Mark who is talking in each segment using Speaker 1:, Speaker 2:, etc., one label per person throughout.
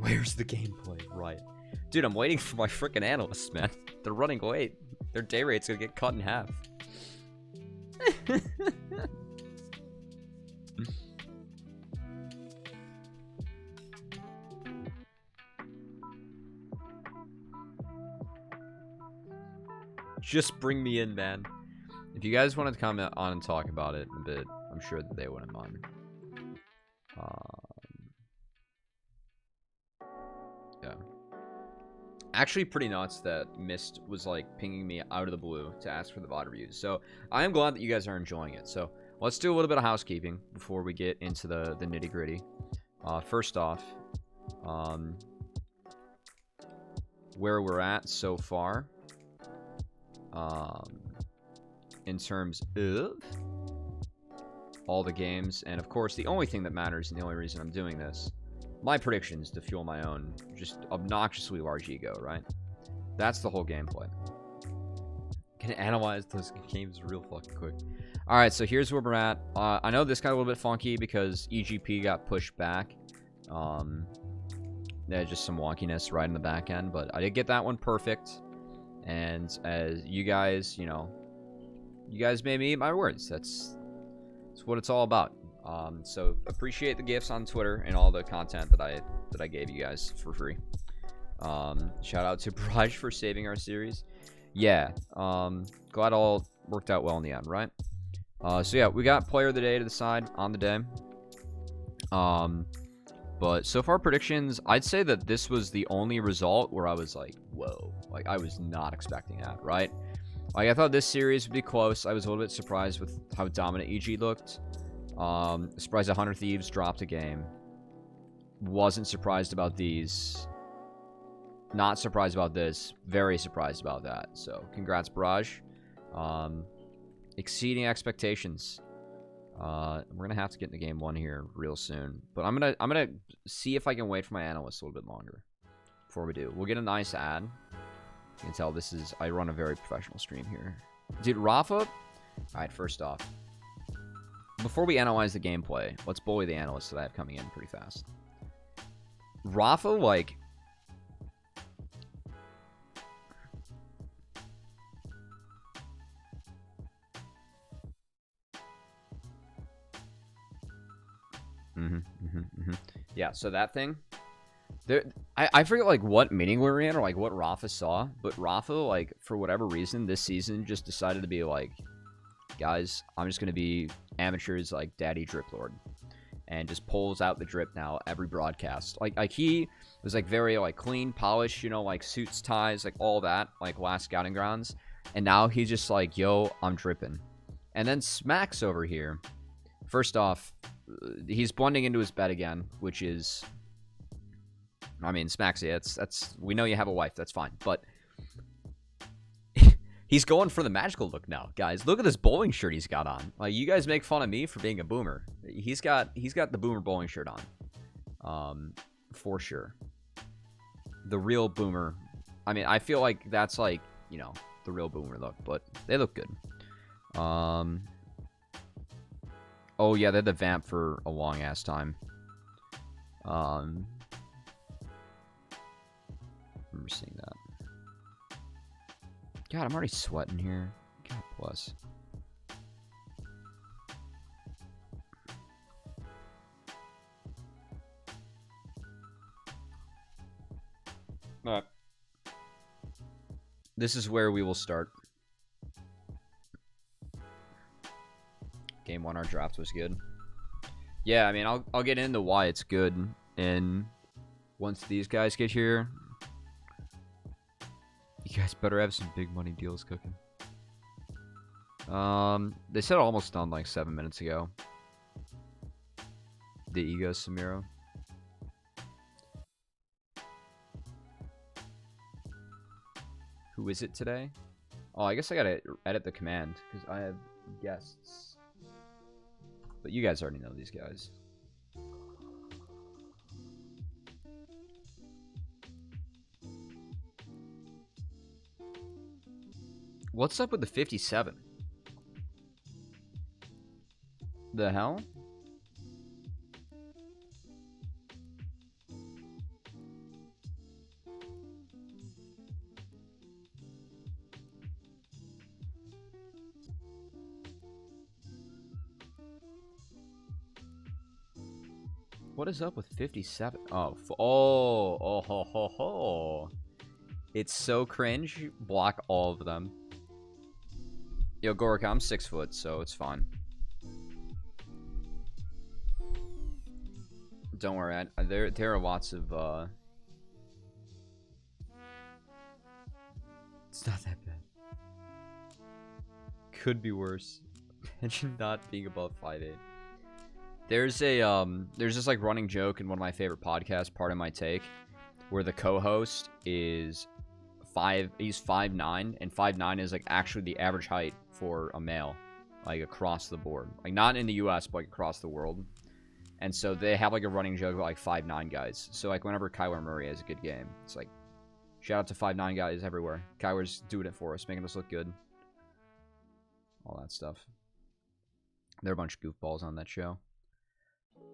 Speaker 1: Where's the gameplay? Right. Dude, I'm waiting for my freaking analysts, man. They're running late. Their day rate's gonna get cut in half. Just bring me in, man. If you guys wanted to comment on and talk about it a bit, I'm sure that they wouldn't mind. Yeah. Actually, pretty nuts that Mist was like pinging me out of the blue to ask for the VoD reviews. So I am glad that you guys are enjoying it. So let's do a little bit of housekeeping before we get into the nitty gritty. First off, where we're at so far, in terms of all the games, and of course the only thing that matters and the only reason I'm doing this, my predictions to fuel my own just obnoxiously large ego, right? That's the whole gameplay. Can analyze those games real fucking quick. Alright, so here's where we're at. I know this got a little bit funky because EGP got pushed back. There's just some wonkiness right in the back end, but I did get that one perfect. And as you guys, you know, you guys made me eat my words. That's what it's all about. So appreciate the gifts on Twitter and all the content that I gave you guys for free. Shout out to Barrage for saving our series. Yeah, glad all worked out well in the end, right? So yeah, we got player of the day to decide on the day. But so far predictions, I'd say that this was the only result where I was like, whoa, like I was not expecting that, right? Like I thought this series would be close. I was a little bit surprised with how dominant EG looked. Surprised 100 Thieves dropped a game. Wasn't surprised about these. Not surprised about this. Very surprised about that. So congrats, Barrage. Exceeding expectations. We're gonna have to get into game one here real soon. But I'm gonna see if I can wait for my analysts a little bit longer before we do. We'll get a nice ad. You can tell this is, I run a very professional stream here. Dude, Rafa? Alright, first off, before we analyze the gameplay, let's bully the analysts that I have coming in pretty fast. Rafa, like, yeah, so that thing there, I forget like what meeting we were in or like what Rafa saw, but Rafa, like, for whatever reason this season just decided to be like, guys, I'm just gonna be amateurs like daddy drip lord, and just pulls out the drip now every broadcast. Like he was like very like clean, polished, you know, like suits, ties, like all that, like last scouting grounds, and now he's just like, yo, I'm dripping. And then Smacks over here, first off, he's blending into his bed again, which is, I mean, Smacks, yeah, that's we know you have a wife, that's fine, but he's going for the magical look now, guys. Look at this bowling shirt he's got on. Like, you guys make fun of me for being a boomer. He's got the boomer bowling shirt on, for sure. The real boomer. I mean, I feel like that's like, you know, the real boomer look, but they look good. Oh yeah, they had the vamp for a long ass time. I remember seeing that. God, I'm already sweating here. God bless. Alright. This is where we will start. Game 1, our draft was good. Yeah, I mean, I'll get into why it's good, and once these guys get here, you guys better have some big money deals cooking. They said almost done like 7 minutes ago. The ego Samiro. Who is it today? Oh, I guess I gotta edit the command because I have guests. But you guys already know these guys. What's up with the 57? The hell? what is up with 57? Oh, oh ho ho ho. It's so cringe. Block all of them. Yo, Gorka, I'm 6 foot, so it's fine. Don't worry, there are lots of it's not that bad. Could be worse. Imagine not being above 5'8". There's this like running joke in one of my favorite podcasts, Part of My Take, where the co-host is he's 5'9", and 5'9" is like actually the average height for a male, like across the board. Like not in the US, but like across the world. And so they have like a running joke about like 5'9" guys. So like whenever Kyler Murray has a good game, it's like shout out to 5'9" guys everywhere. Kyler's doing it for us, making us look good. All that stuff. They're a bunch of goofballs on that show.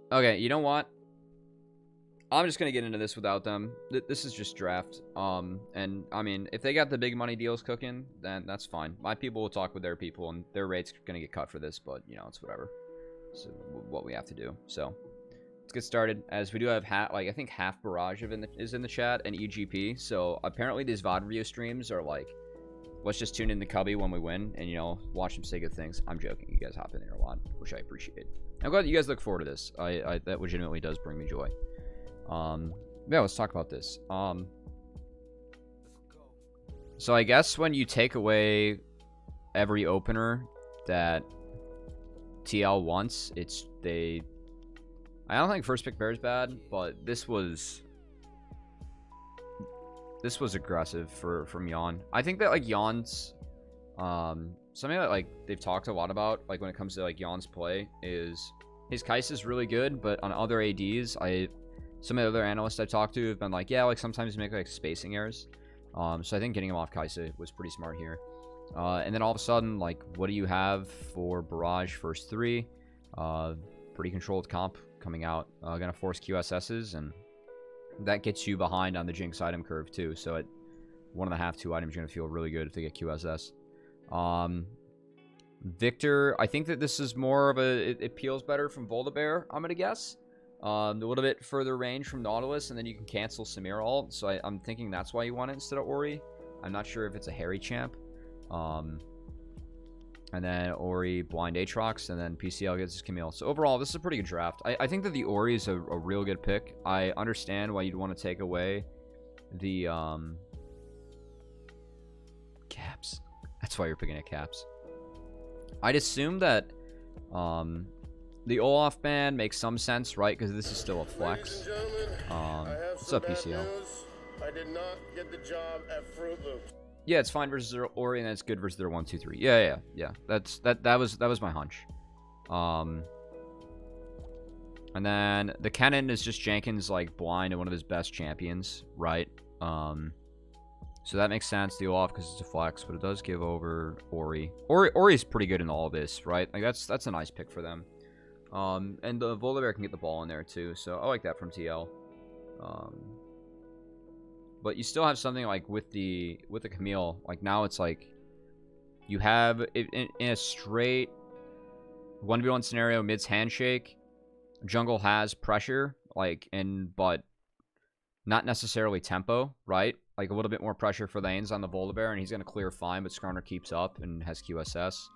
Speaker 1: Okay, you know what? I'm just going to get into this without them. This is just draft. And, I mean, if they got the big money deals cooking, then that's fine. My people will talk with their people, and their rate's going to get cut for this, but, you know, it's whatever. So, what we have to do. So, let's get started. As we do have, I think half Barrage is in the chat, and EGP. So, apparently these VoD review streams are, like, let's just tune in the Cubby when we win, and, you know, watch them say good things. I'm joking. You guys hop in there a lot, which I appreciate. I'm glad you guys look forward to this. That legitimately does bring me joy. Yeah, let's talk about this. So I guess when you take away every opener that TL wants, I don't think first pick bear is bad, but this was aggressive from Yawn. I think that like Yawn's something that like they've talked a lot about, like when it comes to like Yawn's play, is his Kai'Sa is really good, but on other ADs, some of the other analysts I've talked to have been like, yeah, like sometimes you make like spacing errors. So I think getting him off Kai'Sa was pretty smart here. And then all of a sudden, like, what do you have for Barrage first 3? Pretty controlled comp coming out. Gonna force QSSs, and that gets you behind on the Jinx item curve too. So at 1.5, 2 items, you're gonna feel really good if they get QSS. Victor, I think that this is more of it peels better from Volibear, I'm gonna guess. A little bit further range from Nautilus, and then you can cancel Samir ult. So I'm thinking that's why you want it instead of Ori. I'm not sure if it's a Harry champ. And then Ori, blind Aatrox, and then PCL gets his Camille. So overall, this is a pretty good draft. I think that the Ori is a real good pick. I understand why you'd want to take away the Caps. That's why you're picking at Caps. I'd assume that the Olaf ban makes some sense, right? Because this is still a flex. What's up, PCL?
Speaker 2: I did not get the job at Fruit Loops.
Speaker 1: Yeah, it's fine versus their Ori, and it's good versus their 1, 2, 3. Yeah. That was my hunch. And then the Kennen is just Jenkins like blind and one of his best champions, right? So that makes sense. The Olaf because it's a flex, but it does give over Ori. Ori's pretty good in all of this, right? Like that's a nice pick for them. And the Volibear can get the ball in there too, so I like that from TL. But you still have something like with the Camille, like now it's like you have in a straight 1v1 scenario, mid's handshake, jungle has pressure, like but not necessarily tempo, right? Like a little bit more pressure for lanes on the Volibear, and he's gonna clear fine, but Skarner keeps up and has QSS.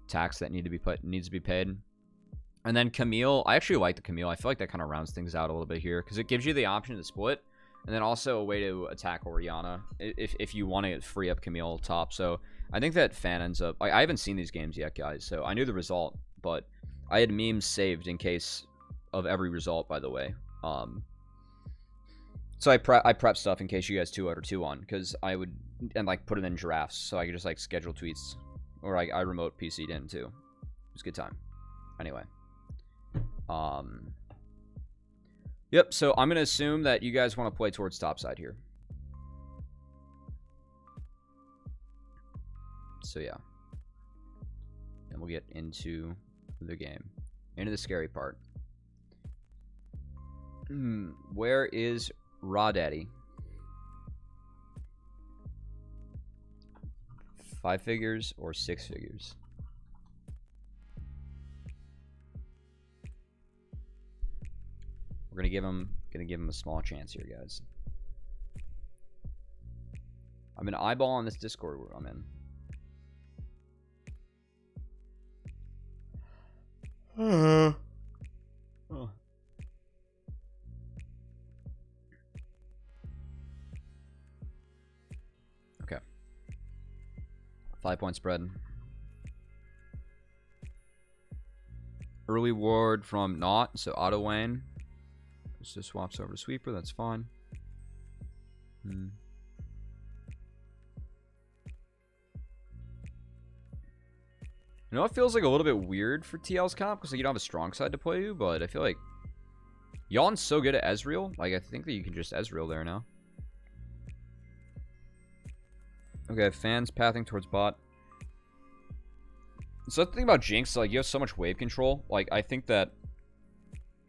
Speaker 1: Tax that needs to be paid. And then Camille, I actually like the Camille. I feel like that kind of rounds things out a little bit here because it gives you the option to split, and then also a way to attack Orianna if you want to free up Camille top. So I think that Fan ends up. I haven't seen these games yet, guys, so I knew the result, but I had memes saved in case of every result. By the way, so I prep stuff in case you guys 2-out or 2-on because I would and like put it in drafts so I could just like schedule tweets, or I remote PC'd in too. It was a good time. Anyway. Yep, so I'm going to assume that you guys want to play towards topside here. So, yeah. And we'll get into the game. Into the scary part. Where is Raw Daddy? 5 figures or 6 figures? We're gonna give him a small chance here, guys. I've been eyeballing this Discord I'm in. Oh. Okay. 5-point spread. Early ward from not, so auto Wayne. Just swaps over to sweeper, that's fine. You know, it feels like a little bit weird for TL's comp because like, you don't have a strong side to play you, but I feel like Yon's so good at Ezreal. Like, I think that you can just Ezreal there now. Okay, fans pathing towards bot. So the thing about Jinx, like, you have so much wave control. Like, I think that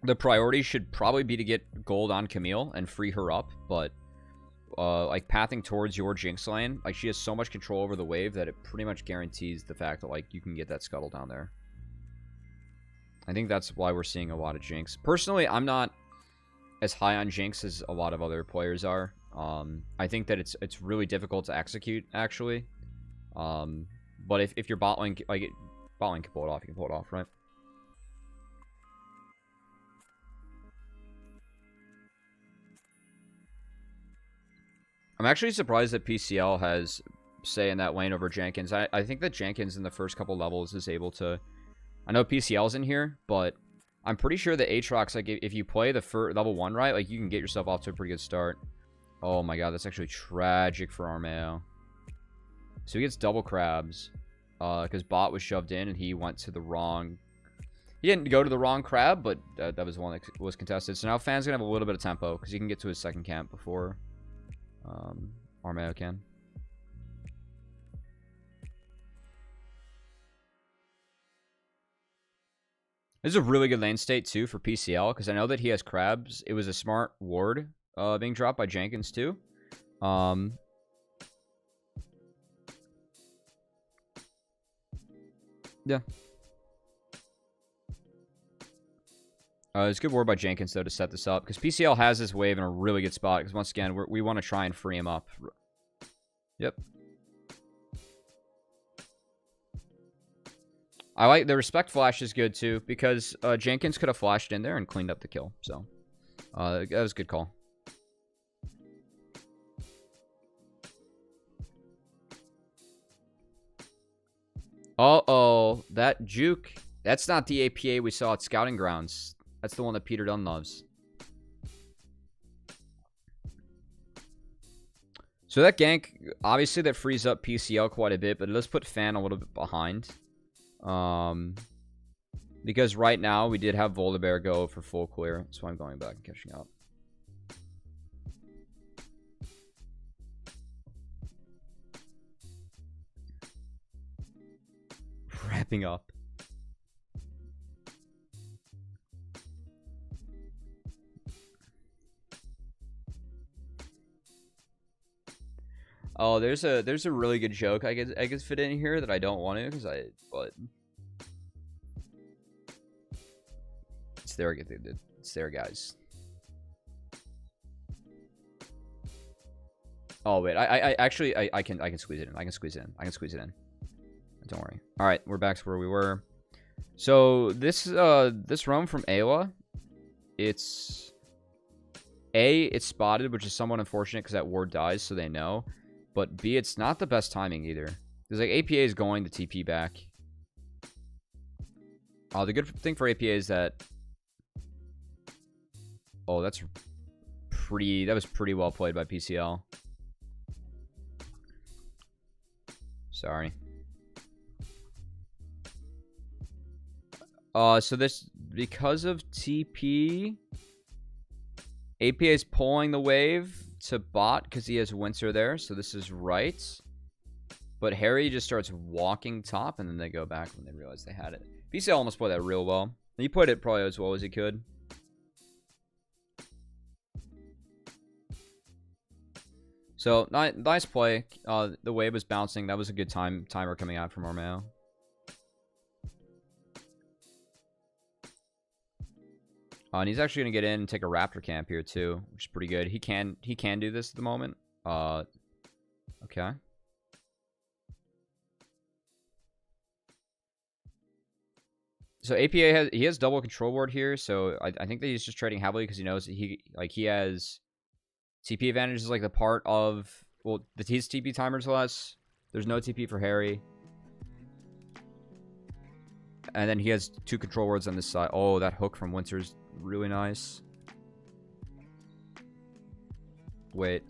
Speaker 1: the priority should probably be to get gold on Camille and free her up, but like pathing towards your Jinx lane, like she has so much control over the wave that it pretty much guarantees the fact that like you can get that scuttle down there. I think that's why we're seeing a lot of Jinx. Personally, I'm not as high on Jinx as a lot of other players are. I think that it's really difficult to execute actually. But if your bot lane, like bot lane can pull it off, you can pull it off, right? I'm actually surprised that PCL has say in that lane over Jenkins. I think that Jenkins in the first couple levels is able to... I know PCL's in here, but I'm pretty sure that Aatrox, like, if you play the level 1 right, like, you can get yourself off to a pretty good start. Oh my god, that's actually tragic for Armeo. So he gets double crabs, because bot was shoved in and he went to the wrong... He didn't go to the wrong crab, but that was the one that was contested. So now Fan's gonna have a little bit of tempo, because he can get to his second camp before... Armeo can. This is a really good lane state too for PCL because I know that he has crabs. It was a smart ward being dropped by Jenkins too. Yeah. It's a good ward by Jenkins, though, to set this up. Because PCL has this wave in a really good spot. Because, once again, we want to try and free him up. Yep. I like... The respect flash is good, too. Because Jenkins could have flashed in there and cleaned up the kill. So, that was a good call. Uh-oh. That juke. That's not the APA we saw at Scouting Grounds. That's the one that Peter Dunn loves. So that gank, obviously that frees up PCL quite a bit, but it does put Fan a little bit behind. Because right now we did have Volibear go for full clear, so I'm going back and catching up. Wrapping up. Oh, there's a really good joke I could fit in here that I don't want to but it's there, it's there, guys. Oh wait, I actually can squeeze it in. I can squeeze it in. Don't worry. All right, we're back to where we were. So this roam from Ayla, it's spotted, which is somewhat unfortunate because that ward dies, so they know. But B, it's not the best timing either. Because like APA is going to TP back. The good thing for APA is that... Oh, that was pretty well played by PCL. Sorry. So this, because of TP, APA is pulling the wave to bot because he has Winter there, so this is right. But Harry just starts walking top, and then they go back when they realize they had it. PCL almost played that real well. He played it probably as well as he could. So, nice play. The wave was bouncing. That was a good timer coming out from Armeo. And he's actually gonna get in and take a Raptor camp here too, which is pretty good. He can do this at the moment. Okay. So APA has double control ward here, so I think that he's just trading heavily because he knows that he has TP advantages, like the part of, well, his TP timer's less. There's no TP for Harry. And then he has 2 control wards on this side. Oh, that hook from Winter's really nice. Wait.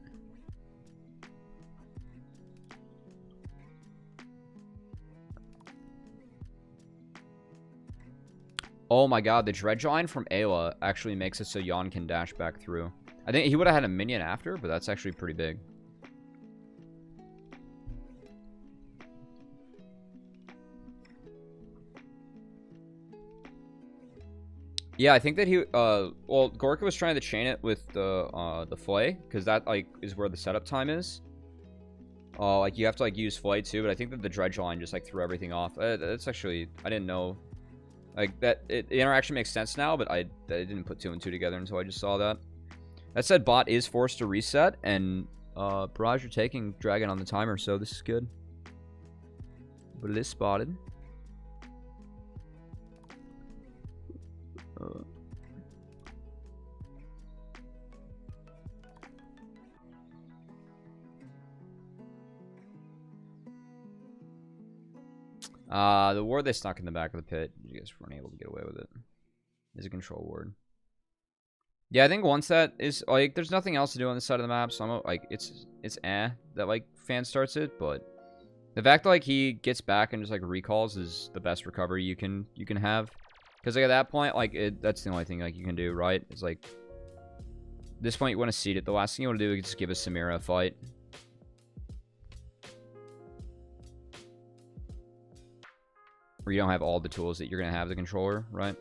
Speaker 1: Oh my god, the dredge line from Ayla actually makes it so Yon can dash back through. I think he would have had a minion after, but that's actually pretty big. Yeah, I think that he, well, Gorka was trying to chain it with the Flay, because that, like, is where the setup time is. Like, you have to, like, use Flay, too, but I think that the dredge line just, like, threw everything off. That's actually, I didn't know. Like, the interaction makes sense now, but I didn't put 2 and 2 together until I just saw that. That said, bot is forced to reset, and, Barrage are taking Dragon on the timer, so this is good. But it is spotted. The ward they snuck in the back of the pit, you guys weren't able to get away with it. Is a control ward. Yeah, I think once that is, like, there's nothing else to do on this side of the map, so I'm, like, it's that, like, fan starts it, but the fact that, like, he gets back and just, like, recalls is the best recovery you can have. Because, like, at that point, like, that's the only thing, like, you can do, right? It's, like, at this point, you want to seed it. The last thing you want to do is just give a Samira a fight. Where you don't have all the tools that you're going to have the controller, right?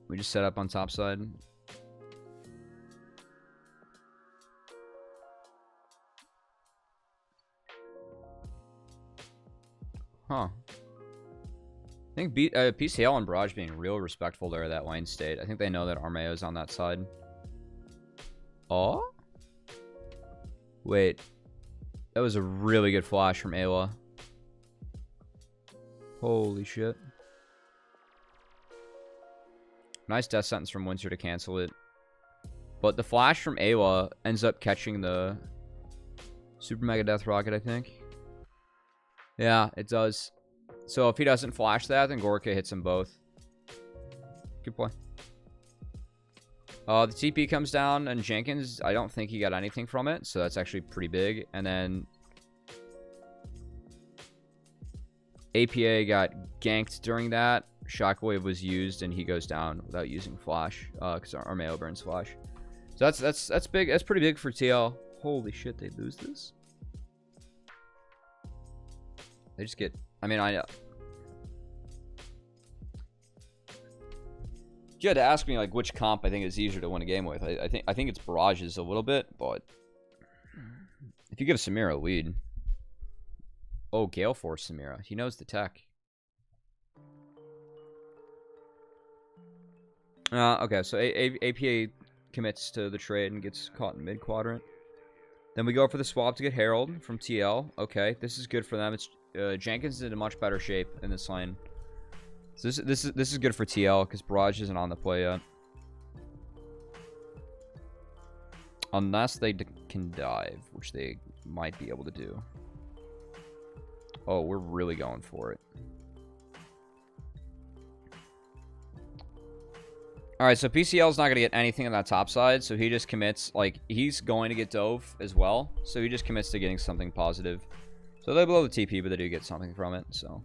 Speaker 1: We just set up on top side. Huh. I think PCL and Barrage being real respectful there at that lane state. I think they know that Armeo's on that side. Oh? Wait. That was a really good flash from Ayla. Holy shit. Nice death sentence from Windsor to cancel it. But the flash from Ayla ends up catching the Super Mega Death Rocket, I think. Yeah, it does. So if he doesn't flash that, then Gorka hits them both. Good play. The TP comes down, and Jenkins, I don't think he got anything from it, so that's actually pretty big. And then APA got ganked during that. Shockwave was used, and he goes down without using flash, because Armeo burns flash. So that's big. That's pretty big for TL. Holy shit, they lose this. They just get. I mean, I. If you had to ask me like which comp I think is easier to win a game with, I think it's Barrage's a little bit, but if you give Samira a lead. Oh, Gale Force Samira. He knows the tech. Okay, so APA commits to the trade and gets caught in mid-quadrant. Then we go for the swap to get Herald from TL. Okay, this is good for them. It's Jenkins is in a much better shape in this lane. So this is good for TL because Barrage isn't on the play yet. Unless they can dive, which they might be able to do. Oh, we're really going for it. Alright, so PCL's not going to get anything on that top side, so he just commits, like, he's going to get dove as well, so he just commits to getting something positive. So they blow the TP, but they do get something from it, so.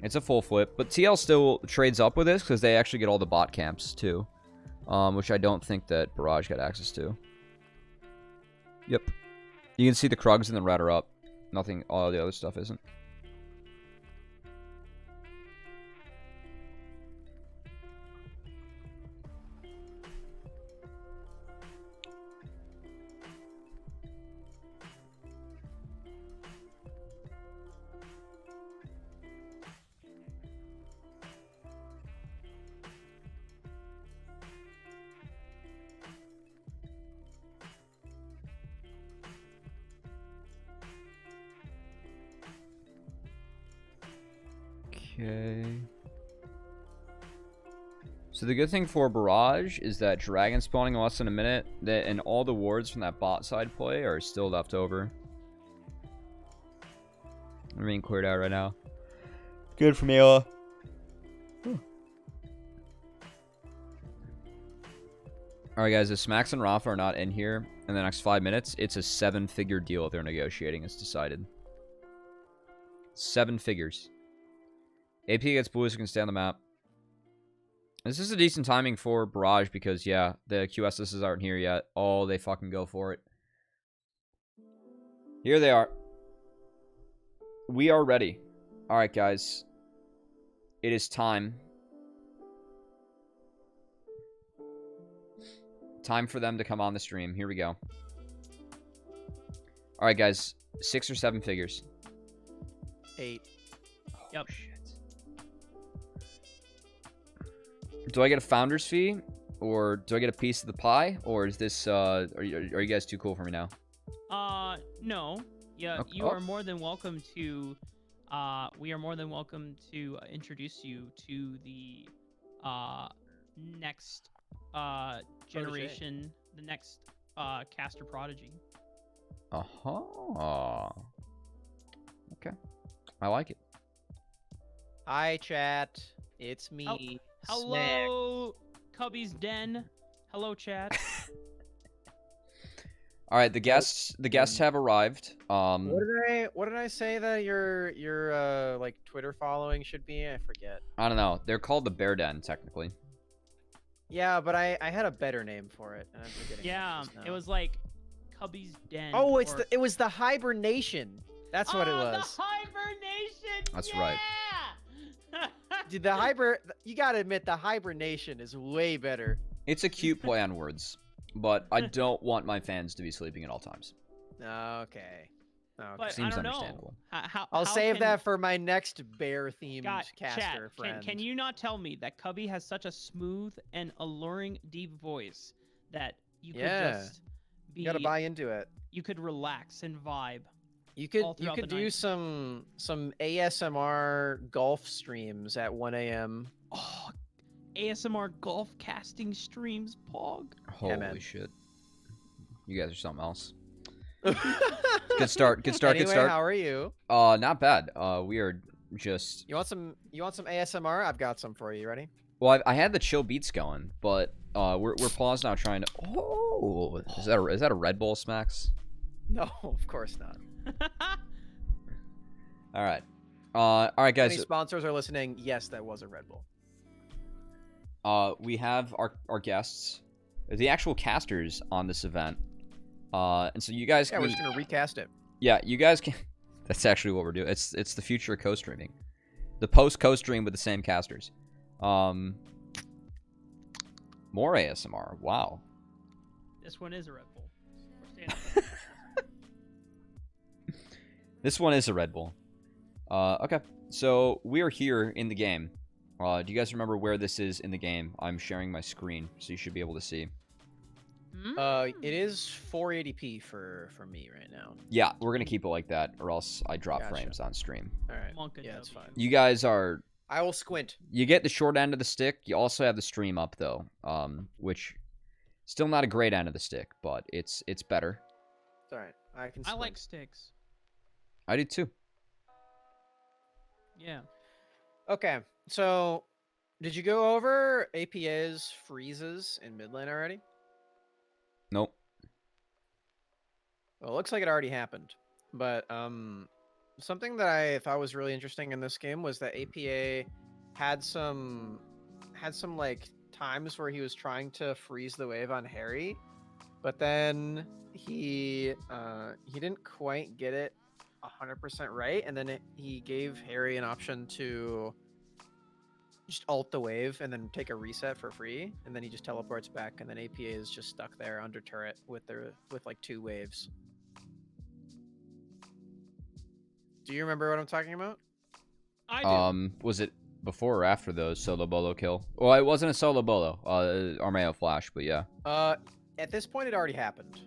Speaker 1: It's a full flip, but TL still trades up with this, because they actually get all the bot camps, too. Which I don't think that Barrage got access to. Yep. You can see the Krugs and the red are up. Nothing, all the other stuff isn't. Okay. So the good thing for Barrage is that Dragon spawning in less than a minute, and all the wards from that bot side play are still left over. They're being cleared out right now. Good for Mela. Alright guys, if Smax and Rafa are not in here in the next 5 minutes, it's a 7-figure deal they're negotiating, it's decided. 7 figures. AP gets blue so can stay on the map. This is a decent timing for Barrage because, yeah, the QSSs aren't here yet. Oh, they fucking go for it. Here they are. We are ready. Alright, guys. It is time. Time for them to come on the stream. Here we go. Alright, guys. 6 or 7 figures.
Speaker 3: 8.
Speaker 4: Yep.
Speaker 1: Shit. Do I get a founder's fee? Or do I get a piece of the pie? Or is this, are you guys too cool for me now?
Speaker 4: No. Yeah,
Speaker 1: Okay.
Speaker 4: you are more than welcome to, we are more than welcome to introduce you to the, next, generation, the next, caster prodigy.
Speaker 1: Uh-huh. Okay. I like it.
Speaker 3: Hi, chat. It's me.
Speaker 4: Hello, Cubby's Den. Hello, chat.
Speaker 1: All right, the guests have arrived.
Speaker 3: What did I say that your like Twitter following should be? I forget.
Speaker 1: I don't know. They're called the Bear Den technically.
Speaker 3: Yeah, but I had a better name for it, and I'm forgetting.
Speaker 4: Yeah,
Speaker 3: just now.
Speaker 4: it was like Cubby's Den.
Speaker 3: Oh,
Speaker 4: or...
Speaker 3: it was the hibernation. That's what it was.
Speaker 4: The hibernation.
Speaker 1: That's
Speaker 4: yeah!
Speaker 1: right.
Speaker 3: Dude, you gotta admit the hibernation is way better.
Speaker 1: It's a cute play on words, but I don't want my fans to be sleeping at all times.
Speaker 3: Okay.
Speaker 4: But
Speaker 1: Seems
Speaker 4: I don't
Speaker 1: understandable.
Speaker 4: know.
Speaker 3: I'll
Speaker 4: how
Speaker 3: save
Speaker 4: can...
Speaker 3: that for my next bear-themed
Speaker 4: God,
Speaker 3: caster
Speaker 4: chat,
Speaker 3: friend.
Speaker 4: Can you not tell me that Cubby has such a smooth and alluring deep voice that you could just be...
Speaker 3: You gotta buy into it.
Speaker 4: You could relax and vibe.
Speaker 3: You could
Speaker 4: all throughout the
Speaker 3: do
Speaker 4: night.
Speaker 3: some ASMR golf streams at 1 a.m.
Speaker 4: Oh, ASMR golf casting streams, Pog.
Speaker 1: Holy
Speaker 3: man.
Speaker 1: shit! You guys are something else. Good start. Good start.
Speaker 3: Anyway,
Speaker 1: Good start.
Speaker 3: how are you?
Speaker 1: Not bad. We are just.
Speaker 3: You want some ASMR? I've got some for you. Ready?
Speaker 1: Well, I had the chill beats going, but we're paused now trying to. Oh, is that a Red Bull, Smacks?
Speaker 3: No, of course not.
Speaker 1: All right. All right, guys.
Speaker 3: Any sponsors are listening? Yes, that was a Red Bull.
Speaker 1: We have our guests, the actual casters on this event. And so you guys
Speaker 3: Yeah,
Speaker 1: can.
Speaker 3: we're just gonna recast it.
Speaker 1: Yeah, you guys can. That's actually what we're doing. It's the future of co-streaming, the post co-stream with the same casters. More ASMR. Wow.
Speaker 4: This one is a Red Bull. We're staying
Speaker 1: This one is a Red Bull. Okay, so we are here in the game. Do you guys remember where this is in the game? I'm sharing my screen, so you should be able to see.
Speaker 3: It is 480p for me right now.
Speaker 1: Yeah, we're gonna keep it like that, or else I drop
Speaker 3: Gotcha.
Speaker 1: frames on stream.
Speaker 3: All right.
Speaker 4: Monka
Speaker 3: Yeah, that's
Speaker 4: W.
Speaker 3: fine.
Speaker 1: You guys are.
Speaker 3: I will squint.
Speaker 1: You get the short end of the stick. You also have the stream up though, which still not a great end of the stick, but it's better.
Speaker 3: It's all right. I can.
Speaker 4: I
Speaker 3: Squint.
Speaker 4: like sticks.
Speaker 1: I did too.
Speaker 4: Yeah.
Speaker 3: Okay, so did you go over APA's freezes in mid lane already?
Speaker 1: Nope.
Speaker 3: Well, it looks like it already happened. But something that I thought was really interesting in this game was that APA had some like times where he was trying to freeze the wave on Harry, but then he didn't quite get it 100% right, and then he gave Harry an option to just ult the wave and then take a reset for free, and then he just teleports back, and then APA is just stuck there under turret with like 2 waves. Do you remember what I'm talking about?
Speaker 4: I do.
Speaker 1: Was it before or after those solo bolo kill? Well, it wasn't a solo bolo. Armeo flash, but yeah.
Speaker 3: At this point, it already happened.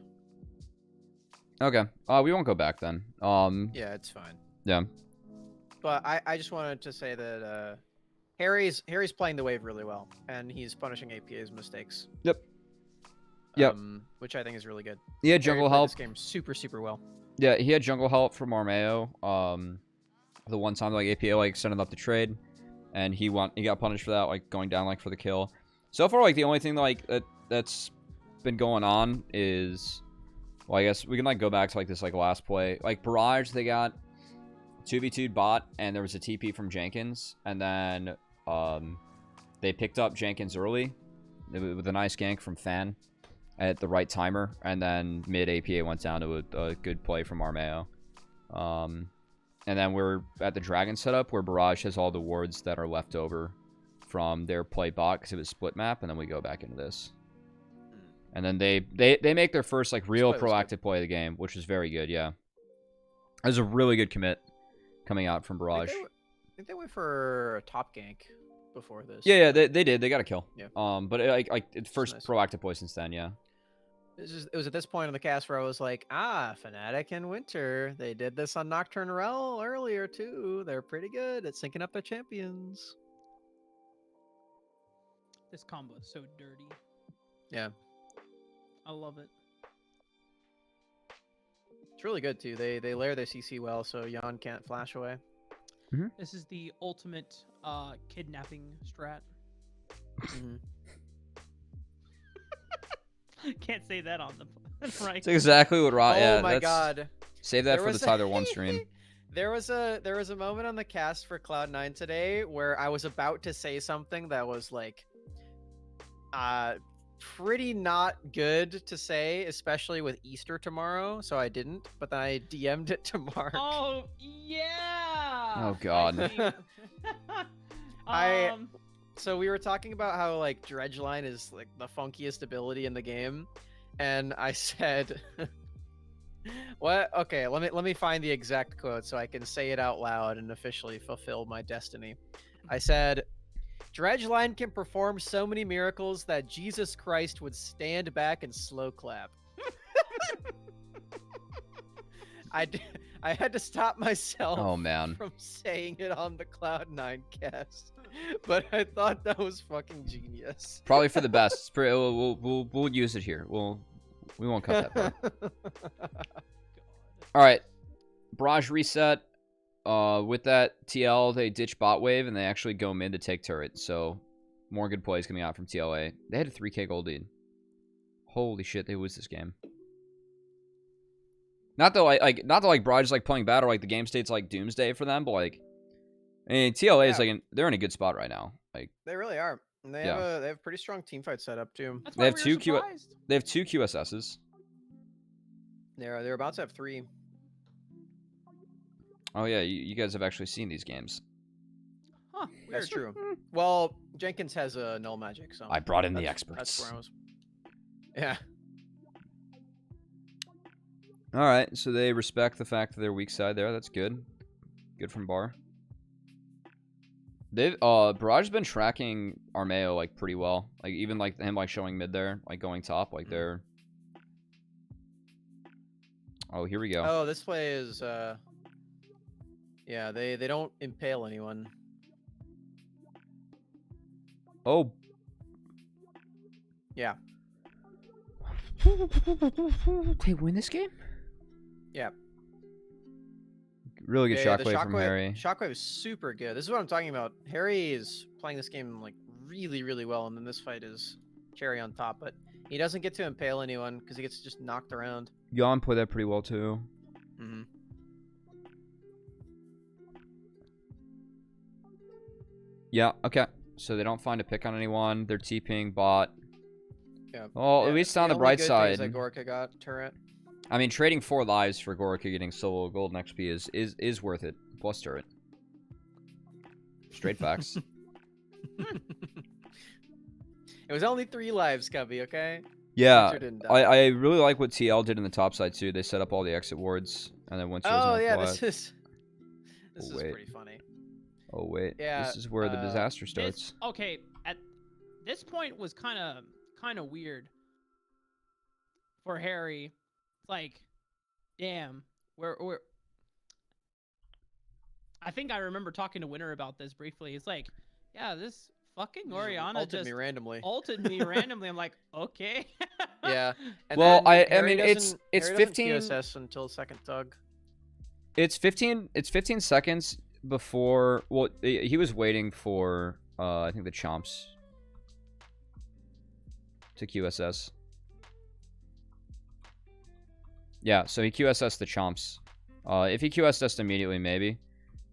Speaker 1: Okay. We won't go back then.
Speaker 3: Yeah, it's fine.
Speaker 1: Yeah.
Speaker 3: but I just wanted to say that Harry's playing the wave really well, and he's punishing APA's mistakes.
Speaker 1: Yep. Yep.
Speaker 3: Which I think is really good.
Speaker 1: He had
Speaker 3: Harry
Speaker 1: jungle
Speaker 3: played
Speaker 1: help.
Speaker 3: this game super well.
Speaker 1: Yeah, he had jungle help from Armeo. The one time like APA like sent him up to trade, and he got punished for that, like going down like for the kill. So far, like the only thing like that's been going on is, well, I guess we can like go back to like this like last play. Like Barrage, they got 2v2'd bot, and there was a TP from Jenkins, and then they picked up Jenkins early with a nice gank from Fan at the right timer, and then mid APA went down to a good play from Armeo. And then we're at the Dragon setup where Barrage has all the wards that are left over from their play bot because it was split map, and then we go back into this. And then they make their first like real proactive play of the game, which is very good. Yeah, it was a really good commit coming out from Barrage.
Speaker 3: I think they went for a top gank before this.
Speaker 1: Yeah, they did. They got a kill.
Speaker 3: Yeah.
Speaker 1: But it's first
Speaker 3: nice.
Speaker 1: proactive play since then. Yeah.
Speaker 3: It was at this point in the cast where I was like, Fnatic and Winter. They did this on Nocturne Rel earlier too. They're pretty good at syncing up their champions.
Speaker 4: This combo is so dirty.
Speaker 3: Yeah.
Speaker 4: I love it.
Speaker 3: It's really good too. They layer their CC well, so Yan can't flash away.
Speaker 4: This is the ultimate kidnapping strat. Can't say that on the right.
Speaker 1: It's exactly what Rod.
Speaker 3: Oh my god!
Speaker 1: Save that for the Tyler 1 stream.
Speaker 3: There was a moment on the cast for Cloud9 today where I was about to say something that was like, pretty not good to say, especially with Easter tomorrow. So I didn't, but then I DM'd it to Mark.
Speaker 4: Oh yeah.
Speaker 1: Oh god.
Speaker 3: So we were talking about how like Dredgeline is like the funkiest ability in the game, and I said, "What? Okay, let me find the exact quote so I can say it out loud and officially fulfill my destiny." I said, "Dredgeline can perform so many miracles that Jesus Christ would stand back and slow clap." I had to stop myself from saying it on the Cloud9 cast, but I thought that was fucking genius.
Speaker 1: Probably for the best. We'll use it here. We won't cut that part. All right, Barrage reset. With that TL, they ditch bot wave and they actually go mid to take turret. So more good plays coming out from TLA. They had a 3K gold lead. Holy shit, they lose this game. Not that Barrage is like playing bad or like the game state's like doomsday for them, but like, I mean, TLA is like they're in a good spot right now. Like
Speaker 3: they really are. And they have a pretty strong team fight set up too.
Speaker 4: That's
Speaker 1: they
Speaker 4: why
Speaker 1: have
Speaker 4: we were
Speaker 1: two
Speaker 4: surprised.
Speaker 1: they have 2 QSSs.
Speaker 3: They're about to have 3.
Speaker 1: Oh yeah, you guys have actually seen these games.
Speaker 4: Huh,
Speaker 3: That's
Speaker 4: weird.
Speaker 3: true. Well, Jenkins has a null magic, so
Speaker 1: I brought in the
Speaker 3: that's
Speaker 1: experts.
Speaker 3: where I was. Yeah.
Speaker 1: All right, so they respect the fact that they're weak side there. That's good. Good from Bar. They've Barrage has been tracking Armeo like pretty well. Like even like him like showing mid there, like going top, like they're. Oh, here we go.
Speaker 3: Oh, this play is yeah, they don't impale anyone.
Speaker 1: Oh.
Speaker 3: Yeah.
Speaker 1: They win this game?
Speaker 3: Yeah.
Speaker 1: Really good
Speaker 3: Yeah, the
Speaker 1: shockwave from Harry.
Speaker 3: Shockwave is super good. This is what I'm talking about. Harry is playing this game like really, really well, and then this fight is cherry on top. But he doesn't get to impale anyone because he gets just knocked around.
Speaker 1: Jan played that pretty well too.
Speaker 3: Mm-hmm.
Speaker 1: Yeah, okay. So they don't find a pick on anyone. They're TPing bot.
Speaker 3: Yeah.
Speaker 1: Well,
Speaker 3: Yeah,
Speaker 1: at least on the
Speaker 3: only
Speaker 1: bright
Speaker 3: good thing
Speaker 1: side.
Speaker 3: is that Gorka got turret.
Speaker 1: I mean, trading 4 lives for Gorka getting solo gold and XP is worth it. Plus turret. Straight facts.
Speaker 3: It was only 3 lives, Cubby, okay?
Speaker 1: Yeah,
Speaker 3: Winter didn't die.
Speaker 1: I really like what TL did in the top side too. They set up all the exit wards, and then Winter was
Speaker 3: Oh
Speaker 1: on
Speaker 3: yeah,
Speaker 1: flat.
Speaker 3: this is
Speaker 1: wait.
Speaker 3: pretty funny.
Speaker 1: Oh wait,
Speaker 3: Yeah,
Speaker 1: this is where the disaster starts.
Speaker 4: Okay, at this point was kind of weird for Harry. Like, damn, we're I think I remember talking to Winter about this briefly. He's like, yeah, this fucking Oriana
Speaker 3: ulted
Speaker 4: just
Speaker 3: me randomly.
Speaker 4: ulted me randomly. I'm like, okay.
Speaker 3: Yeah. And
Speaker 1: Well,
Speaker 3: then
Speaker 1: I
Speaker 3: Harry
Speaker 1: mean, it's
Speaker 3: Harry doesn't
Speaker 1: 15.
Speaker 3: QSS until second tug.
Speaker 1: It's 15 seconds before. Well, he was waiting for I think the chomps to QSS. Yeah, so he QSS the chomps. If he QSS immediately, maybe.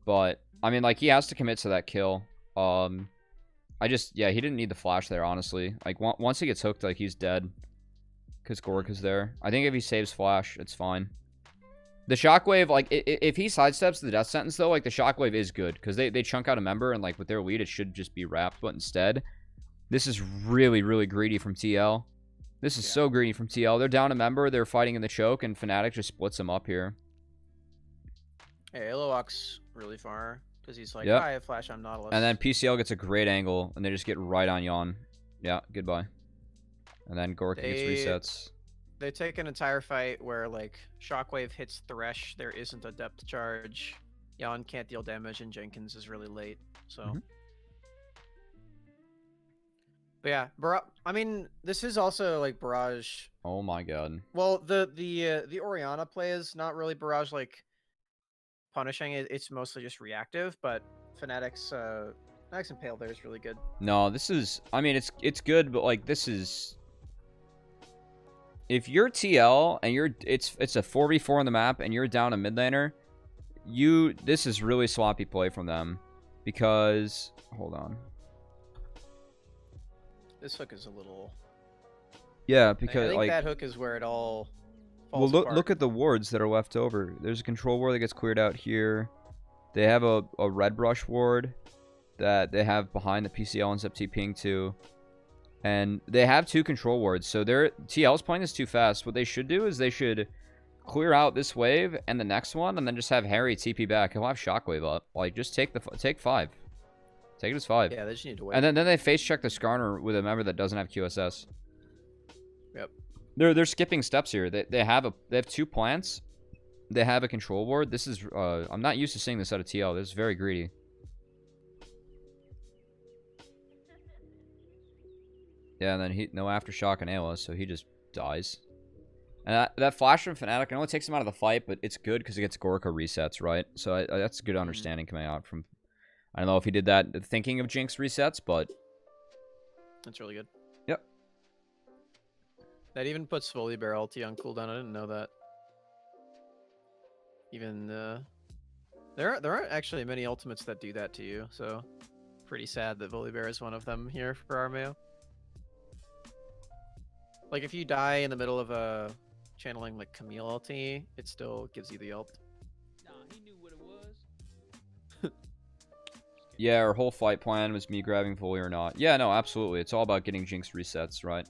Speaker 1: But I mean, like, he has to commit to that kill. I just, yeah, he didn't need the flash there, honestly. Like, once he gets hooked, like, he's dead. Because Gorka's there. I think if he saves flash, it's fine. The shockwave, like, if he sidesteps the death sentence, though, like, the shockwave is good. Because they chunk out a member, and, like, with their lead, it should just be wrapped. But instead, this is really, really greedy from TL. This is so greedy from TL. They're down a member, they're fighting in the choke, and Fnatic just splits them up here.
Speaker 3: Hey, Elo walks really far. Because he's like,
Speaker 1: Yep.
Speaker 3: I have flash, I'm Nautilus.
Speaker 1: And then PCL gets a great angle, and they just get right on Yon. Yeah, goodbye. And then Gorka gets resets.
Speaker 3: They take an entire fight where, like, Shockwave hits Thresh, there isn't a depth charge, Jan can't deal damage, and Jenkins is really late, so... But yeah, I mean, this is also, like, Barrage...
Speaker 1: Oh my god.
Speaker 3: Well, the Oriana play is not really Barrage, like, punishing it, it's mostly just reactive, but Fnatic's Impale there is really good.
Speaker 1: No, this is... I mean, it's good, but, like, this is... If you're TL and it's a 4v4 on the map and you're down a mid laner, this is really sloppy play from them. Because... Hold on.
Speaker 3: This hook is a little...
Speaker 1: Yeah, because,
Speaker 3: I think
Speaker 1: like...
Speaker 3: that hook is where it all
Speaker 1: Well,
Speaker 3: falls apart.
Speaker 1: look at the wards that are left over. There's a control ward that gets cleared out here. They have a red brush ward that they have behind the PCL ends up TPing to. And they have 2 control wards. So TL's playing this too fast. What they should do is they should clear out this wave and the next one, and then just have Harry TP back. He'll have Shockwave up. Like, just take 5. Take it as 5.
Speaker 3: Yeah, they just need to wait.
Speaker 1: And then they face check the Skarner with a member that doesn't have QSS.
Speaker 3: Yep.
Speaker 1: They're skipping steps here. They have 2 plants. They have a control ward. This is I'm not used to seeing this out of TL. This is very greedy. Yeah, and then no aftershock and Ayla, so he just dies. And that flash from Fnatic, I know it takes him out of the fight, but it's good because it gets Gorka resets, right? So that's a good understanding coming out from... I don't know if he did that thinking of Jinx resets, but...
Speaker 3: That's really good.
Speaker 1: Yep.
Speaker 3: That even puts Volibear ulti on cooldown. I didn't know that. Even there aren't actually many ultimates that do that to you, so pretty sad that Volibear is one of them here for Armeo. Like, if you die in the middle of a channeling like Camille ulti, it still gives you the ult.
Speaker 4: Nah, he knew what it was.
Speaker 1: Yeah, our whole fight plan was me grabbing Volley or not. Yeah, no, absolutely. It's all about getting Jinx resets, right?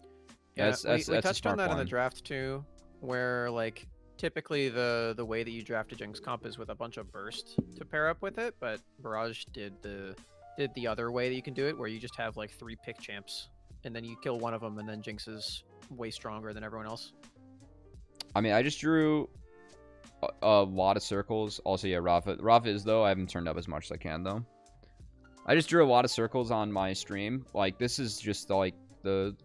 Speaker 3: Yeah,
Speaker 1: that's
Speaker 3: we
Speaker 1: a
Speaker 3: touched
Speaker 1: smart
Speaker 3: on that in
Speaker 1: plan.
Speaker 3: the draft too, where like typically the way that you draft a Jinx comp is with a bunch of burst to pair up with it, but Barrage did the other way that you can do it, where you just have like 3 pick champs, and then you kill one of them, and then Jinx is way stronger than everyone else.
Speaker 1: I mean, I just drew a lot of circles. Also, yeah, Rafa is, though. I haven't turned up as much as I can, though. I just drew a lot of circles on my stream. Like, this is just, like, the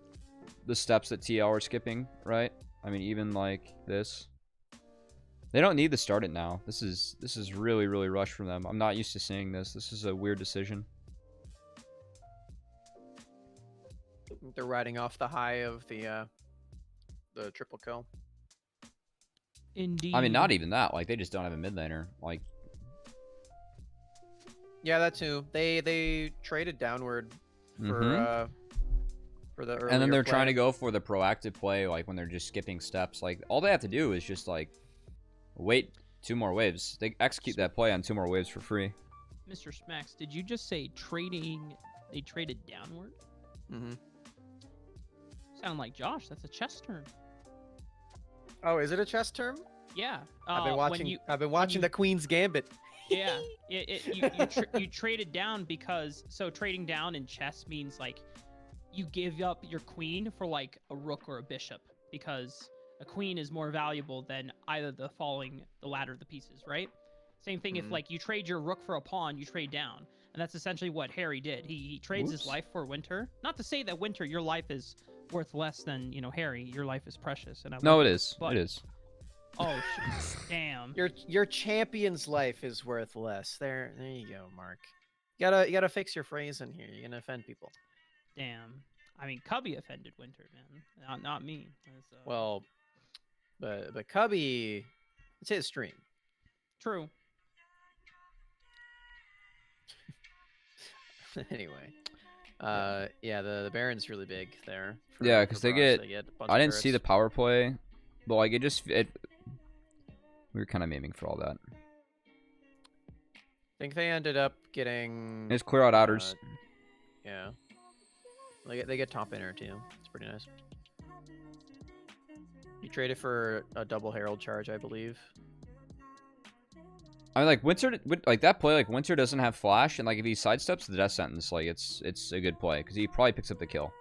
Speaker 1: steps that TL are skipping, right? I mean, even, like, this. They don't need to start it now. This is really, really rushed from them. I'm not used to seeing this. This is a weird decision.
Speaker 3: They're riding off the high of the triple kill.
Speaker 4: Indeed.
Speaker 1: I mean, not even that. Like, they just don't have a mid laner. Like,
Speaker 3: Yeah, that too. They traded downward for the earlier
Speaker 1: and then they're
Speaker 3: play.
Speaker 1: trying to go for the proactive play, like, when they're just skipping steps. Like, all they have to do is just, like, wait 2 more waves. They execute that play on 2 more waves for free.
Speaker 4: Mr. Smacks, did you just say they traded downward?
Speaker 3: Mm-hmm.
Speaker 4: Sound like Josh. That's a chess term.
Speaker 3: Oh, is it a chess term?
Speaker 4: Yeah.
Speaker 3: I've been watching. I've been watching
Speaker 4: you-
Speaker 3: the Queen's Gambit.
Speaker 4: Yeah. You traded down because trading down in chess means like you give up your queen for like a rook or a bishop, because a queen is more valuable than either the ladder of the pieces, right? Same thing if like you trade your rook for a pawn, you trade down. And that's essentially what Harry did. He trades his life for Winter. Not to say that Winter, your life is worth less than, you know, Harry. Your life is precious. And I
Speaker 1: No,
Speaker 4: love
Speaker 1: it is.
Speaker 4: but-
Speaker 1: It is.
Speaker 4: Oh, damn.
Speaker 3: Your champion's life is worth less. There you go, Mark. You gotta fix your phrase in here. You're gonna offend people.
Speaker 4: Damn. I mean, Cubby offended Winter, man. Not me.
Speaker 3: Well, but Cubby, it's his stream.
Speaker 4: True.
Speaker 3: Anyway, yeah, the Baron's really big there.
Speaker 1: Yeah, because they get.
Speaker 3: a bunch
Speaker 1: I
Speaker 3: of
Speaker 1: didn't see the
Speaker 3: turrets.
Speaker 1: power play, but like we were kind of aiming for all that.
Speaker 3: I think they ended up getting.
Speaker 1: Just clear out outers.
Speaker 3: Yeah. They get top inner too. It's pretty nice. You traded for a double Herald charge, I believe.
Speaker 1: I mean, like Winter, like that play, like Winter doesn't have flash, and like if he sidesteps the death sentence, like it's a good play because he probably picks up the kill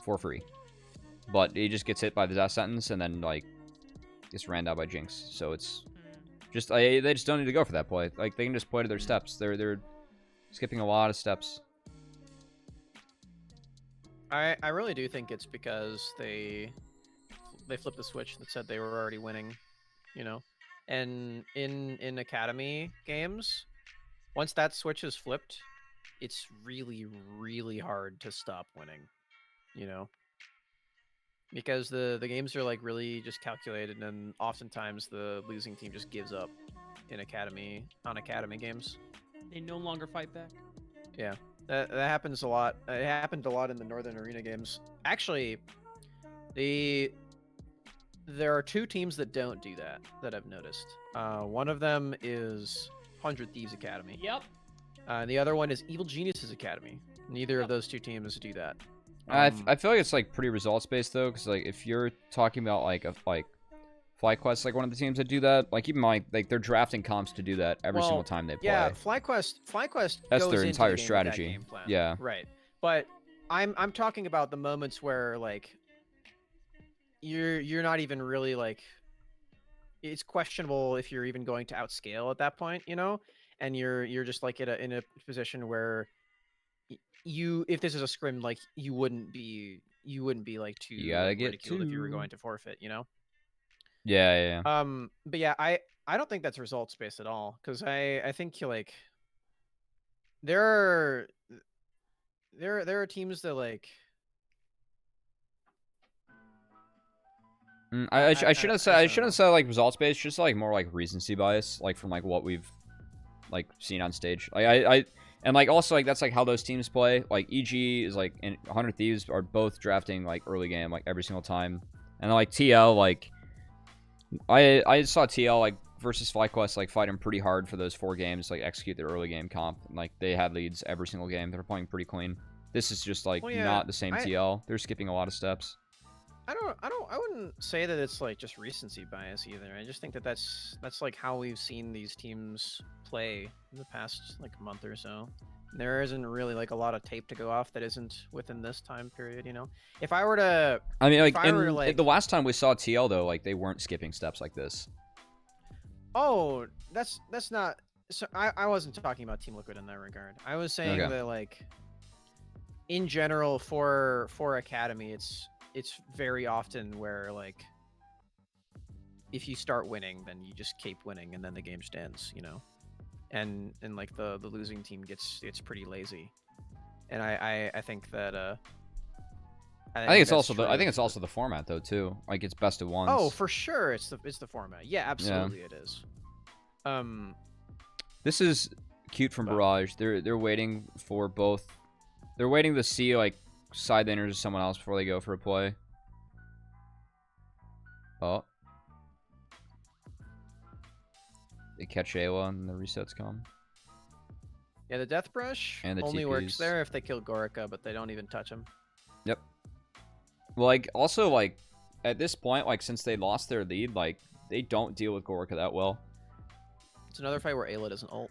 Speaker 1: for free. But he just gets hit by the death sentence and then like gets ran down by Jinx. So it's just they just don't need to go for that play. Like they can just play to their steps. They're skipping a lot of steps.
Speaker 3: I really do think it's because they flipped the switch that said they were already winning, you know. And in Academy games, once that switch is flipped, it's really, really hard to stop winning, you know? Because the games are like really just calculated, and oftentimes the losing team just gives up on Academy games.
Speaker 4: They no longer fight back.
Speaker 3: Yeah, that happens a lot. It happened a lot in the Northern Arena games. Actually, there are two teams that don't do that I've noticed. One of them is 100 Thieves Academy.
Speaker 4: Yep.
Speaker 3: And the other one is Evil Geniuses Academy. Neither of those two teams do that.
Speaker 1: I feel like it's like pretty results based though, because like if you're talking about like FlyQuest, like one of the teams that do that, like keep in mind like they're drafting comps to do that every single time they play.
Speaker 3: Yeah, FlyQuest
Speaker 1: That's
Speaker 3: goes
Speaker 1: their
Speaker 3: into
Speaker 1: entire
Speaker 3: the game with that
Speaker 1: strategy.
Speaker 3: game plan.
Speaker 1: Yeah.
Speaker 3: Right. But I'm talking about the moments where like you're not even really like, it's questionable if you're even going to outscale at that point, you know, and you're just like in a position where if this is a scrim, like you wouldn't be like too
Speaker 1: You gotta get
Speaker 3: ridiculed if you were
Speaker 1: two.
Speaker 3: going to forfeit, you know.
Speaker 1: Yeah.
Speaker 3: But yeah, I don't think that's results based at all, because I think like there are teams that like.
Speaker 1: I shouldn't say like results based, just like more like recency bias, like from like what we've like seen on stage. Like and like also like that's like how those teams play. Like EG is like and 100 Thieves are both drafting like early game like every single time, and like TL like I saw TL like versus FlyQuest like fighting pretty hard for those 4 games, like execute their early game comp, and like they had leads every single game. They're playing pretty clean. This is just like not the same TL. They're skipping a lot of steps.
Speaker 3: I wouldn't say that it's like just recency bias either. I just think that that's like how we've seen these teams play in the past like month or so. There isn't really like a lot of tape to go off that isn't within this time period, you know. If I were to,
Speaker 1: I mean, like the last time we saw TL though, like they weren't skipping steps like this.
Speaker 3: Oh, that's not. So I wasn't talking about Team Liquid in that regard. I was saying that like, in general for Academy, it's very often where like if you start winning, then you just keep winning, and then the game stands, you know, and like the losing team gets pretty lazy, and I think that I think it's
Speaker 1: also the format though too. Like it's best of ones.
Speaker 3: Oh, for sure, it's the format. Yeah, absolutely, it is.
Speaker 1: This is cute from Barrage. They're waiting for both. They're waiting to see like side laners or someone else before they go for a play. Oh. They catch Ayla and the resets come.
Speaker 3: Yeah, the Death Brush
Speaker 1: and the
Speaker 3: only
Speaker 1: TPs.
Speaker 3: works there if they kill Gorica, but they don't even touch him.
Speaker 1: Yep. Well, like, also, like, at this point, like, since they lost their lead, like, they don't deal with Gorica that well.
Speaker 3: It's another fight where Ayla doesn't ult.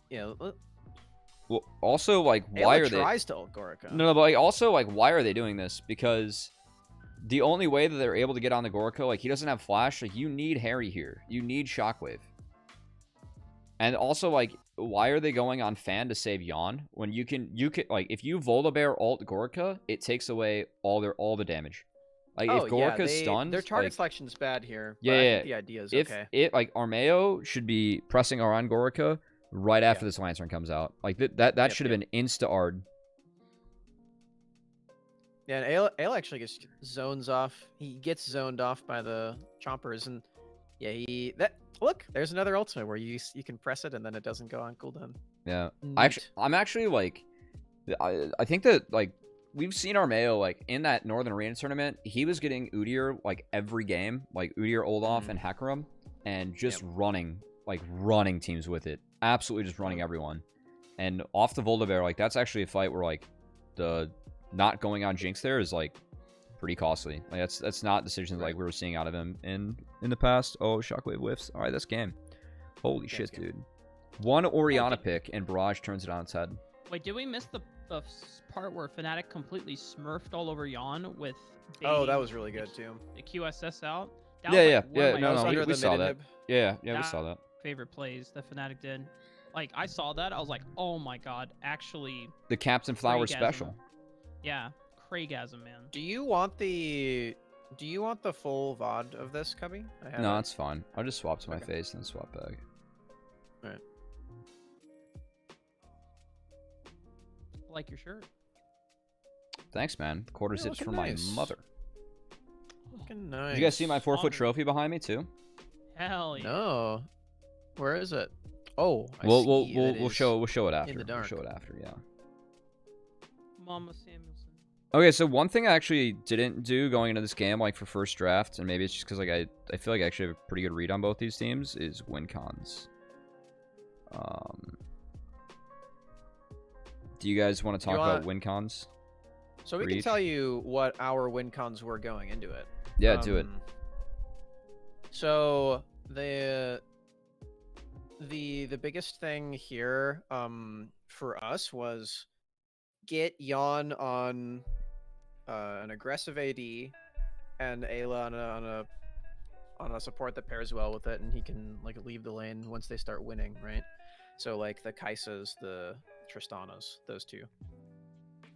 Speaker 3: Yeah.
Speaker 1: Well, also, like, why
Speaker 3: Ayla
Speaker 1: are they...
Speaker 3: tries to ult Gorica.
Speaker 1: No, but, like, also, like, why are they doing this? Because the only way that they're able to get on the Gorka, like, he doesn't have flash. Like, you need Harry here. You need Shockwave. And also, like, why are they going on Fan to save Yawn when you can like, if you Volibear ult Gorka, it takes away all the damage. Like, if Gorka's stunned,
Speaker 3: their target
Speaker 1: like,
Speaker 3: selection's bad here.
Speaker 1: Yeah,
Speaker 3: but I
Speaker 1: yeah.
Speaker 3: think the idea is
Speaker 1: if
Speaker 3: okay.
Speaker 1: it, like, Armeo should be pressing around Gorka right after this Lantern comes out. Like, that should have been insta-ard.
Speaker 3: Yeah, and Ale actually gets zones off. He gets zoned off by the chompers, and yeah, look, there's another ultimate where you can press it and then it doesn't go on cooldown.
Speaker 1: Yeah,
Speaker 3: Neat.
Speaker 1: I'm actually like, I think that, like, we've seen Armeo, like, in that Northern Arena tournament, he was getting Udyr, like, every game, like Udyr, Olaf, and Hecarim, and just running teams with it, absolutely just running everyone. And off the Volibear, like, that's actually a fight where, like, the not going on Jinx there is, like, pretty costly. Like, that's not decisions like we were seeing out of him in the past. Oh, Shockwave whiffs. All right, that's game. Holy shit, dude. One Orianna pick and Barrage turns it on its head.
Speaker 4: Wait, did we miss the part where Fnatic completely smurfed all over Yawn with
Speaker 3: Oh, that was really good too.
Speaker 4: the QSS out? That
Speaker 1: Yeah,
Speaker 4: was, like, one of my
Speaker 1: no, we saw that. Yeah, we saw that.
Speaker 4: favorite plays that Fnatic did. Like, I saw that, I was like, oh my god, actually.
Speaker 1: The Captain Flower
Speaker 4: Craigasm.
Speaker 1: special.
Speaker 4: Yeah, Craigasm, man.
Speaker 3: Do you want the full VoD of this, Cubby?
Speaker 1: No, that's fine. I'll just swap to my face and then swap back.
Speaker 3: Alright.
Speaker 4: I like your shirt.
Speaker 1: Thanks, man. The quarter zips from
Speaker 3: nice.
Speaker 1: my mother.
Speaker 3: Looking nice.
Speaker 1: Did you guys see my 4-foot trophy behind me too?
Speaker 4: Hell yeah.
Speaker 3: No. Where is it? Oh,
Speaker 1: We'll show it after.
Speaker 3: in the dark.
Speaker 1: We'll show it after, yeah.
Speaker 4: Mama Samuelson.
Speaker 1: Okay, so one thing I actually didn't do going into this game, like, for first draft, and maybe it's just because, like, I feel like I actually have a pretty good read on both these teams, is win cons. Do you guys want to talk about win cons?
Speaker 3: So we can tell you what our win cons were going into it.
Speaker 1: Yeah, do it.
Speaker 3: So the biggest thing here for us was get Yawn on an aggressive AD and Ayla on a support that pairs well with it, and he can, like, leave the lane once they start winning, right? So, like, the Kaisas, the Tristanas, those two.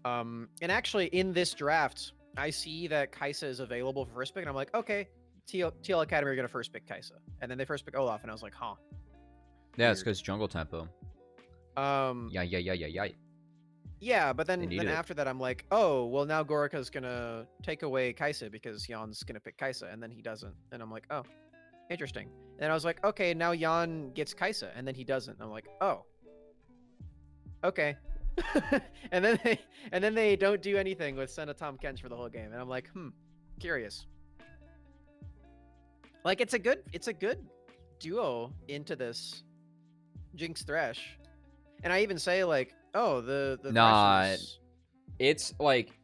Speaker 3: And actually, in this draft, I see that Kaisa is available for first pick, and I'm like, okay, TL Academy are going to first pick Kaisa. And then they first pick Olaf, and I was like, huh.
Speaker 1: Yeah, it's because jungle tempo. Yeah.
Speaker 3: Yeah, but then
Speaker 1: it.
Speaker 3: after that, I'm like, oh, well, now Gorika's going to take away Kaisa because Jan's going to pick Kaisa, and then he doesn't. And I'm like, oh, interesting. And I was like, okay, now Jan gets Kaisa, and then he doesn't. And I'm like, oh, okay. and then they don't do anything with Senna Tom Kench for the whole game, and I'm like, curious. Like, it's a good duo into this Jinx Thresh, and I even say, like, oh, the
Speaker 1: nah,
Speaker 3: Thresh is...
Speaker 1: it's like,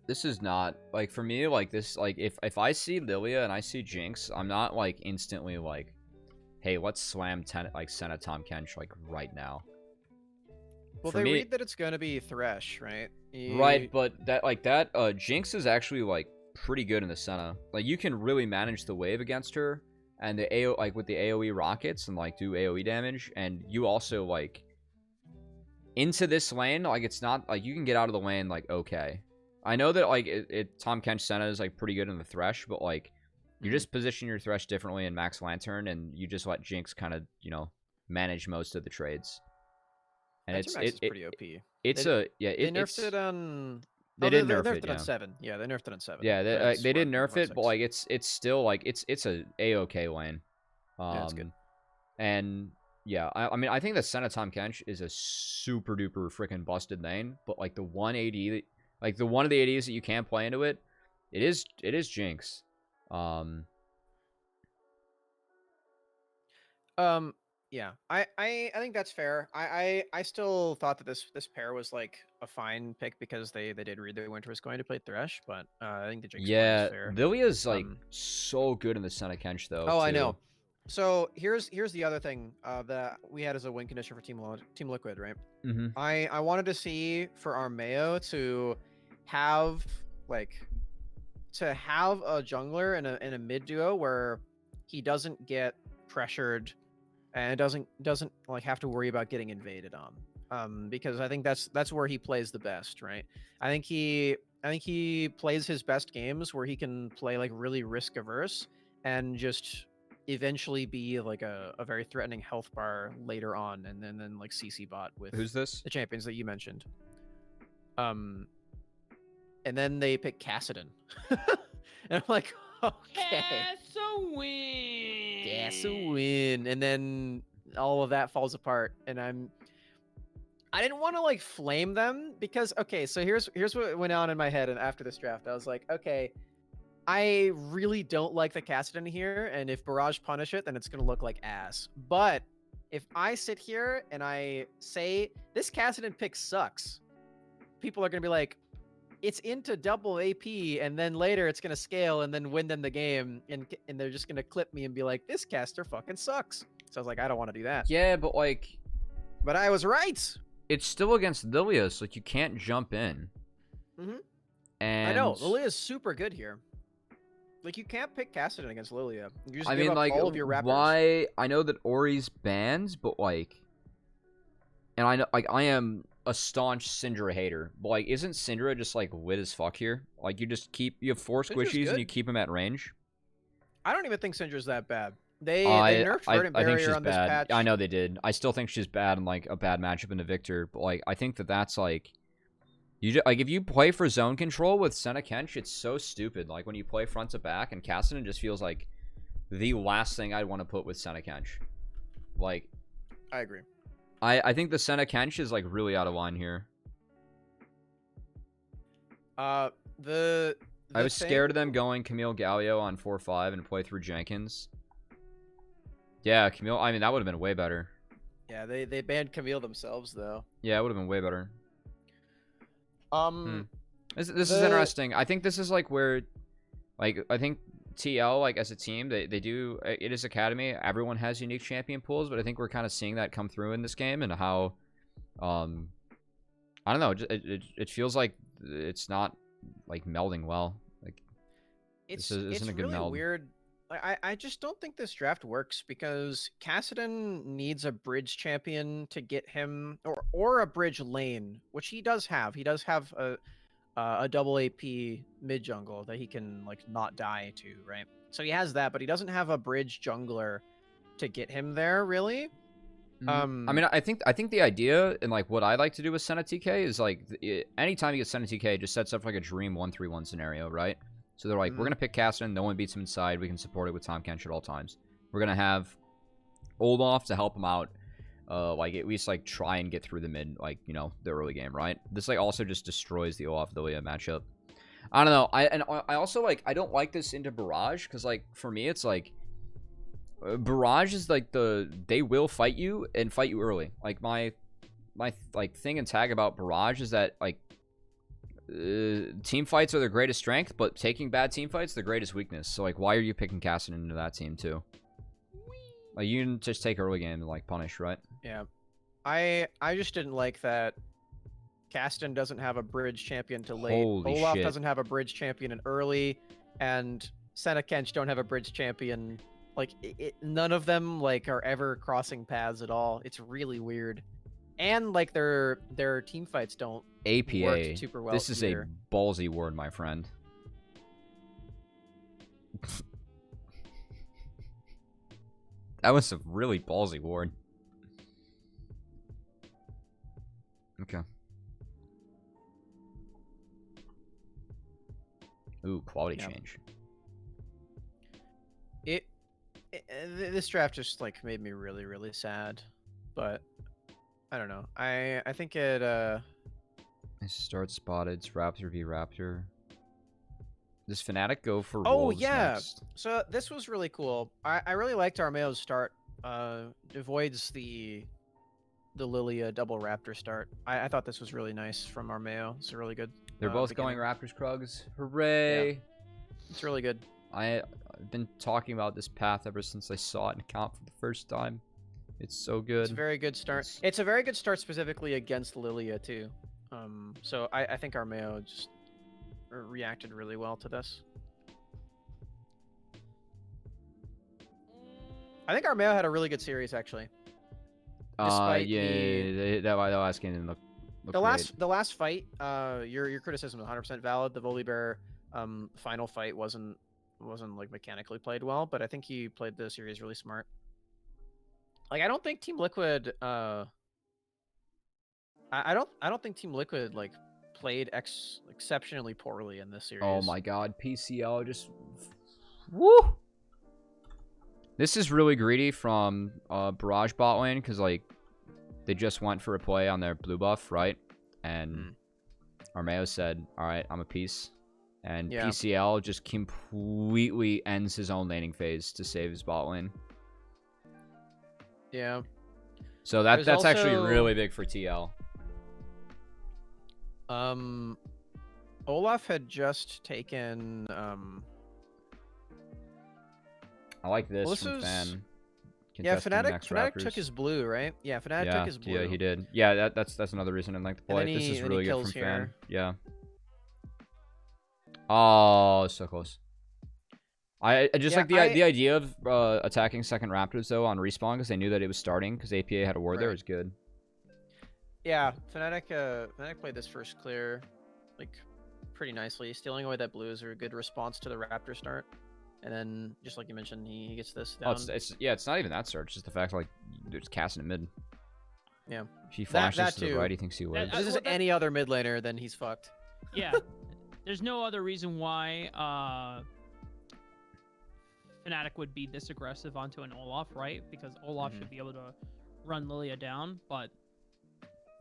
Speaker 1: this is not, like, for me, like, this, like, if I see Lilia and I see Jinx, I'm not, like, instantly like, hey, let's slam Senna Tom Kench, like, right now.
Speaker 3: Well, they read that it's going to be Thresh, right?
Speaker 1: Right, but that Jinx is actually, like, pretty good in the Senna. Like, you can really manage the wave against her, and the with the AoE rockets, and, like, do AoE damage, and you also, like, into this lane, like, it's not, like, you can get out of the lane, like, okay. I know that, like, Tom Kench Senna is, like, pretty good in the Thresh, but, like, you just position your Thresh differently in Max Lantern, and you just let Jinx kind of, you know, manage most of the trades. And
Speaker 3: it's pretty OP.
Speaker 1: They
Speaker 3: nerfed it on.
Speaker 1: They did nerf it.
Speaker 3: On 7. Yeah, they nerfed it on 7.
Speaker 1: Yeah, they did nerf it, but, like, it's still, like, it's a A-OK lane.
Speaker 3: Yeah, it's good.
Speaker 1: And yeah, I mean, I think that Senna Tom Kench is a super duper freaking busted lane, but, like, the one AD, like, the one of the ADs that you can play into it, it is Jinx.
Speaker 3: Yeah, I think that's fair. I still thought that this pair was, like, a fine pick because they did read that Winter was going to play Thresh, but I think the Jinx one is fair.
Speaker 1: Lilia's, like, so good in the Senna Kench, though.
Speaker 3: Oh, too. I know. So here's the other thing that we had as a win condition for Team Liquid, right?
Speaker 1: Mm-hmm.
Speaker 3: I wanted to see for Armeo to have to have a jungler in a mid duo where he doesn't get pressured and doesn't like have to worry about getting invaded on. Because I think that's where he plays the best, right? I think he plays his best games where he can play like really risk averse and just eventually be like a very threatening health bar later on, and then like CC bot with
Speaker 1: Who's this?
Speaker 3: the champions that you mentioned. And then they pick Cassidon. And I'm like, okay. Gas a win. And then all of that falls apart. And I didn't want to like flame them because okay, so here's what went on in my head, and after this draft, I was like, okay, I really don't like the Cassidon here, and if Barrage punish it, then it's gonna look like ass. But if I sit here and I say this Cassidon pick sucks, people are gonna be like, it's into double AP, and then later it's gonna scale and then win them the game, and they're just gonna clip me and be like, this caster fucking sucks. So I was like, I don't want to do that.
Speaker 1: Yeah, but like,
Speaker 3: But I was right.
Speaker 1: it's still against Lilia, so like you can't jump in.
Speaker 3: Mm-hmm.
Speaker 1: And
Speaker 3: I know Lilia's super good here. Like you can't pick Cassidon against Lilia. You just
Speaker 1: I
Speaker 3: give
Speaker 1: mean,
Speaker 3: up
Speaker 1: like,
Speaker 3: all of your Raptors.
Speaker 1: why? I know that Ori's banned, but like, and I know, like, I am a staunch Syndra hater, but like, isn't Syndra just like lit as fuck here? Like, you have 4
Speaker 3: Syndra's
Speaker 1: squishies and
Speaker 3: good.
Speaker 1: you keep them at range.
Speaker 3: I don't even think Syndra's that bad. They
Speaker 1: I
Speaker 3: nerfed Verdant
Speaker 1: think
Speaker 3: Barrier
Speaker 1: she's
Speaker 3: on this
Speaker 1: bad.
Speaker 3: patch.
Speaker 1: I know they did. I still think she's bad and like a bad matchup into Victor, but like, I think that's like, like if you play for zone control with Senna Kench, it's so stupid. Like when you play front to back, and Cassidon just feels like the last thing I'd want to put with Senna Kench. Like,
Speaker 3: I agree.
Speaker 1: I think the Senna Kench is like really out of line here.
Speaker 3: I
Speaker 1: was scared of them going Camille Gallio on 4-5 and play through Jenkins. Yeah, Camille. I mean, that would have been way better.
Speaker 3: Yeah, they banned Camille themselves though.
Speaker 1: Yeah, it would have been way better. This is
Speaker 3: The-
Speaker 1: interesting. I think this is like where, like, I think TL, like, as a team, they do, it is Academy. Everyone has unique champion pools, but I think we're kind of seeing that come through in this game, and how, I don't know, it feels like it's not, like, melding well. Like,
Speaker 3: It's
Speaker 1: isn't a good
Speaker 3: really
Speaker 1: meld.
Speaker 3: weird. I just don't think this draft works because Cassidon needs a bridge champion to get him, or a bridge lane, which he does have. He does have a double AP mid jungle that he can like not die to, right? So he has that, but he doesn't have a bridge jungler to get him there, really.
Speaker 1: I mean, I think the idea, and like what I like to do with Senna TK is like, anytime you get Senna TK, it just sets up like a dream 1-3-1 scenario, right? So they're like, we're gonna pick Cassidon, no one beats him inside, we can support it with Tom Kench at all times. We're gonna have Olaf to help him out, like at least like try and get through the mid, like, you know, the early game, right? This like also just destroys the Olaf Lilia matchup. I don't know. I also like, I don't like this into Barrage, because like for me it's like, Barrage is like they will fight you and fight you early. Like my like thing and tag about Barrage is that like, team fights are their greatest strength, but taking bad team fights their greatest weakness. So like, why are you picking Cassidon into that team too? Like, you can just take early game and like punish, right?
Speaker 3: Yeah, I just didn't like that. Caston doesn't have a bridge champion to late.
Speaker 1: Holy
Speaker 3: Olaf
Speaker 1: shit.
Speaker 3: doesn't have a bridge champion in early, and Senna Kench don't have a bridge champion. Like none of them like are ever crossing paths at all. It's really weird, and like their team fights don't
Speaker 1: APA.
Speaker 3: work super well.
Speaker 1: This is
Speaker 3: either.
Speaker 1: a ballsy word, my friend. That was a really ballsy word. Okay. Ooh, quality
Speaker 3: Yeah.
Speaker 1: change.
Speaker 3: This draft just like made me really sad, but I don't know. I think it
Speaker 1: Start spotted. It's Raptor v Raptor. Does Fnatic go for
Speaker 3: Oh,
Speaker 1: Wolves
Speaker 3: yeah.
Speaker 1: next?
Speaker 3: So this was really cool. I really liked Armeo's start. Avoids the Lilia double Raptor start. I thought this was really nice from Armeo. It's a really good.
Speaker 1: They're both
Speaker 3: beginning.
Speaker 1: going Raptors Krugs. Hooray!
Speaker 3: It's really good.
Speaker 1: I've been talking about this path ever since I saw it in comp for the first time. It's so good.
Speaker 3: It's a very good start. It's a very good start specifically against Lilia too. So I think Armeo just reacted really well to this. I think Armeo had a really good series actually. Despite
Speaker 1: that last game didn't look great.
Speaker 3: The last fight, your criticism is 100% valid. The Volibear final fight wasn't like mechanically played well, but I think he played the series really smart. Like I don't think Team Liquid I don't think Team Liquid like played exceptionally poorly in this series.
Speaker 1: Oh my god, PCL just woo. This is really greedy from Barrage bot lane because like they just went for a play on their blue buff, right? And Armeo said, "All right, I'm a piece." And PCL just completely ends his own laning phase to save his bot lane.
Speaker 3: Yeah.
Speaker 1: So that's also actually really big for TL.
Speaker 3: Olaf had just taken
Speaker 1: I like this
Speaker 3: well,
Speaker 1: from Fan.
Speaker 3: Yeah, Fnatic took his blue, right? Yeah, Fnatic took his blue.
Speaker 1: Yeah, he did. Yeah, that's another reason I like the play. This is really good from
Speaker 3: here.
Speaker 1: Fan. Yeah. Oh, so close. I just like the idea of attacking second Raptors though on respawn because they knew that it was starting because APA had a ward there was good.
Speaker 3: Yeah, Fnatic played this first clear like pretty nicely. Stealing away that blue is a good response to the Raptor start. And then, just like you mentioned, he gets this down.
Speaker 1: Oh, it's not even that start. It's just the fact like there's casting mid.
Speaker 3: Yeah.
Speaker 1: If he flashes to the right, he thinks he would.
Speaker 3: If this is any other mid laner, then he's fucked.
Speaker 4: Yeah. There's no other reason why Fnatic would be this aggressive onto an Olaf, right? Because Olaf should be able to run Lilia down, but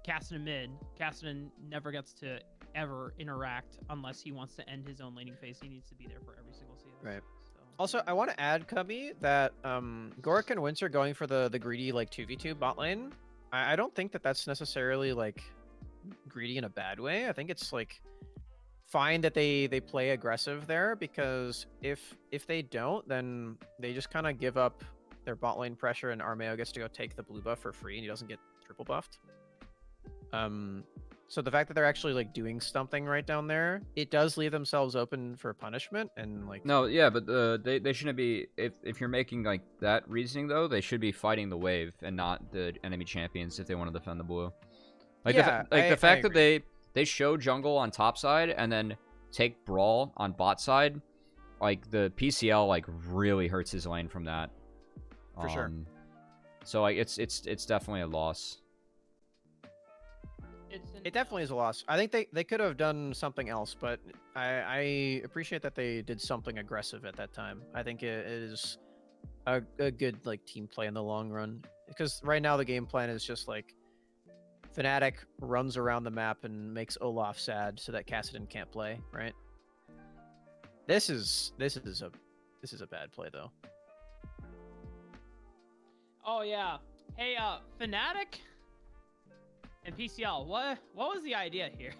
Speaker 4: Cassidy mid, Cassidy never gets to ever interact unless he wants to end his own laning phase. He needs to be there for every single season.
Speaker 3: Right. Also, I want to add, Cubby, that Gorik and Winter going for the greedy like 2v2 bot lane, I don't think that that's necessarily like greedy in a bad way. I think it's like fine that they play aggressive there, because if they don't, then they just kind of give up their bot lane pressure and Armeo gets to go take the blue buff for free and he doesn't get triple buffed. So the fact that they're actually like doing something right down there, it does leave themselves open for punishment and like.
Speaker 1: No, yeah, but they shouldn't be. If you're making like that reasoning though, they should be fighting the wave and not the enemy champions if they want to defend the blue. Like the fact that they show jungle on top side and then take brawl on bot side, like the PCL like really hurts his lane from that.
Speaker 3: For sure.
Speaker 1: So like it's definitely a loss.
Speaker 3: It definitely is a loss. I think they could have done something else, but I appreciate that they did something aggressive at that time. I think it is a good like team play in the long run, because right now the game plan is just like Fnatic runs around the map and makes Olaf sad so that Cassidy can't play, right? This is a bad play though.
Speaker 4: Oh yeah. Hey, Fnatic and PCL, what was the idea here?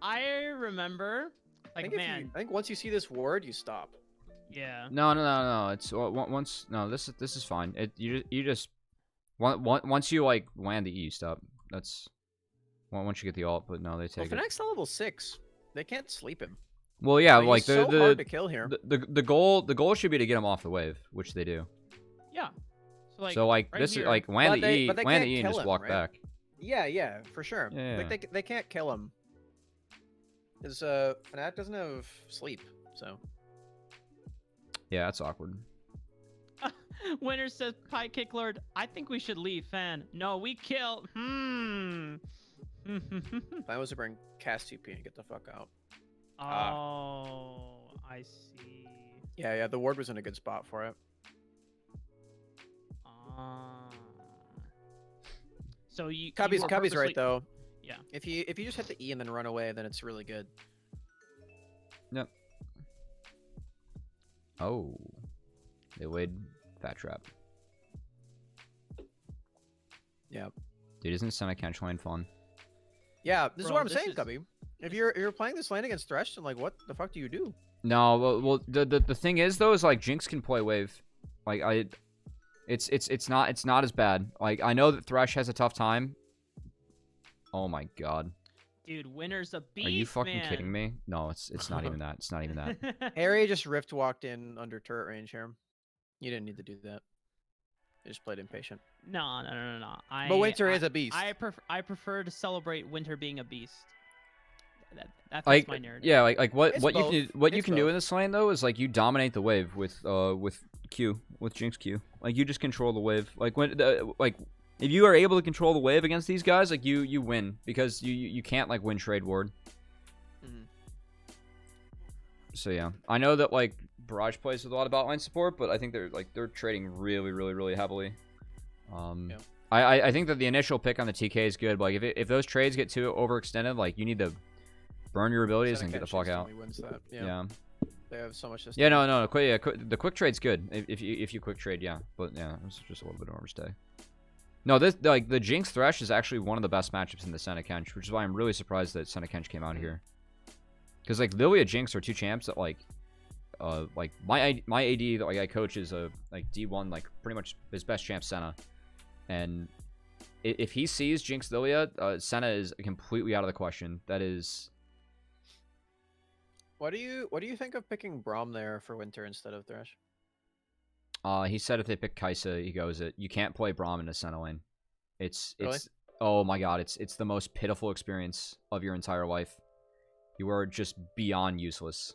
Speaker 4: I remember, like, I
Speaker 3: think once you see this ward, you stop.
Speaker 4: Yeah.
Speaker 1: No. It's once. No, this is fine. You just once you like land the E, you stop. That's once you get the ult. But no, they take it.
Speaker 3: Fnatic's level 6. They can't sleep him.
Speaker 1: Well, yeah, like
Speaker 3: he's so hard to kill here.
Speaker 1: The goal should be to get him off the wave, which they do.
Speaker 4: Yeah.
Speaker 1: So like
Speaker 4: right
Speaker 1: this
Speaker 4: here.
Speaker 1: is like land the E and just
Speaker 3: him,
Speaker 1: walk
Speaker 3: right?
Speaker 1: back.
Speaker 3: Yeah, for sure.
Speaker 1: Yeah.
Speaker 3: Like they can't kill him. Because Fnatic doesn't have sleep, so.
Speaker 1: Yeah, that's awkward.
Speaker 4: Winner says, Pie Kick Lord, I think we should leave, Fan. No, we kill.
Speaker 3: Plan was to bring cast TP and get the fuck out.
Speaker 4: Oh, I see.
Speaker 3: Yeah, the ward was in a good spot for it.
Speaker 4: So
Speaker 3: Cubby's right though.
Speaker 4: Yeah.
Speaker 3: If you just hit the E and then run away, then it's really good.
Speaker 1: Yep. Oh, they laid Fat Trap.
Speaker 3: Yep.
Speaker 1: Dude, isn't semi-catch lane fun?
Speaker 3: Yeah, this is what I'm saying, Cubby. If you're playing this lane against Thresh, then like what the fuck do you do?
Speaker 1: No, well the thing is though is like Jinx can play wave. Like it's not as bad. Like I know that Thresh has a tough time. Oh my god.
Speaker 4: Dude, Winter's a beast,
Speaker 1: Are you fucking
Speaker 4: man.
Speaker 1: kidding me? No, it's not even that. It's not even that.
Speaker 3: Harry just rift walked in under turret range here. You didn't need to do that. You just played impatient.
Speaker 4: No.
Speaker 3: But Winter is a beast.
Speaker 4: I prefer to celebrate Winter being a beast. That's
Speaker 1: Like,
Speaker 4: my narrative.
Speaker 1: yeah, like what
Speaker 3: It's
Speaker 1: what
Speaker 3: both.
Speaker 1: you can what you
Speaker 3: It's
Speaker 1: can do
Speaker 3: both.
Speaker 1: in this lane though is like you dominate the wave with Q, with Jinx Q. Like you just control the wave. Like like if you are able to control the wave against these guys, like you win because you can't like win trade ward.
Speaker 3: Mhm.
Speaker 1: So yeah, I know that like Barrage plays with a lot of bot lane support, but I think they're trading really heavily.
Speaker 3: Yeah.
Speaker 1: I think that the initial pick on the TK is good. But like if those trades get too overextended, like you need to burn your abilities and get the fuck out.
Speaker 3: Wins that.
Speaker 1: Yeah.
Speaker 3: They have so much.
Speaker 1: Yeah, no. The quick trade's good if you quick trade, yeah. But yeah, it's just a little bit of overstay. No, this like the Jinx Thresh is actually one of the best matchups in the Senna Kench, which is why I'm really surprised that Senna Kench came out here. Because like Lilia Jinx are two champs that like my AD that like I coach is a like D1 like pretty much his best champ Senna, and if he sees Jinx Lilia, Senna is completely out of the question. That is.
Speaker 3: What do you think of picking Braum there for Winter instead of Thresh?
Speaker 1: He said if they pick Kai'Sa, he goes it. You can't play Braum in a Senna lane. It's
Speaker 3: Really?
Speaker 1: oh my god, it's the most pitiful experience of your entire life. You are just beyond useless.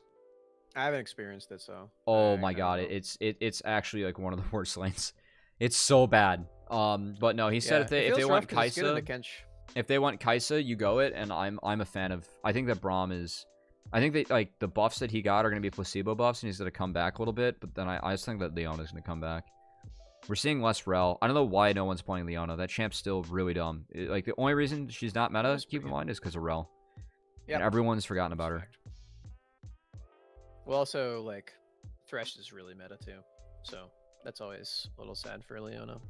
Speaker 3: I haven't experienced it, so.
Speaker 1: Oh
Speaker 3: I
Speaker 1: my
Speaker 3: kinda
Speaker 1: god,
Speaker 3: don't know.
Speaker 1: it's actually like one of the worst lanes. It's so bad. But no, he said
Speaker 3: Yeah, it
Speaker 1: if they
Speaker 3: feels
Speaker 1: want
Speaker 3: rough 'cause it's good in the
Speaker 1: Kai'Sa,
Speaker 3: Kench.
Speaker 1: if they want Kai'Sa, you go it, and I'm a fan of. I think that Braum is. I think that like the buffs that he got are gonna be placebo buffs, and he's gonna come back a little bit. But then I just think that Leona's gonna come back. We're seeing less Rel. I don't know why no one's playing Leona. That champ's still really dumb. Like the only reason she's not meta,
Speaker 3: That's
Speaker 1: keep
Speaker 3: pretty
Speaker 1: in
Speaker 3: good.
Speaker 1: mind, is because of Rel.
Speaker 3: Yeah.
Speaker 1: And everyone's forgotten about her.
Speaker 3: Fact. Well, also like Thresh is really meta too, so that's always a little sad for Leona.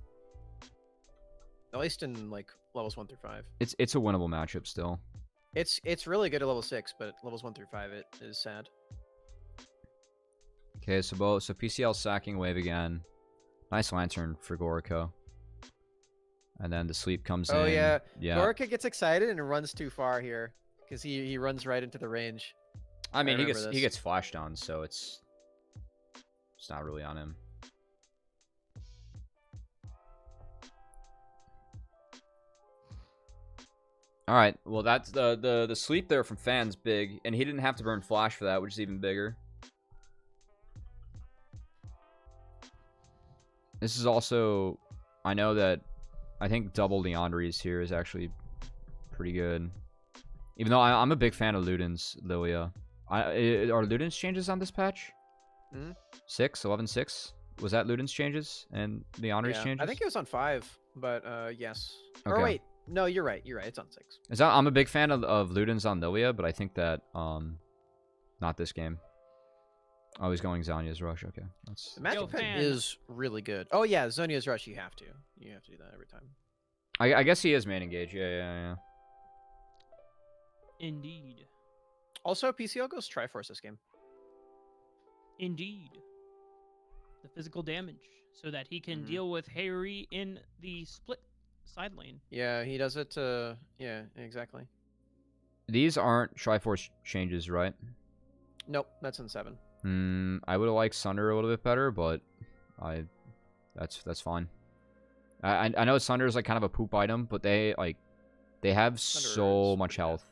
Speaker 3: At least in like levels 1 through 5.
Speaker 1: It's a winnable matchup still.
Speaker 3: It's really good at level 6, but levels 1 through 5 it is sad.
Speaker 1: Okay, so PCL sacking wave again. Nice lantern for Gorico. And then the sleep comes in.
Speaker 3: Oh yeah,
Speaker 1: Yeah.
Speaker 3: Gorica gets excited and runs too far here because he runs right into the range.
Speaker 1: I mean, he
Speaker 3: remember this.
Speaker 1: gets flashed on, so it's not really on him. All right, well that's the sleep there from Fan's big, and he didn't have to burn flash for that, which is even bigger. This is also, I know that I think double Leandries here is actually pretty good. Even though I'm a big fan of Luden's Lilia. Are Luden's changes on this patch?
Speaker 3: Hmm?
Speaker 1: 11-6? Was that Luden's changes and Leandry's
Speaker 3: Yeah,
Speaker 1: changes?
Speaker 3: I think it was on 5, but yes. Or
Speaker 1: Okay.
Speaker 3: wait, no, you're right. You're right. It's on 6.
Speaker 1: I'm a big fan of Luden's on Lilia, but I think that not this game. Oh, he's going Zanya's Rush. Okay, that's
Speaker 3: The magic pit
Speaker 4: Fan.
Speaker 3: is really good. Oh yeah, Zonia's Rush. You have to do that every time.
Speaker 1: I guess he is main engage. Yeah.
Speaker 4: Indeed.
Speaker 3: Also, PCL goes Triforce this game.
Speaker 4: Indeed. The physical damage, so that he can
Speaker 3: Mhm.
Speaker 4: deal with Harry in the split side lane.
Speaker 3: Yeah, he does it. Yeah, exactly.
Speaker 1: These aren't Triforce changes, right?
Speaker 3: Nope, that's in 7.
Speaker 1: I would have liked Sunder a little bit better, but that's fine. I know Sunder is like kind of a poop item, but they have
Speaker 3: Sunder
Speaker 1: so
Speaker 3: is
Speaker 1: much
Speaker 3: pretty bad.
Speaker 1: health.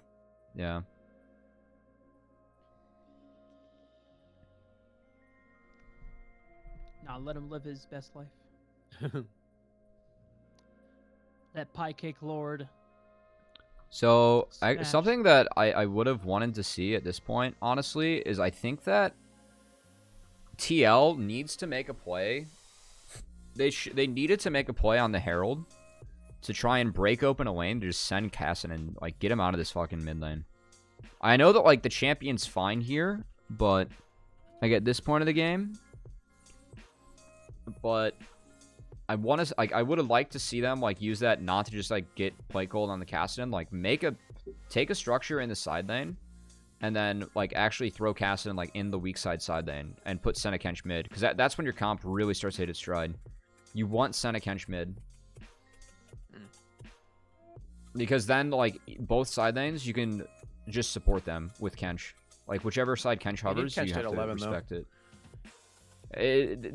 Speaker 1: Yeah.
Speaker 4: Now let him live his best life. That pie cake lord.
Speaker 1: So
Speaker 4: Smash.
Speaker 1: something that I would have wanted to see at this point, honestly, is I think that TL needs to make a play. They needed to make a play on the Herald to try and break open a lane to just send Cassin and like get him out of this fucking mid lane. I know that like the champion's fine here, but like at this point of the game, but I want to like I would have liked to see them like use that not to just like get play cold on the Cassin, like take a structure in the side lane, and then like actually throw Cassin like in the weak side lane and put Senna Kench mid, because that's when your comp really starts to hit its stride. You want Senna Kench mid. Because then, like, both side lanes, you can just support them with Kench. Like, whichever side Kench hovers, you have to
Speaker 3: 11,
Speaker 1: respect it.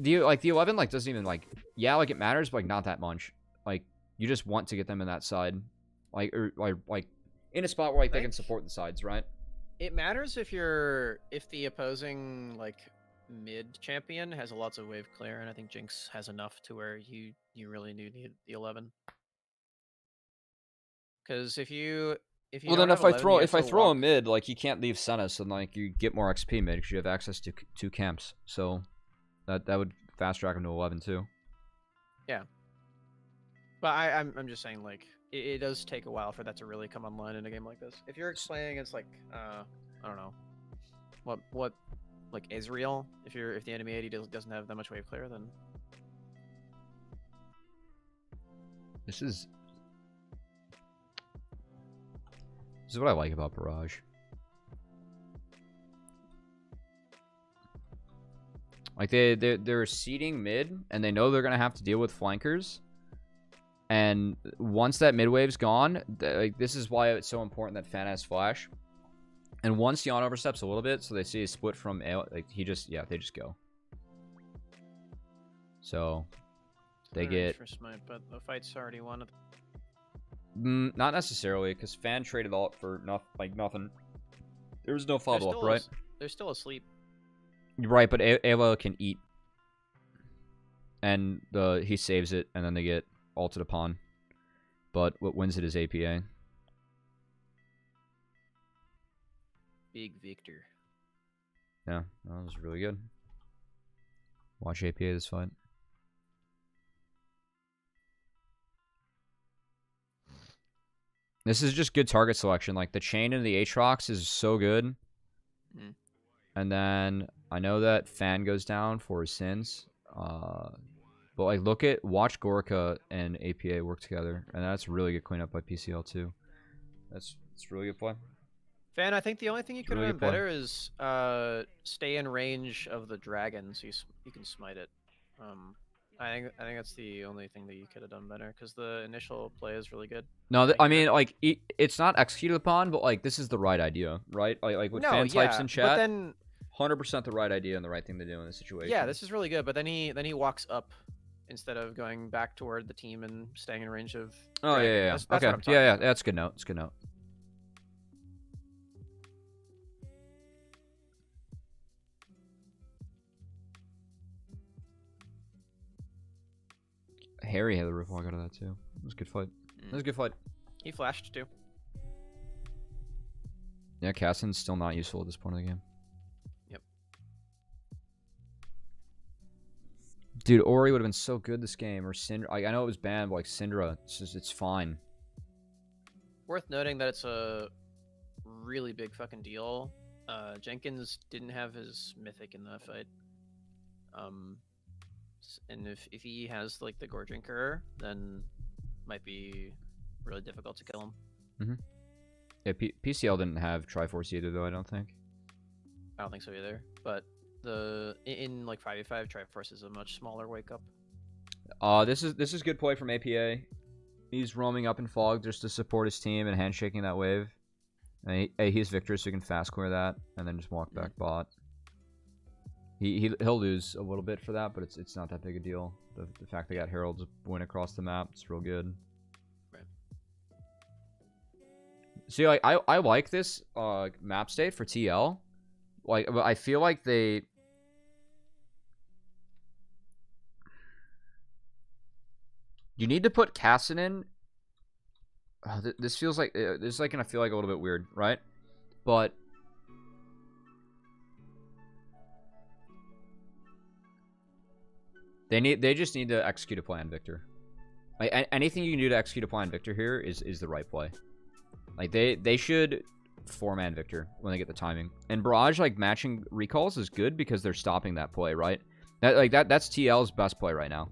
Speaker 1: The 11, like, doesn't even, like... Yeah, like, it matters, but, like, not that much. Like, you just want to get them in that side. Like, in a spot where, like, they can support the sides, right?
Speaker 3: It matters if the opposing, like, mid champion has lots of wave clear, and I think Jinx has enough to where you really do need the 11. Because if you
Speaker 1: well,
Speaker 3: don't
Speaker 1: then
Speaker 3: have 11,
Speaker 1: if I throw a mid, like, he can't leave Senna, and like you get more XP mid because you have access to 2 camps. So that would fast track him to 11 too.
Speaker 3: Yeah. But I'm just saying, like, it does take a while for that to really come online in a game like this. If you're playing against, like, I don't know, what like Ezreal, if the enemy AD doesn't have that much wave clear, then
Speaker 1: This is what I like about Barrage. Like, they're seeding mid, and they know they're gonna have to deal with flankers. And once that mid wave's gone, like, this is why it's so important that Fan has flash. And once Yon oversteps a little bit, so they see a split from A, like, they just go. So they get
Speaker 3: for smite, but the fight's already won.
Speaker 1: not necessarily, because Fan traded all for nothing. There was no follow up, right?
Speaker 3: They're still asleep.
Speaker 1: Right, but Ava can eat, and he saves it, and then they get ulted upon. But what wins it is APA.
Speaker 3: Big Victor.
Speaker 1: Yeah, that was really good. Watch APA this fight. This is just good target selection. Like, the chain and the Aatrox is so good.
Speaker 3: Mm.
Speaker 1: And then I know that Fan goes down for his sins. But, like, watch Gorka and APA work together. And that's really good cleanup by PCL too. It's really good play.
Speaker 3: Fan, I think the only thing you could have
Speaker 1: really
Speaker 3: done
Speaker 1: good play.
Speaker 3: better is stay in range of the dragon so you can smite it. I think that's the only thing that you could have done better, because the initial play is really good.
Speaker 1: No, I mean, like, it's not executed upon, but, like, this is the right idea, right? Like with fan types in chat,
Speaker 3: but then
Speaker 1: 100% the right idea and the right thing to do in this situation.
Speaker 3: yeah, this is really good. But then he walks up instead of going back toward the team and staying in range of.
Speaker 1: Oh
Speaker 3: dragon.
Speaker 1: yeah.
Speaker 3: That's
Speaker 1: Okay.
Speaker 3: what I'm talking
Speaker 1: Yeah.
Speaker 3: about.
Speaker 1: That's a good note. It's a good note. Harry had the roof walk out of that too. It was a good fight. It was a good fight.
Speaker 3: He flashed too.
Speaker 1: Yeah, Cassin's still not useful at this point of the game.
Speaker 3: Yep.
Speaker 1: Dude, Ori would have been so good this game, or Syndra. I know it was banned, but like Syndra, it's fine.
Speaker 3: Worth noting that it's a really big fucking deal. Jenkins didn't have his mythic in that fight. And if he has like the Gore Drinker, then might be really difficult to kill him.
Speaker 1: Yeah, PCL didn't have Triforce either, though. I don't think.
Speaker 3: I don't think so either. But in like 5v5, Triforce is a much smaller wake up.
Speaker 1: This is good play from APA. He's roaming up in fog just to support his team and handshaking that wave. And he's Victor, so he can fast clear that and then just walk back bot. He'll lose a little bit for that, but it's not that big a deal. The fact they got Herald's win across the map, it's real good.
Speaker 3: Right.
Speaker 1: See, like, I like this map state for TL. Like, I feel like they. You need to put Cassin in. This feels like this is like gonna feel like a little bit weird, right? But they just need to execute a plan, Victor. Like, anything you can do to execute a plan, Victor, here is the right play. Like, they should 4-man Victor when they get the timing. And Barrage, like, matching recalls is good because they're stopping that play, right? That's TL's best play right now.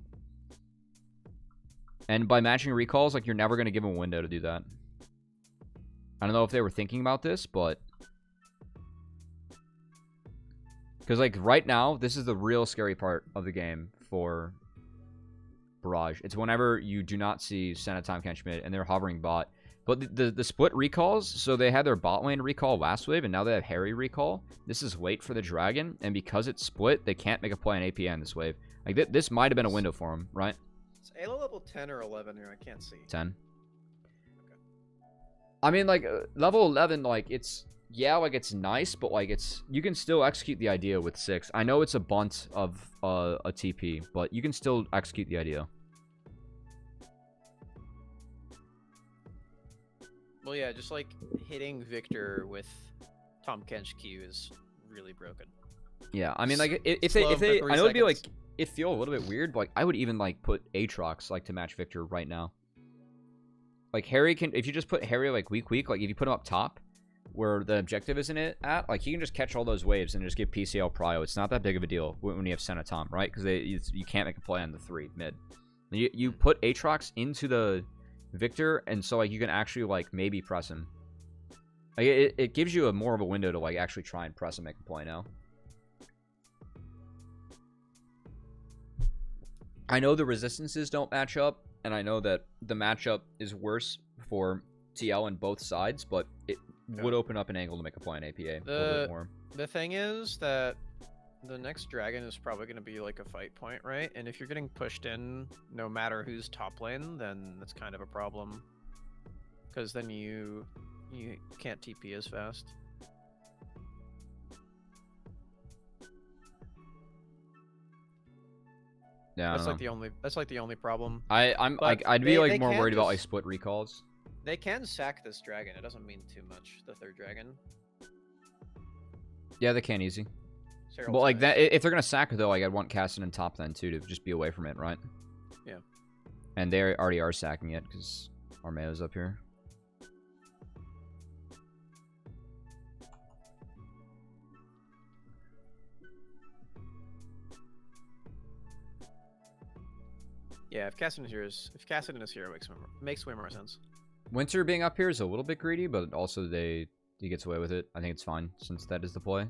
Speaker 1: And by matching recalls, like, you're never going to give them a window to do that. I don't know if they were thinking about this, but because, like, right now, this is the real scary part of the game for Barrage. It's whenever you do not see Senna time catch mid and they're hovering bot. But the split recalls, so they had their bot lane recall last wave, and now they have Harry recall. This is late for the Dragon, and because it's split, they can't make a play on APN this wave. Like, this might have been a window for him, right?
Speaker 3: It's Ayla level 10 or 11 here. I can't see.
Speaker 1: 10. I mean, like, level 11, like, it's... Yeah, like, it's nice, but, like, it's... You can still execute the idea with 6. I know it's a bunt of a TP, but you can still execute the idea.
Speaker 3: Well, yeah, just like hitting Victor with Tom Kench Q is really broken.
Speaker 1: Yeah, I mean, like, if
Speaker 3: Slow
Speaker 1: they...
Speaker 3: for 3
Speaker 1: I know it'd be, like...
Speaker 3: seconds.
Speaker 1: It'd feel a little bit weird, but, like, I would even, like, put Aatrox, like, to match Victor right now. Like, Harry can... If you just put Harry, like, weak, like, if you put him up top, where the objective isn't it at, like, he can just catch all those waves and just give PCL prio. It's not that big of a deal when you have Senna Tom, right? Because you can't make a play on the 3 mid. You put Aatrox into the Victor, and so, like, you can actually, like, maybe press him. Like, it gives you more of a window to, like, actually try and press and make a play now. I know the resistances don't match up, and I know that the matchup is worse for TL on both sides, but it would open up an angle to make a play on APA a little bit more.
Speaker 3: The thing is that the next Dragon is probably going to be like a fight point, right? And if you're getting pushed in, no matter who's top lane, then that's kind of a problem. Because then you can't TP as fast.
Speaker 1: Yeah,
Speaker 3: That's like the only problem.
Speaker 1: I'd be like more worried about like split recalls.
Speaker 3: They can sack this dragon. It doesn't mean too much. The third dragon.
Speaker 1: Yeah, they can easy.
Speaker 3: Cyril's
Speaker 1: But like
Speaker 3: nice.
Speaker 1: that, if they're gonna sack it though, like I'd want Casson and top then too to just be away from it, right?
Speaker 3: Yeah.
Speaker 1: And they already are sacking it because Armeo's up here.
Speaker 3: Yeah, if Cassidon is here, it makes way more sense.
Speaker 1: Winter being up here is a little bit greedy, but also he gets away with it. I think it's fine since that is the play.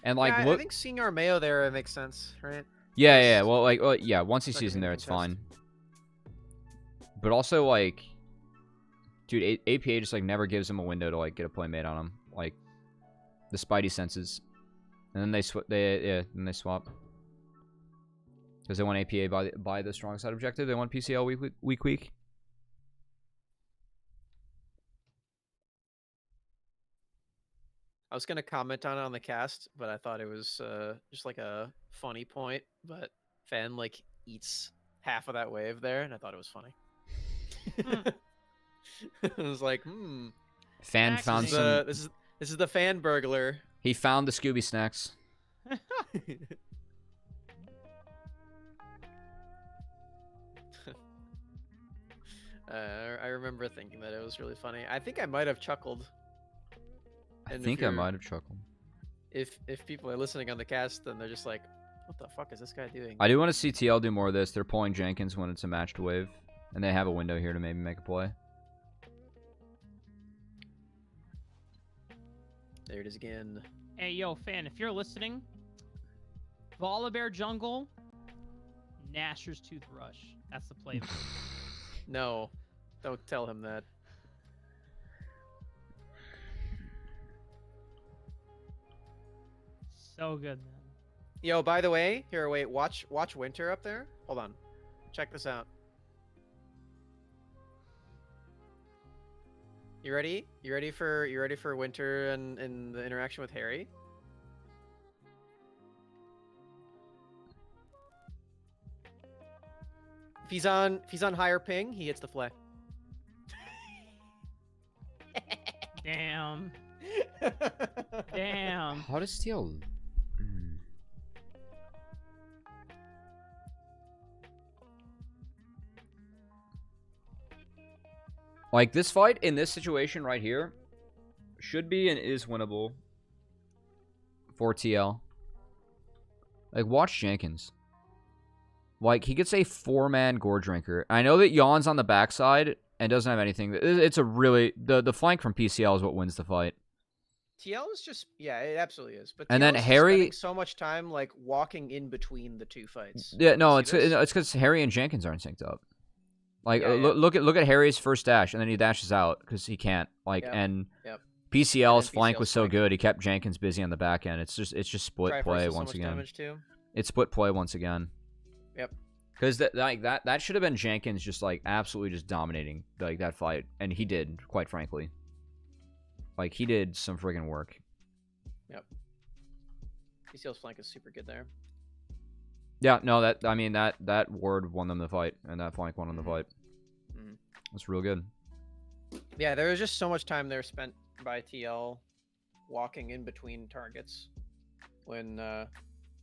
Speaker 1: And like,
Speaker 3: yeah, I think seeing Armeo there makes sense, right?
Speaker 1: Yeah. Well, yeah. Once he sees him there,
Speaker 3: even
Speaker 1: it's
Speaker 3: contest.
Speaker 1: fine. But also, like, dude, APA just like never gives him a window to like get a play made on him. Like, the Spidey senses, and then they swap. Because they want APA by the strong side objective. They want PCL weak.
Speaker 3: I was gonna comment on it on the cast, but I thought it was just like a funny point. But Fan like eats half of that wave there, and I thought it was funny. I was like,
Speaker 1: Fan found some.
Speaker 3: This is the Fan burglar.
Speaker 1: He found the Scooby snacks.
Speaker 3: I remember thinking that it was really funny. I think I might have chuckled.
Speaker 1: I think I might have chuckled.
Speaker 3: If people are listening on the cast, then they're just like, "What the fuck is this guy doing?"
Speaker 1: I do want to see TL do more of this. They're pulling Jenkins when it's a matched wave, and they have a window here to maybe make a play.
Speaker 3: There it is again.
Speaker 4: Hey, yo, Fan, if you're listening, Volibear Jungle, Nasher's Toothbrush. That's the play.
Speaker 3: No, don't tell him that.
Speaker 4: So good, man.
Speaker 3: Yo, by the way, here, wait, watch Winter up there. Hold on, check this out. You ready? You ready for Winter and the interaction with Harry? If he's on higher ping, he hits the flay.
Speaker 4: Damn. Damn.
Speaker 1: How does TL? Like, this fight in this situation right here should be and is winnable for TL. Like, watch Jenkins. Like, he gets a 4-man Gore Drinker. I know that Yawn's on the backside and doesn't have anything. It's a really... The flank from PCL is what wins the fight.
Speaker 3: TL is just... Yeah, it absolutely is. But
Speaker 1: And
Speaker 3: TL
Speaker 1: then
Speaker 3: is just
Speaker 1: Harry-
Speaker 3: spending so much time, like, walking in between the two fights.
Speaker 1: Yeah, no,
Speaker 3: You
Speaker 1: it's
Speaker 3: see this?
Speaker 1: because Harry and Jenkins aren't synced up. Like
Speaker 3: Yeah, yeah.
Speaker 1: look at Harry's first dash, and then he dashes out because he can't. Like
Speaker 3: Yep,
Speaker 1: and
Speaker 3: yep.
Speaker 1: PCL's
Speaker 3: And then
Speaker 1: flank
Speaker 3: PCL's
Speaker 1: was so
Speaker 3: flank.
Speaker 1: good, he kept Jenkins busy on the back end. It's just split
Speaker 3: Triforce
Speaker 1: play
Speaker 3: does so
Speaker 1: once
Speaker 3: much
Speaker 1: again.
Speaker 3: damage too.
Speaker 1: It's split play once again.
Speaker 3: Yep.
Speaker 1: Because that should have been Jenkins just like absolutely just dominating like that fight, and he did, quite frankly. Like he did some friggin' work.
Speaker 3: Yep. PCL's flank is super good there.
Speaker 1: Yeah, no, that word won them the fight, and that flank won them the fight.
Speaker 3: Mhm.
Speaker 1: That's real good.
Speaker 3: Yeah, there was just so much time there spent by TL walking in between targets when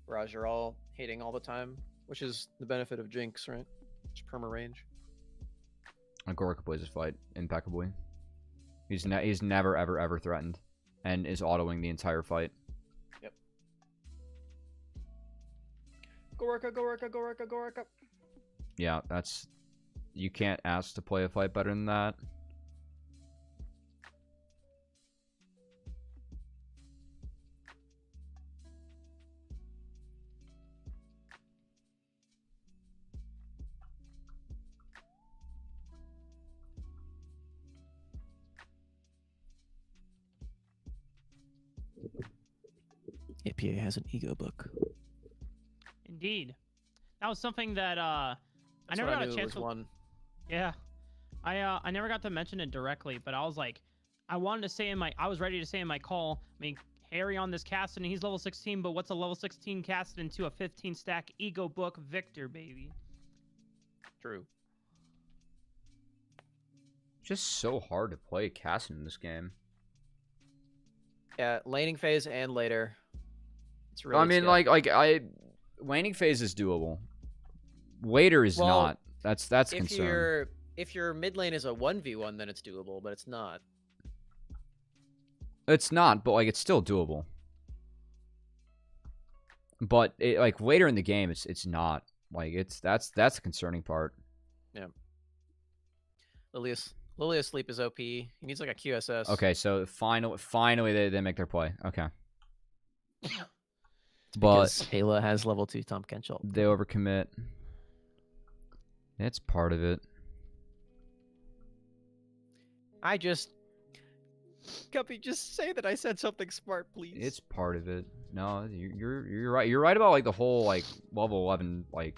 Speaker 3: Raj are all hating all the time, which is the benefit of Jinx, right? It's perma range.
Speaker 1: And Gorka plays his fight impeccably. He's never ever threatened, and is autoing the entire fight.
Speaker 3: Yep. Gorka.
Speaker 1: Yeah, that's you can't ask to play a fight better than that.
Speaker 3: APA has an ego book.
Speaker 4: Indeed. That was something that I
Speaker 3: That's
Speaker 4: never
Speaker 3: when
Speaker 4: got
Speaker 3: knew
Speaker 4: a
Speaker 3: it
Speaker 4: chance
Speaker 3: was
Speaker 4: to.
Speaker 3: one.
Speaker 4: Yeah, I never got to mention it directly, but I was like, I wanted to say I was ready to say in my call. I mean, Harry on this cast and he's level 16, but what's a level 16 cast into a 15 stack ego book Victor, baby?
Speaker 3: True.
Speaker 1: Just so hard to play Cassin in this game.
Speaker 3: Yeah, laning phase and later. It's really.
Speaker 1: I mean, laning phase is doable. Later is
Speaker 3: Well,
Speaker 1: not. That's
Speaker 3: if
Speaker 1: concern.
Speaker 3: if your mid lane is a 1v1, then it's doable, but it's not.
Speaker 1: It's not, but like it's still doable. But like later in the game, it's not. Like that's the concerning part.
Speaker 3: Yeah. Lily Asleep is OP. He needs like a QSS.
Speaker 1: Okay, so finally they make their play. Okay.
Speaker 3: Because
Speaker 1: But
Speaker 3: Ayla has level 2 Tom Kenchel.
Speaker 1: they overcommit. It's part of it.
Speaker 3: Guppy, just say that I said something smart, please.
Speaker 1: It's part of it. No, you're right. You're right about like the whole like level 11 like.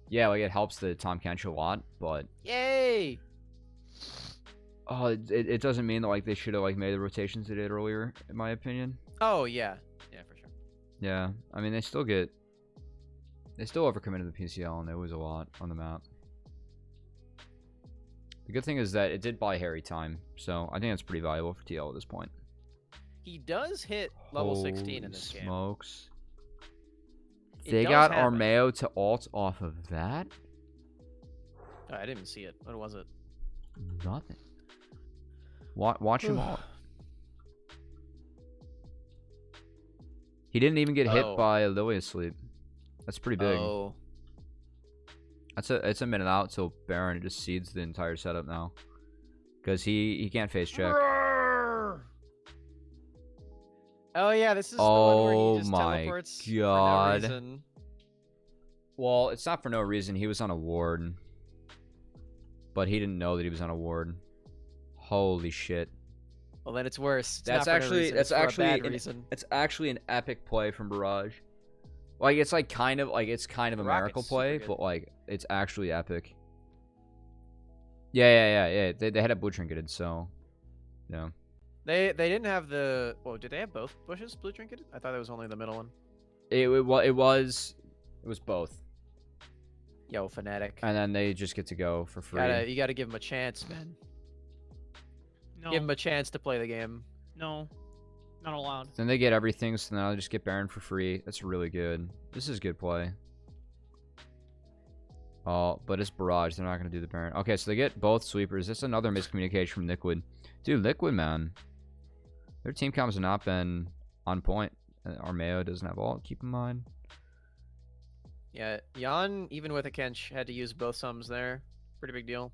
Speaker 1: Yeah, like it helps the Tom Kench a lot, but
Speaker 3: Yay!
Speaker 1: oh, it doesn't mean that like they should have like made the rotations they did earlier, in my opinion.
Speaker 3: Oh yeah, yeah for sure.
Speaker 1: Yeah, I mean they still overcommitted the PCL, and there was a lot on the map. The good thing is that it did buy Harry time, so I think that's pretty valuable for TL at this point.
Speaker 3: He does hit level 16 in this
Speaker 1: Holy
Speaker 3: game.
Speaker 1: smokes.
Speaker 3: It
Speaker 1: They
Speaker 3: does
Speaker 1: got
Speaker 3: happen.
Speaker 1: Armeo to ult off of that?
Speaker 3: Oh, I didn't even see it. What was it?
Speaker 1: Nothing. Watch him ult. He didn't even get hit
Speaker 3: Oh.
Speaker 1: by Lily Asleep. That's pretty big.
Speaker 3: Oh,
Speaker 1: It's a minute out till Baron just seeds the entire setup now. Because he can't face check.
Speaker 3: Roar! Oh yeah, this is the one where
Speaker 1: Oh
Speaker 3: he just
Speaker 1: my
Speaker 3: teleports
Speaker 1: God.
Speaker 3: for no reason.
Speaker 1: Well, it's not for no reason. He was on a ward. But he didn't know that he was on a ward. Holy shit.
Speaker 3: Well, then it's worse. It's
Speaker 1: That's
Speaker 3: not for no
Speaker 1: actually
Speaker 3: reason,
Speaker 1: that's
Speaker 3: it's for a
Speaker 1: actually
Speaker 3: bad
Speaker 1: an,
Speaker 3: reason.
Speaker 1: it's actually an epic play from Barrage. Like it's like kind of like it's kind of a
Speaker 3: Rocket's
Speaker 1: miracle
Speaker 3: super
Speaker 1: play,
Speaker 3: good.
Speaker 1: but like it's actually epic. Yeah. They had a blue trinketed, so yeah.
Speaker 3: They didn't have the. Well, did they have both bushes blue trinketed? I thought it was only the middle one.
Speaker 1: It was both,
Speaker 3: Yo, fanatic.
Speaker 1: and then they just get to go for free.
Speaker 3: You gotta give him a chance, man.
Speaker 4: No,
Speaker 3: Give him a chance to play the game.
Speaker 4: no, not allowed.
Speaker 1: Then they get everything, so now they just get Baron for free. That's really good. This is good play. Oh, but it's Barrage. They're not going to do the Baron. Okay, so they get both sweepers. That's another miscommunication from Liquid. Dude, Liquid, man. Their team comms have not been on point. Armeo doesn't have ult, keep in mind.
Speaker 3: Yeah, Jan, even with a Kench, had to use both sums there. Pretty big deal.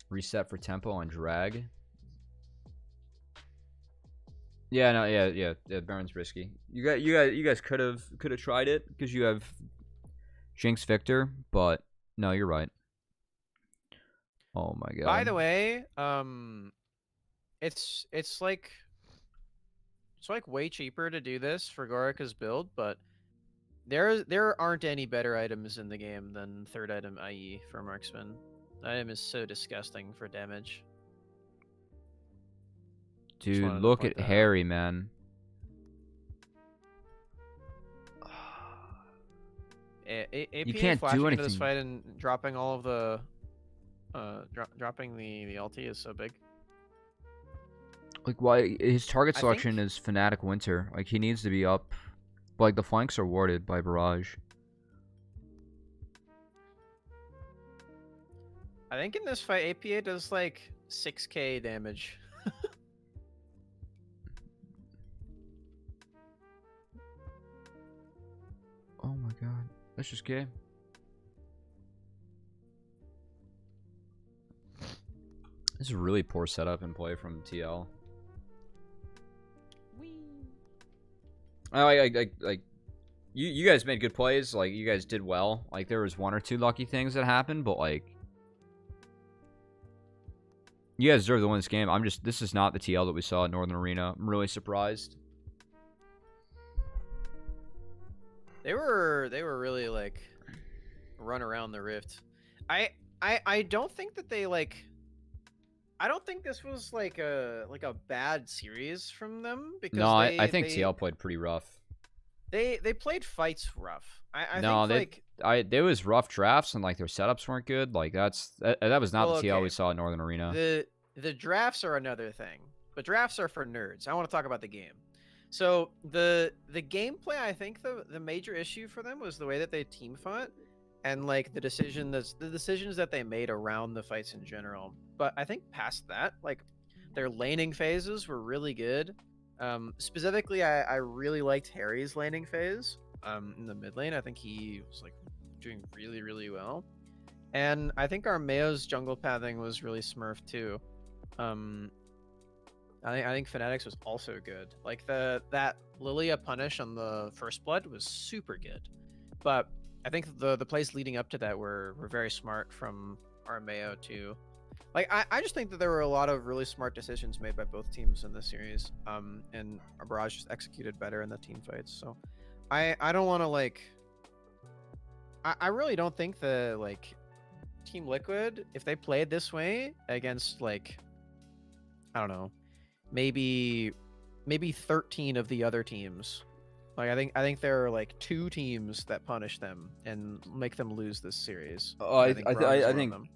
Speaker 1: Reset for tempo on drag. Yeah, no, yeah. Baron's risky. You guys could have tried it because you have Jinx Victor, but no, you're right. Oh my god.
Speaker 3: By the way, it's like way cheaper to do this for Gorika's build, but there aren't any better items in the game than third item IE for marksman. That item is so disgusting for damage.
Speaker 1: Dude,
Speaker 3: wanted to
Speaker 1: look
Speaker 3: point
Speaker 1: at
Speaker 3: that out.
Speaker 1: Harry, man.
Speaker 3: APA
Speaker 1: can't do
Speaker 3: flashing into
Speaker 1: anything.
Speaker 3: this fight and dropping all of the dropping the ulti is so big.
Speaker 1: Like, why his target
Speaker 3: I
Speaker 1: selection
Speaker 3: think-
Speaker 1: is Fnatic Winter. Like, he needs to be up. Like, the flanks are warded by Barrage.
Speaker 3: I think in this fight APA does like 6k damage.
Speaker 1: Oh my god. That's just gay. This is a really poor setup and play from TL.
Speaker 4: Whee!
Speaker 1: Like you guys made good plays. Like, you guys did well. Like, there was one or two lucky things that happened, but like, you guys deserve to win this game. This is not the TL that we saw at Northern Arena. I'm really surprised.
Speaker 3: They were really like run around the rift. I don't think that they like. I don't think this was like a bad series from them because
Speaker 1: No, I think TL played pretty rough.
Speaker 3: They played fights rough. I
Speaker 1: No,
Speaker 3: think like
Speaker 1: there was rough drafts and like their setups weren't good. Like, that was not
Speaker 3: Well,
Speaker 1: the TL we
Speaker 3: okay.
Speaker 1: saw at Northern Arena.
Speaker 3: the drafts are another thing, but drafts are for nerds. I want to talk about the game. So the gameplay, I think the major issue for them was the way that they team fought, and like the decisions that they made around the fights in general. But I think past that, like their laning phases were really good. Specifically, I really liked Harry's laning phase. In the mid lane, I think he was like doing really well, and I think Armeo's jungle pathing was really smurf too. I think Fanatics was also good. Like that Lilia punish on the first blood was super good, but I think the plays leading up to that were very smart from Armeo too. Like I just think that there were a lot of really smart decisions made by both teams in this series. And Barrage just executed better in the team fights. So I don't want to like. I really don't think the like Team Liquid, if they played this way against like, I don't know, maybe 13 of the other teams. Like I think there are like 2 teams that punish them and make them lose this series.
Speaker 1: Oh,
Speaker 3: I think Barrage is one of them.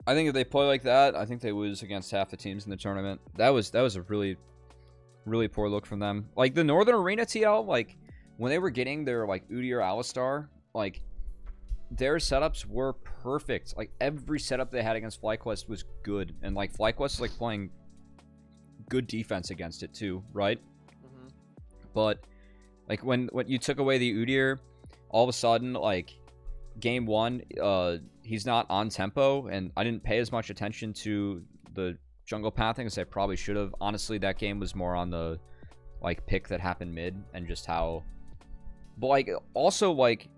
Speaker 1: I think if they play like that, I think they lose against half the teams in the tournament. That was a really poor look from them. Like, the Northern Arena TL, like when they were getting their like Udi or Alistar, like their setups were perfect. Like, every setup they had against FlyQuest was good, and like FlyQuest is like playing good defense against it too, right?
Speaker 3: Mm-hmm.
Speaker 1: But like when you took away the Udyr, all of a sudden, like, game 1, he's not on tempo, and I didn't pay as much attention to the jungle pathing as I probably should have. Honestly, that game was more on the like pick that happened mid and just how. But like, also, like,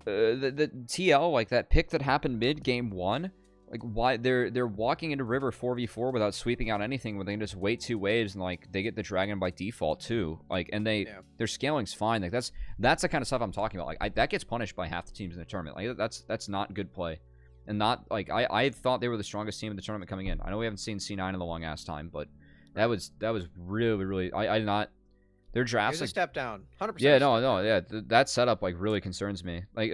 Speaker 1: the TL, like that pick that happened mid game 1. Like, why they're walking into river 4v4 without sweeping out anything, when they can just wait 2 waves and like they get the dragon by default too. Like, and their scaling's fine. Like, that's the kind of stuff I'm talking about. Like, that gets punished by half the teams in the tournament. Like, that's not good play, and not like I thought they were the strongest team in the tournament coming in. I know we haven't seen C9 in a long ass time, but that was really I did not. Their drafts,
Speaker 3: Here's a step down, 100%.
Speaker 1: yeah, no, that setup like really concerns me. Like,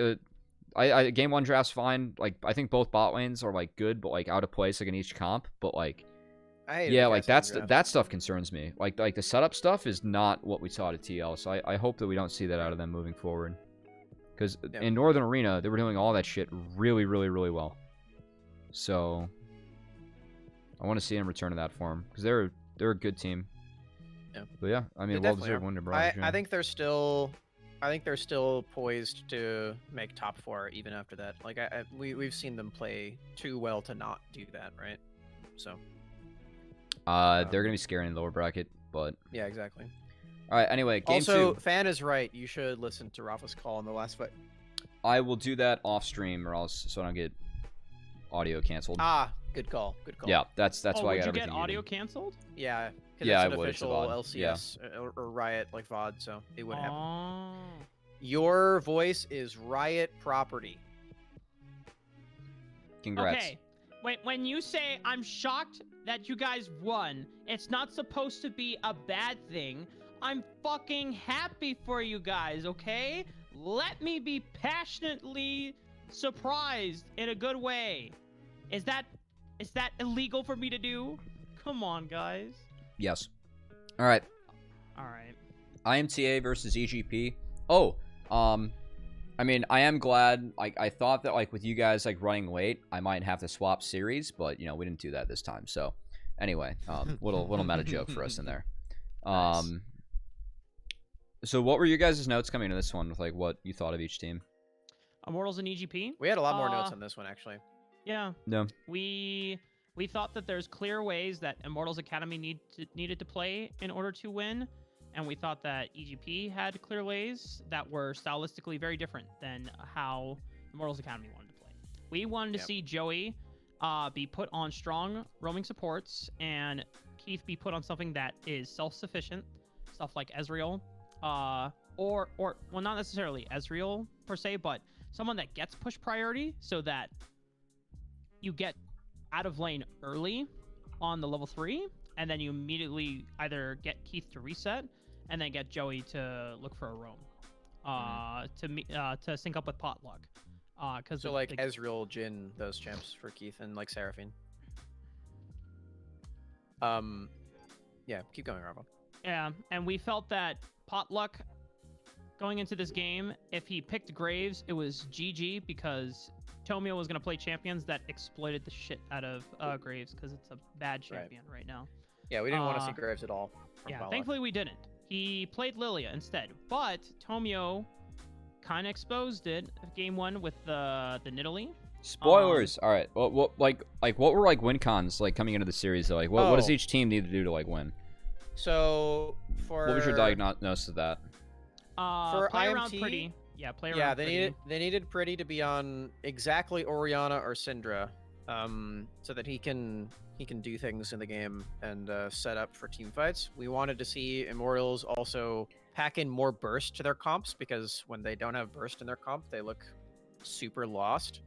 Speaker 1: I game 1 draft's fine. Like, I think both bot lanes are like good, but like out of place like in each comp. But like, yeah, like that stuff concerns me. Like the setup stuff is not what we saw at TL. So I hope that we don't see that out of them moving forward. Because in Northern Arena, they were doing all that shit really well. So I want to see them return to that form, because they're a good team.
Speaker 3: Yeah.
Speaker 1: But yeah, I mean, well deserved win to Barrage.
Speaker 3: I think they're still poised to make top 4 even after that. Like we've seen them play too well to not do that, right? So
Speaker 1: they're gonna be scary in the lower bracket. But
Speaker 3: Yeah, exactly.
Speaker 1: all right. Anyway, game
Speaker 3: Also,
Speaker 1: 2.
Speaker 3: Fan is right. You should listen to Rafa's call in the last fight.
Speaker 1: I will do that off stream, or else so I don't get audio canceled.
Speaker 3: Ah, good call. Good call.
Speaker 1: Yeah, that's
Speaker 4: Oh,
Speaker 1: why I
Speaker 4: would
Speaker 1: got
Speaker 4: you
Speaker 1: everything
Speaker 4: get audio
Speaker 1: muted.
Speaker 4: canceled?
Speaker 3: Yeah. 'Cause
Speaker 1: Yeah,
Speaker 3: it's
Speaker 1: I
Speaker 3: an
Speaker 1: would. It's a
Speaker 3: official
Speaker 1: VoD.
Speaker 3: LCS or Riot like VoD, so it would happen.
Speaker 4: Oh.
Speaker 3: Your voice is Riot property.
Speaker 1: Congrats.
Speaker 4: Okay. Wait, when you say I'm shocked that you guys won, it's not supposed to be a bad thing. I'm fucking happy for you guys, okay? Let me be passionately surprised in a good way. Is that illegal for me to do? Come on, guys.
Speaker 1: Yes. All right.
Speaker 4: All right.
Speaker 1: IMTA versus EGP. Oh, I mean, I am glad. Like, I thought that like with you guys like running late, I might have to swap series, but you know we didn't do that this time. So, anyway, little meta joke for us in there.
Speaker 3: Nice.
Speaker 1: So what were your guys' notes coming to this one with like what you thought of each team?
Speaker 4: Immortals and EGP.
Speaker 3: We had a lot more notes on this one, actually.
Speaker 4: Yeah.
Speaker 1: No.
Speaker 4: We thought that there's clear ways that Immortals Academy needed to play in order to win, and we thought that EGP had clear ways that were stylistically very different than how Immortals Academy wanted to play. We wanted to see Joey be put on strong roaming supports and Keith be put on something that is self-sufficient, stuff like Ezreal, or well, not necessarily Ezreal per se, but someone that gets push priority so that you get out of lane early on the level 3, and then you immediately either get Keith to reset and then get Joey to look for a roam to sync up with Potluck.
Speaker 3: So like Ezreal, Jhin, those champs for Keith, and like Seraphine. Yeah, keep going, Rafa.
Speaker 4: Yeah, and we felt that Potluck going into this game, if he picked Graves, it was GG because Tomio was going to play champions that exploited the shit out of Graves because it's a bad champion right now.
Speaker 3: Yeah, we didn't want to see Graves at all.
Speaker 4: Yeah, thankfully we didn't. He played Lilia instead, but Tomio kind of exposed it game 1 with the Nidalee.
Speaker 1: Spoilers. All right. Well, what what were like win cons like coming into the series? Though? Like, what does each team need to do to like win?
Speaker 3: So
Speaker 1: what was your diagnosis of that?
Speaker 3: For
Speaker 4: play
Speaker 3: IMT,
Speaker 4: around pretty. Yeah, play around.
Speaker 3: Yeah,
Speaker 4: pretty.
Speaker 3: they needed Pretty to be on exactly Orianna or Syndra, so that he can do things in the game and set up for team fights. We wanted to see Immortals also pack in more burst to their comps because when they don't have burst in their comp, they look super lost.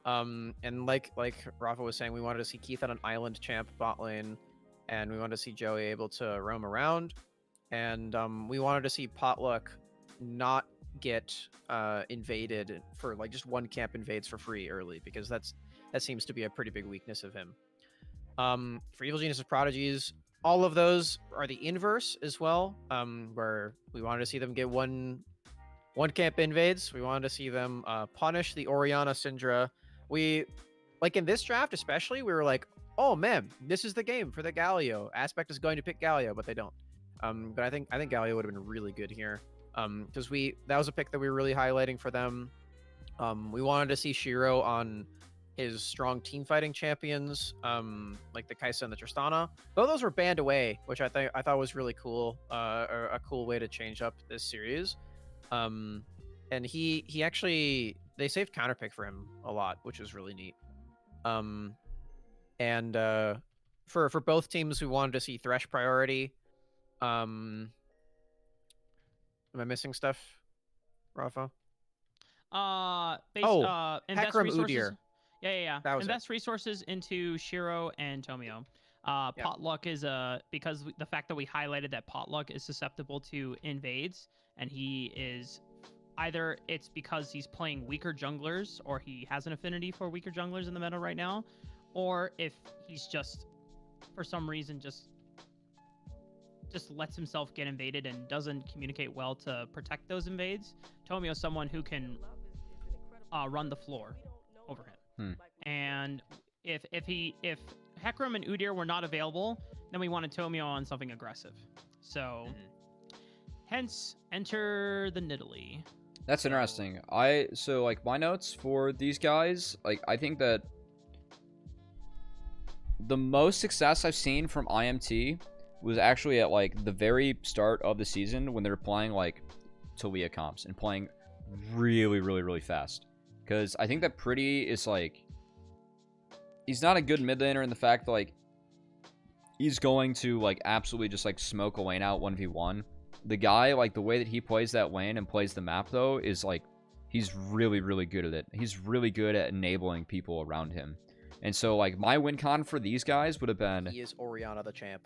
Speaker 3: And like Rafa was saying, we wanted to see Keith on an island champ bot lane, and we wanted to see Joey able to roam around, and we wanted to see Potluck not get invaded for like just one camp invades for free early, because that seems to be a pretty big weakness of him. For Evil Genius's Prodigies, all of those are the inverse as well, where we wanted to see them get one camp invades. We wanted to see them punish the Orianna Syndra. We, like in this draft especially, we were like, oh man, this is the game for the Galio. Aspect is going to pick Galio, but they don't. But I think Galio would have been really good here. Because that was a pick that we were really highlighting for them. We wanted to see Shiro on his strong team fighting champions, like the Kaisa and the Tristana. Both those were banned away, which I thought was really cool, or a cool way to change up this series. And he actually, they saved counterpick for him a lot, which was really neat. And for both teams, we wanted to see Thresh priority. Am I missing stuff, Rafa?
Speaker 4: Invest
Speaker 3: Hecarim
Speaker 4: resources.
Speaker 3: Udyr.
Speaker 4: Yeah.
Speaker 3: That was
Speaker 4: Invest resources into Shiro and Tomio. Potluck is because the fact that we highlighted that Potluck is susceptible to invades, and he is either it's because he's playing weaker junglers, or he has an affinity for weaker junglers in the meta right now, or if he's just for some reason just lets himself get invaded and doesn't communicate well to protect those invades. Tomio is someone who can run the floor over him. And if Hecarim and Udyr were not available, then we wanted Tomio on something aggressive. So hence enter the Nidalee.
Speaker 1: That's interesting. So like my notes for these guys, like I think that the most success I've seen from IMT was actually at like the very start of the season when they were playing like TLA comps and playing really, really, really fast. Because I think that Pretty is like, he's not a good mid laner in the fact that like he's going to like absolutely just like smoke a lane out 1v1. The guy, like the way that he plays that lane and plays the map though is like, he's really, really good at it. He's really good at enabling people around him. And so like my win con for these guys would have been,
Speaker 3: He is Orianna the champ.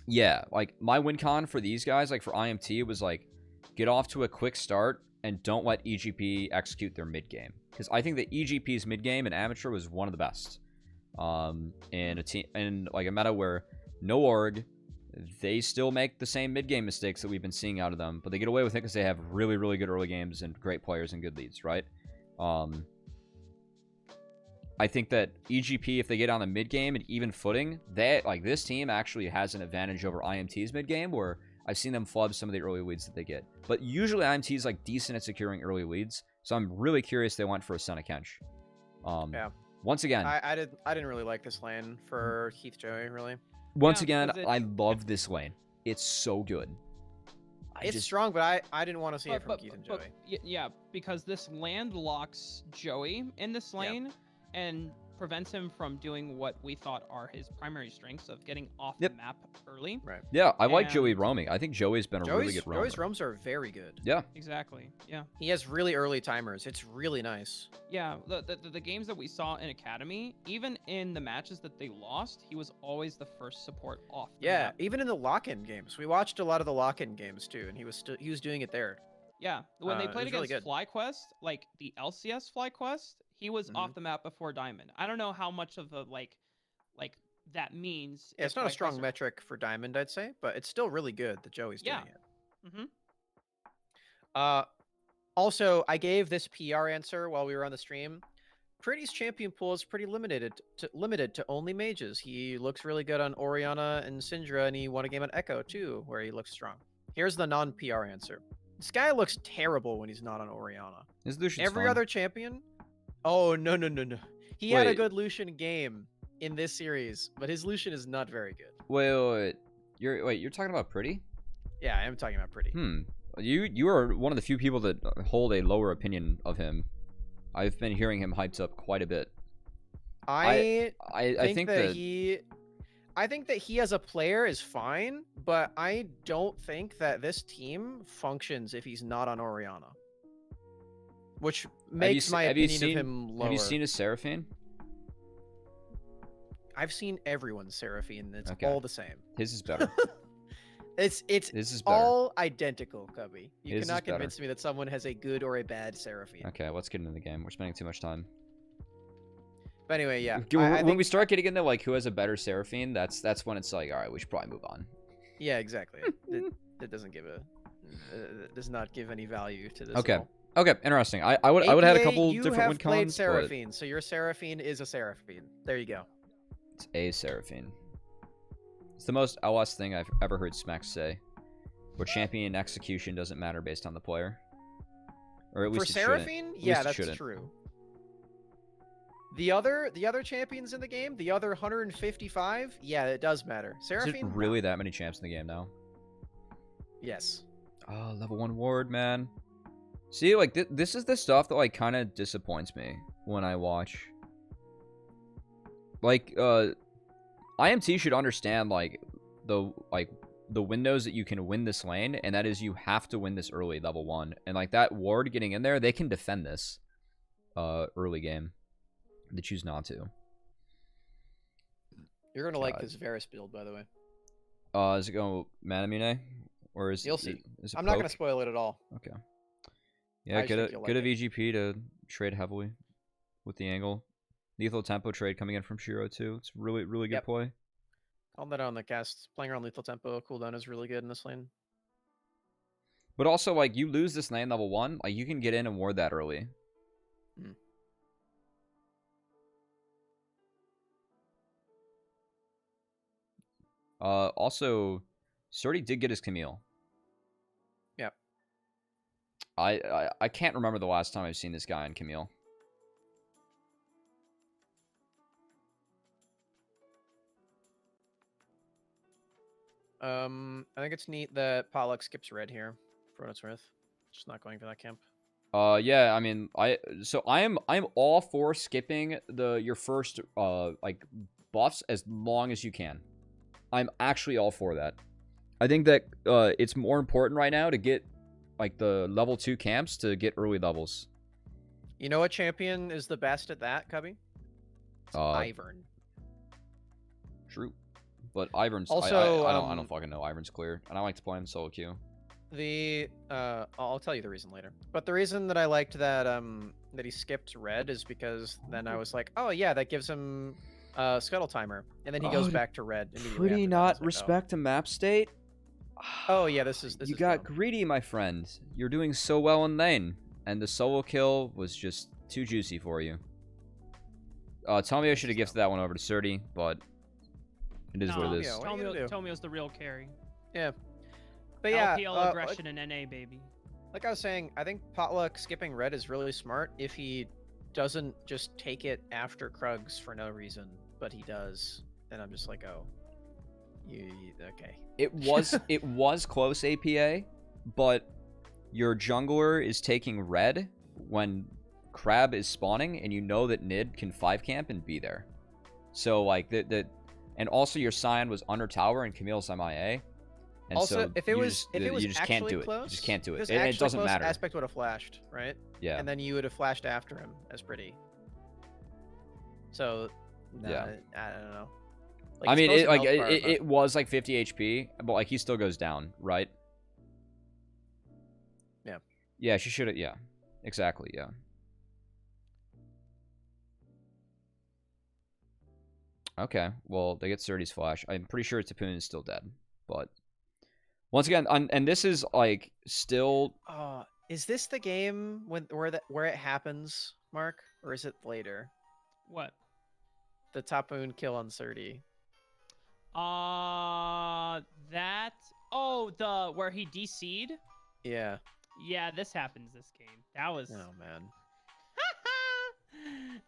Speaker 1: yeah, like my win con for these guys, like for IMT, was like get off to a quick start and don't let EGP execute their mid game, because I think that EGP's mid game in amateur was one of the best. In a team, in like a meta where no org, they still make the same mid game mistakes that we've been seeing out of them, but they get away with it because they have really, really good early games and great players and good leads, right? I think that EGP, if they get on the mid game and even footing, that like this team actually has an advantage over IMT's mid game, where I've seen them flub some of the early leads that they get. But usually IMT is like decent at securing early leads, so I'm really curious they went for a Son of Kench.
Speaker 3: Yeah.
Speaker 1: Once again,
Speaker 3: I didn't really like this lane for Heath Joey, really.
Speaker 1: once
Speaker 4: Yeah,
Speaker 1: again,
Speaker 4: 'cause
Speaker 1: I love this lane. It's so good.
Speaker 3: It's strong, but I didn't want to see it from Keith and Joey.
Speaker 4: Yeah, because this land locks Joey in this
Speaker 3: Yeah.
Speaker 4: lane and prevents him from doing what we thought are his primary strengths of getting off
Speaker 1: Yep.
Speaker 4: the map early.
Speaker 3: Right.
Speaker 1: Yeah, I like
Speaker 4: And-
Speaker 1: Joey roaming. I think Joey's been a really good roamer.
Speaker 3: Joey's roams are very good.
Speaker 1: Yeah.
Speaker 4: Exactly. Yeah.
Speaker 3: He has really early timers. It's really nice.
Speaker 4: Yeah. The games that we saw in Academy, even in the matches that they lost, he was always the first support off the
Speaker 3: Yeah,
Speaker 4: map.
Speaker 3: even in the lock-in games. We watched a lot of the lock-in games too, and he was doing it there.
Speaker 4: Yeah, when they
Speaker 3: it
Speaker 4: played
Speaker 3: was really
Speaker 4: against
Speaker 3: good.
Speaker 4: FlyQuest, like the LCS FlyQuest, he was off the map before Diamond. I don't know how much of a like that means.
Speaker 3: Yeah, it's
Speaker 4: if
Speaker 3: not a
Speaker 4: FlyQuest
Speaker 3: strong
Speaker 4: are-
Speaker 3: metric for Diamond, I'd say, but it's still really good that Joey's
Speaker 4: Yeah.
Speaker 3: doing it.
Speaker 4: Mm-hmm.
Speaker 3: Also, I gave this PR answer while we were on the stream. Pretty's champion pool is pretty limited to only mages. He looks really good on Orianna and Syndra, and he won a game on Echo too, where he looks strong. Here's the non-PR answer. This guy looks terrible when he's not on Orianna.
Speaker 1: His Lucian's
Speaker 3: Every
Speaker 1: fun.
Speaker 3: other champion? Oh, no. He had a
Speaker 1: Wait.
Speaker 3: good Lucian game in this series, but his Lucian is not very good.
Speaker 1: Wait. You're talking about Pretty?
Speaker 3: Yeah, I am talking about Pretty.
Speaker 1: You are one of the few people that hold a lower opinion of him. I've been hearing him hyped up quite a bit.
Speaker 3: I
Speaker 1: think that
Speaker 3: I think that he as a player is fine, but I don't think that this team functions if he's not on Orianna. Which makes my opinion of him lower.
Speaker 1: Have you seen his Seraphine?
Speaker 3: I've seen everyone's Seraphine. It's
Speaker 1: Okay.
Speaker 3: all the same.
Speaker 1: His is better.
Speaker 3: It's
Speaker 1: His is better.
Speaker 3: all identical, Cubby. You
Speaker 1: His is
Speaker 3: cannot
Speaker 1: better.
Speaker 3: convince me that someone has a good or a bad Seraphine.
Speaker 1: Okay, let's get into the game. We're spending too much time.
Speaker 3: But anyway, yeah.
Speaker 1: When
Speaker 3: think,
Speaker 1: we start getting into like who has a better Seraphine, that's when it's like, all right, we should probably move on.
Speaker 3: Yeah, exactly. it doesn't give does not give any value to this.
Speaker 1: Okay.
Speaker 3: at all.
Speaker 1: Okay, interesting. I would have had a
Speaker 3: APA,
Speaker 1: couple
Speaker 3: you
Speaker 1: different
Speaker 3: have
Speaker 1: win
Speaker 3: played
Speaker 1: cons, but
Speaker 3: Seraphine, so your Seraphine is a Seraphine. There you go.
Speaker 1: it's a Seraphine. It's the most LS thing I've ever heard Smack say, where champion execution doesn't matter based on the player, or at
Speaker 3: For
Speaker 1: least it shouldn't.
Speaker 3: Seraphine,
Speaker 1: At least
Speaker 3: yeah,
Speaker 1: it
Speaker 3: that's
Speaker 1: shouldn't.
Speaker 3: true. The other champions in the game, the other 155, yeah, it does matter.
Speaker 1: Is
Speaker 3: Seraphine,
Speaker 1: it really that many champs in the game now?
Speaker 3: yes.
Speaker 1: Oh, level 1 ward, man. See, like, this is the stuff that, like, kind of disappoints me when I watch. Like, IMT should understand, like, the windows that you can win this lane, and that is you have to win this early, level 1. And, like, that ward getting in there, they can defend this early game. They choose not to.
Speaker 3: You're gonna like
Speaker 1: God.
Speaker 3: this Varus build, by the way.
Speaker 1: Is it going Manamine? Or is
Speaker 3: You'll see.
Speaker 1: Is it
Speaker 3: I'm not gonna
Speaker 1: poke?
Speaker 3: spoil it at all.
Speaker 1: Okay. Yeah,
Speaker 3: I just
Speaker 1: get
Speaker 3: think
Speaker 1: a
Speaker 3: you'll
Speaker 1: get a
Speaker 3: like it.
Speaker 1: VGP to trade heavily with the angle. Lethal tempo trade coming in from Shiro too. It's really good
Speaker 3: Yep.
Speaker 1: play.
Speaker 3: I'll let on the cast. Playing around lethal tempo cooldown is really good in this lane.
Speaker 1: But also, like, you lose this lane level 1, like, you can get in and ward that early.
Speaker 3: Mm.
Speaker 1: Also, Surdy did get his Camille.
Speaker 3: Yep.
Speaker 1: I can't remember the last time I've seen this guy on Camille.
Speaker 3: I think it's neat that Potluck skips red here, for what it's worth. Just not going for that camp.
Speaker 1: Yeah, I mean, I'm all for skipping your first like buffs as long as you can. I'm actually all for that. I think that it's more important right now to get like the level 2 camps to get early levels.
Speaker 3: You know what champion is the best at that, Cubby? It's Ivern.
Speaker 1: True. But Ivern's
Speaker 3: Also,
Speaker 1: I don't fucking know. Ivern's clear. And I like to play him solo queue.
Speaker 3: I'll tell you the reason later. But the reason that I liked that that he skipped red is because then I was like, oh yeah, that gives him scuttle timer, and then he goes back to red immediately.
Speaker 1: Pretty
Speaker 3: after that.
Speaker 1: not
Speaker 3: It's like,
Speaker 1: respect to map state.
Speaker 3: Oh yeah, this is
Speaker 1: you
Speaker 3: is
Speaker 1: got
Speaker 3: dumb.
Speaker 1: greedy, my friend. You're doing so well in lane, and the solo kill was just too juicy for you. Tell me I should have gifted that one over to Surdy, but it is what it is.
Speaker 3: Yeah, what are you gonna do?
Speaker 4: Tomio's the real carry.
Speaker 3: Yeah. But yeah,
Speaker 4: LPL aggression and NA, baby.
Speaker 3: like I was saying, I think Potluck skipping red is really smart if he doesn't just take it after Krugs for no reason, but he does. And I'm just like, oh, okay.
Speaker 1: It was close APA, but your jungler is taking red when Crab is spawning, and you know that Nid can 5 camp and be there. So like that, and also your Scion was under tower and Camille's MIA. And
Speaker 3: Also,
Speaker 1: so
Speaker 3: if it was
Speaker 1: you just can't
Speaker 3: actually
Speaker 1: do it.
Speaker 3: close,
Speaker 1: You just can't do
Speaker 3: if
Speaker 1: it.
Speaker 3: was
Speaker 1: And it
Speaker 3: actually
Speaker 1: doesn't
Speaker 3: close,
Speaker 1: matter.
Speaker 3: Aspect would have flashed, right?
Speaker 1: Yeah.
Speaker 3: And then you would have flashed after him as pretty. So,
Speaker 1: Yeah.
Speaker 3: I don't know.
Speaker 1: I mean,
Speaker 3: he's
Speaker 1: it,
Speaker 3: supposed
Speaker 1: like
Speaker 3: to melt
Speaker 1: it,
Speaker 3: bar,
Speaker 1: it was like 50 HP, but like he still goes down, right?
Speaker 3: Yeah.
Speaker 1: Yeah, she should have. Yeah, exactly. Yeah. Okay, well, they get Surdy's flash. I'm pretty sure Tapoon is still dead, but once again, and this is like still.
Speaker 3: Is this the game where it happens, Mark, or is it later?
Speaker 4: What?
Speaker 3: The Tapoon kill on Surdy.
Speaker 4: That. Oh, the where he DC'd.
Speaker 3: Yeah.
Speaker 4: Yeah, this happens this game. That was.
Speaker 3: Oh man.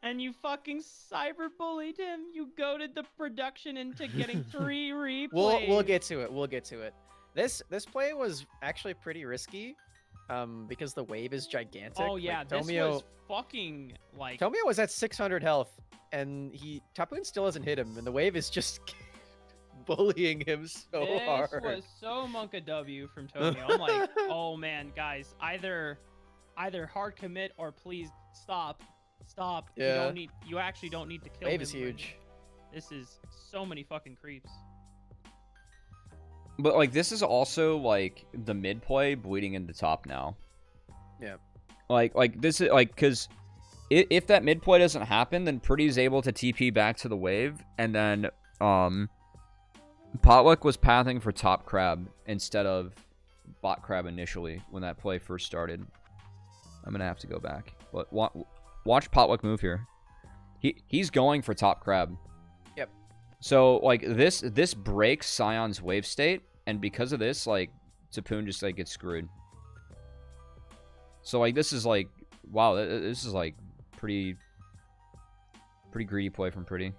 Speaker 4: And you fucking cyberbullied him. You goaded the production into getting 3 replays.
Speaker 3: We'll get to it. We'll get to it. This play was actually pretty risky, because the wave is gigantic.
Speaker 4: Oh yeah,
Speaker 3: like,
Speaker 4: this was fucking like.
Speaker 3: Tomio was at 600 health, and Tapoon still hasn't hit him, and the wave is just bullying him so
Speaker 4: this
Speaker 3: hard.
Speaker 4: This was so Monka W from Tomio. I'm like, oh man, guys, either hard commit or please stop. Stop.
Speaker 3: Yeah.
Speaker 4: You actually don't need to kill him.
Speaker 3: Wave is huge.
Speaker 4: This is so many fucking creeps.
Speaker 1: But like this is also like the mid play bleeding into top now.
Speaker 3: Yeah.
Speaker 1: Like this is like because if that mid play doesn't happen, then Pretty's able to TP back to the wave, and then Potluck was pathing for top crab instead of bot crab initially when that play first started. I'm gonna have to go back, but watch Potluck move here. He's going for top crab.
Speaker 3: Yep.
Speaker 1: So like this breaks Scion's wave state, and because of this, like Tapoon just like gets screwed. So like this is like wow, this is like pretty greedy play from Pretty.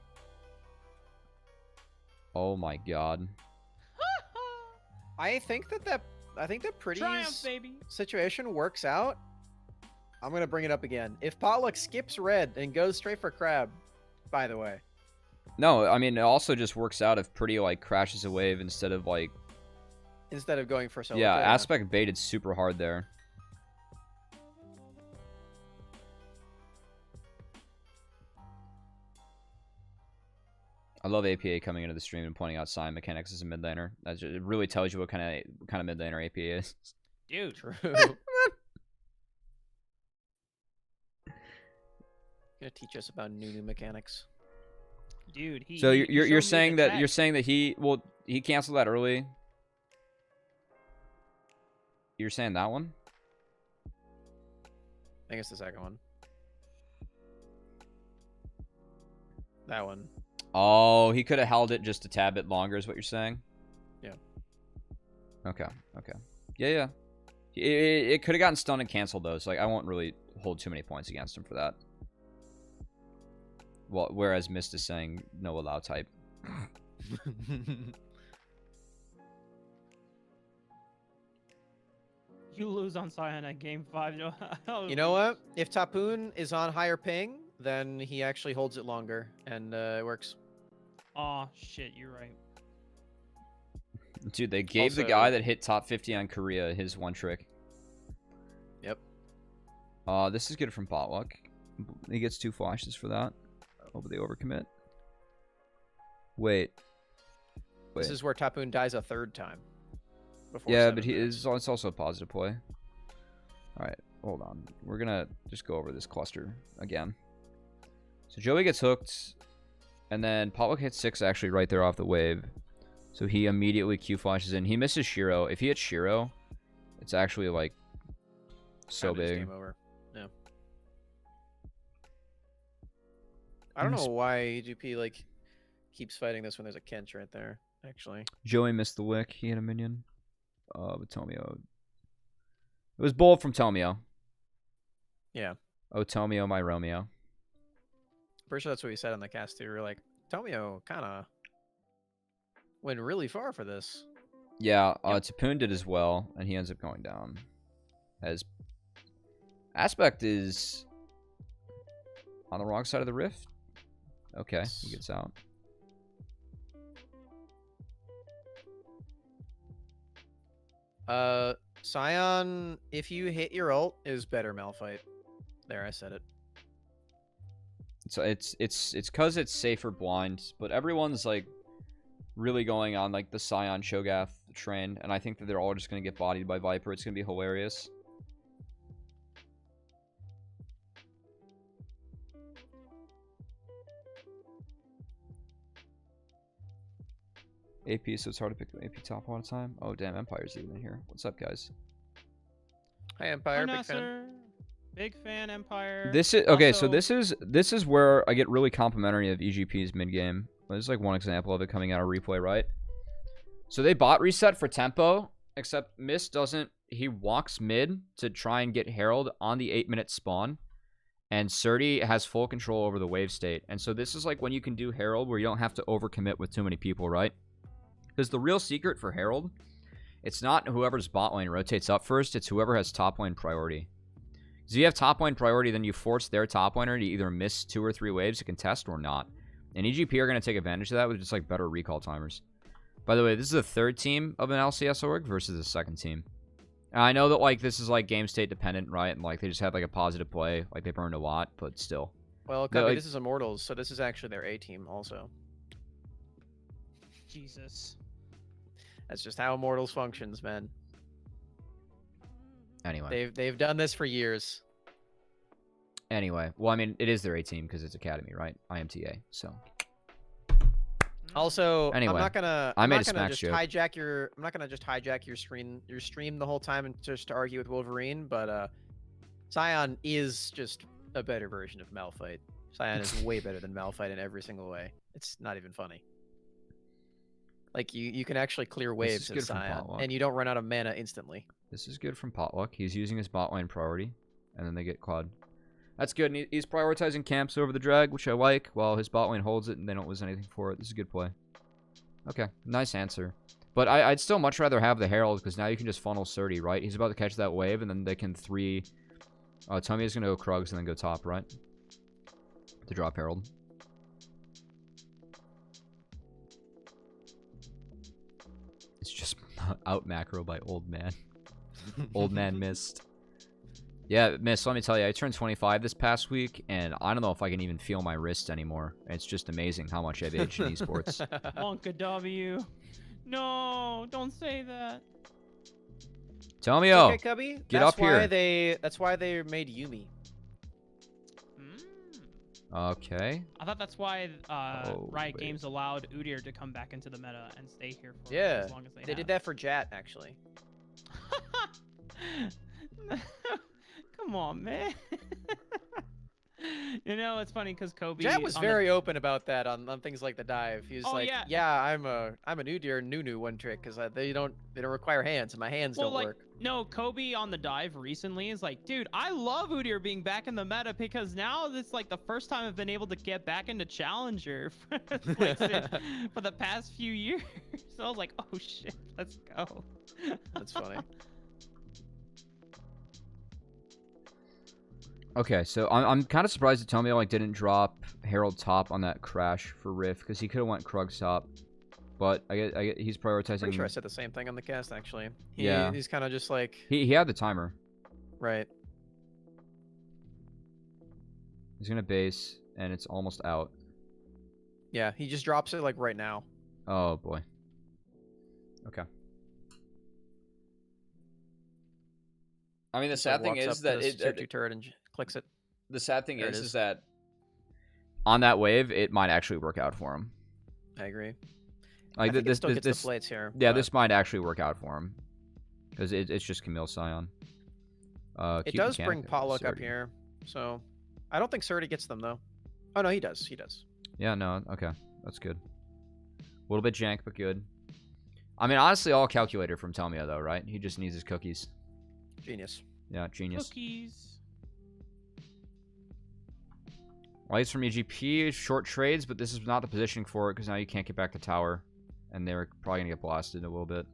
Speaker 1: Oh my god.
Speaker 3: I think that Pretty's
Speaker 4: Triumph, baby.
Speaker 3: situation works out. I'm gonna bring it up again. If Potluck skips red and goes straight for crab, by the way.
Speaker 1: No, I mean it also just works out if Pretty like crashes a wave instead of like.
Speaker 3: Instead of going for solo.
Speaker 1: Yeah, Aspect baited super hard there. I love APA coming into the stream and pointing out Scion mechanics as a mid laner. It really tells you what kind of mid laner APA is.
Speaker 4: Dude.
Speaker 3: True. Gonna teach us about new mechanics.
Speaker 4: Dude,
Speaker 1: so you're saying that he canceled that early. You're saying that one?
Speaker 3: I think it's the second one. That one.
Speaker 1: Oh, he could have held it just a tad bit longer, is what you're saying?
Speaker 3: Yeah.
Speaker 1: Okay. Yeah. It could have gotten stunned and canceled, though, so like, I won't really hold too many points against him for that. Well, whereas Mist is saying no allow type.
Speaker 4: You lose on Cyan at game 5.
Speaker 3: You know what? If Tapoon is on higher ping, then he actually holds it longer, and it works.
Speaker 4: Oh shit, you're right.
Speaker 1: Dude, they gave the
Speaker 3: Also-
Speaker 1: guy that hit top 50 on Korea his one trick.
Speaker 3: Yep.
Speaker 1: This is good from Potluck. He gets 2 flashes for that. Hope they overcommit. Wait.
Speaker 3: This is where Tapoon dies a 3rd time. Before
Speaker 1: Yeah,
Speaker 3: 7
Speaker 1: but
Speaker 3: minutes.
Speaker 1: it's also a positive play. Alright, hold on. We're gonna just go over this cluster again. So Joey gets hooked, and then Potluck hits 6 actually right there off the wave. So he immediately Q flashes in. He misses Shiro. If he hits Shiro, it's actually like so
Speaker 3: Kinda just
Speaker 1: big.
Speaker 3: Game over. Yeah. I don't know why EGP like keeps fighting this when there's a Kench right there. Actually,
Speaker 1: Joey missed the lick. He had a minion. But Tomio. It was bold from Tomio.
Speaker 3: yeah.
Speaker 1: Oh, Tomio, my Romeo.
Speaker 3: Pretty sure that's what we said on the cast too. We were like, Tomio kind of went really far for this.
Speaker 1: Yeah, Tapoon did as well, and he ends up going down. As Aspect is on the wrong side of the rift. Okay, he gets out.
Speaker 3: Scion, if you hit your ult, is better Malphite. There, I said it.
Speaker 1: So it's because it's safer blind, but everyone's like really going on like the Scion Cho'Gath train, and I think that they're all just gonna get bodied by Viper. It's gonna be hilarious. AP, so it's hard to pick the AP top all the time. Oh damn, Empire's even in here. What's up, guys?
Speaker 3: Hi Empire, big fan.
Speaker 4: Nasser, big fan, Empire.
Speaker 1: This is okay. So
Speaker 4: Also-
Speaker 1: this is where I get really complimentary of EGP's mid game. This is like one example of it coming out of replay, right? So they bot reset for tempo, except Mist doesn't. He walks mid to try and get Herald on the 8-minute spawn, and Surdy has full control over the wave state. And so this is like when you can do Herald where you don't have to overcommit with too many people, right? Because the real secret for Herald, it's not whoever's bot lane rotates up first, it's whoever has top lane priority. So you have top lane priority, then you force their top laner to either miss 2 or 3 waves to contest or not. And EGP are going to take advantage of that with just like better recall timers. By the way, this is the 3rd team of an LCS org versus the 2nd team. And I know that like this is like game state dependent, right? And like they just had like a positive play, like they burned a lot, but still.
Speaker 3: Well,
Speaker 1: No,
Speaker 3: Cubby,
Speaker 1: like-
Speaker 3: this is Immortals, so this is actually their A team also.
Speaker 4: Jesus.
Speaker 3: That's just how Immortals functions, man.
Speaker 1: Anyway.
Speaker 3: They've done this for years.
Speaker 1: Anyway. Well, I mean, it is their A team because it's Academy, right? IMTA, so.
Speaker 3: Also,
Speaker 1: Anyway,
Speaker 3: I'm not gonna
Speaker 1: I made a
Speaker 3: just
Speaker 1: smack joke.
Speaker 3: hijack your I'm not gonna just hijack your stream the whole time and just to argue with Wolverine, but Scion is just a better version of Malphite. Scion is way better than Malphite in every single way. It's not even funny. Like you can actually clear
Speaker 1: This
Speaker 3: waves
Speaker 1: is
Speaker 3: in
Speaker 1: good from
Speaker 3: Scion,
Speaker 1: Potluck.
Speaker 3: and you don't run out of mana instantly.
Speaker 1: This is good from Potluck. He's using his bot lane priority, and then they get Claude. That's good. And he's prioritizing camps over the drag, which I like, while his bot lane holds it and they don't lose anything for it. This is a good play. Okay, nice answer. But I'd still much rather have the Herald, because now you can just funnel Surdy, right? He's about to catch that wave, and then they can 3... Tommy's going to go Krugs and then go top, right? To drop Herald. It's just out macro by Old Man. Old Man Mist. Yeah, Miss, let me tell you, I turned 25 this past week, and I don't know if I can even feel my wrist anymore. It's just amazing how much I've aged in esports.
Speaker 4: Wonka W. No, don't say that.
Speaker 1: Tell me,
Speaker 3: It's
Speaker 1: oh,
Speaker 3: okay, Cubby.
Speaker 1: get
Speaker 3: That's
Speaker 1: up here.
Speaker 3: That's why they made Yumi.
Speaker 1: Okay.
Speaker 4: I thought that's why
Speaker 1: Oh,
Speaker 4: Riot
Speaker 1: wait.
Speaker 4: Games allowed Udyr to come back into the meta and stay here for
Speaker 3: Yeah,
Speaker 4: as long as they
Speaker 3: They did
Speaker 4: have.
Speaker 3: that for Jat actually.
Speaker 4: Come on, man. You know, it's funny because Kobe.
Speaker 3: Jat was
Speaker 4: on the-
Speaker 3: very open about that on things like the dive. He was
Speaker 4: Oh,
Speaker 3: like,
Speaker 4: yeah.
Speaker 3: "Yeah, I'm a new deer Nunu one trick because they don't require hands and my hands
Speaker 4: Well,
Speaker 3: don't
Speaker 4: like,
Speaker 3: work."
Speaker 4: no, Kobe on the dive recently is like, dude, I love Udyr being back in the meta because now it's like the first time I've been able to get back into Challenger for the past few years. So I was like, oh shit, let's go.
Speaker 3: That's funny.
Speaker 1: Okay, so I'm kind of surprised that Tomio like didn't drop Herald top on that crash for Riff because he could have went Krug top, but I get he's prioritizing.
Speaker 3: Pretty sure I said the same thing on the cast actually.
Speaker 1: Yeah.
Speaker 3: He's kind of just like
Speaker 1: He had the timer.
Speaker 3: right.
Speaker 1: He's gonna base and it's almost out.
Speaker 3: Yeah, he just drops it like right now.
Speaker 1: Oh boy. Okay. I mean, the
Speaker 3: Just, like,
Speaker 1: sad thing
Speaker 3: walks
Speaker 1: is
Speaker 3: up to
Speaker 1: that
Speaker 3: the tier 2
Speaker 1: it
Speaker 3: turret and clicks it.
Speaker 1: the sad thing
Speaker 3: There it
Speaker 1: is
Speaker 3: is.
Speaker 1: that on that wave it might actually work out for him.
Speaker 3: I agree.
Speaker 1: Like
Speaker 3: I think it
Speaker 1: this
Speaker 3: still gets
Speaker 1: this
Speaker 3: the plates here.
Speaker 1: yeah,
Speaker 3: but
Speaker 1: this might actually work out for him because it's just Camille Scion.
Speaker 3: it
Speaker 1: Cute
Speaker 3: does
Speaker 1: mechanic
Speaker 3: bring Pollock up
Speaker 1: Surdy.
Speaker 3: here, so I don't think Surdy gets them though. Oh no, he does. He does.
Speaker 1: Yeah, no, okay, that's good. A little bit jank, but good. I mean, honestly, all calculator from Telmia though, right? He just needs his cookies.
Speaker 3: Genius.
Speaker 1: Yeah, genius.
Speaker 4: Cookies.
Speaker 1: Lights from EGP, short trades, but this is not the positioning for it because now you can't get back to tower, and they're probably gonna get blasted a little bit.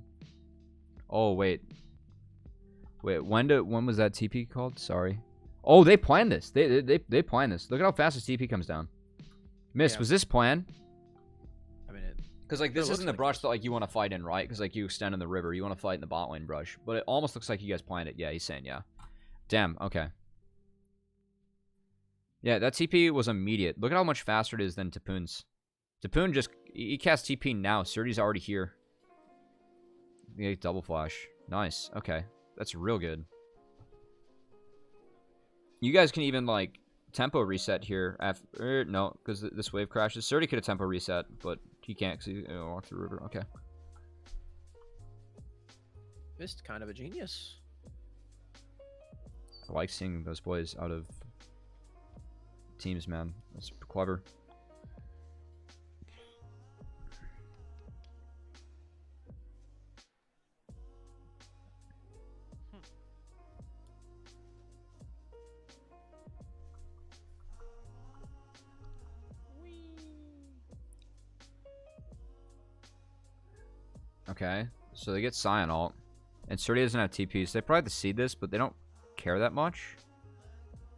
Speaker 1: Oh wait, when was that TP called? Sorry. Oh, they planned this. They planned this. Look at how fast this TP comes down. Miss,
Speaker 3: Yeah.
Speaker 1: was this planned?
Speaker 3: I mean,
Speaker 1: Because like
Speaker 3: It
Speaker 1: this
Speaker 3: looks
Speaker 1: isn't the
Speaker 3: like
Speaker 1: brush
Speaker 3: this.
Speaker 1: that like you want to fight in, right? Because like you extend in the river, you want to fight in the bot lane brush, but it almost looks like you guys planned it. Yeah, he's saying yeah. Damn. Okay. Yeah, that TP was immediate. Look at how much faster it is than Tapoon's. Tapoon just he cast TP now. Surdy's already here. Yeah, double flash. Nice. Okay, that's real good. You guys can even like tempo reset here. After no, because this wave crashes. Surdy could have tempo reset, but he can't because he walked through the river. Okay.
Speaker 3: Mist kind of a genius.
Speaker 1: I like seeing those boys out of teams, man. That's clever. Okay, so they get Scion ult. And Surdy doesn't have TPs. They probably have to seed this, but they don't care that much.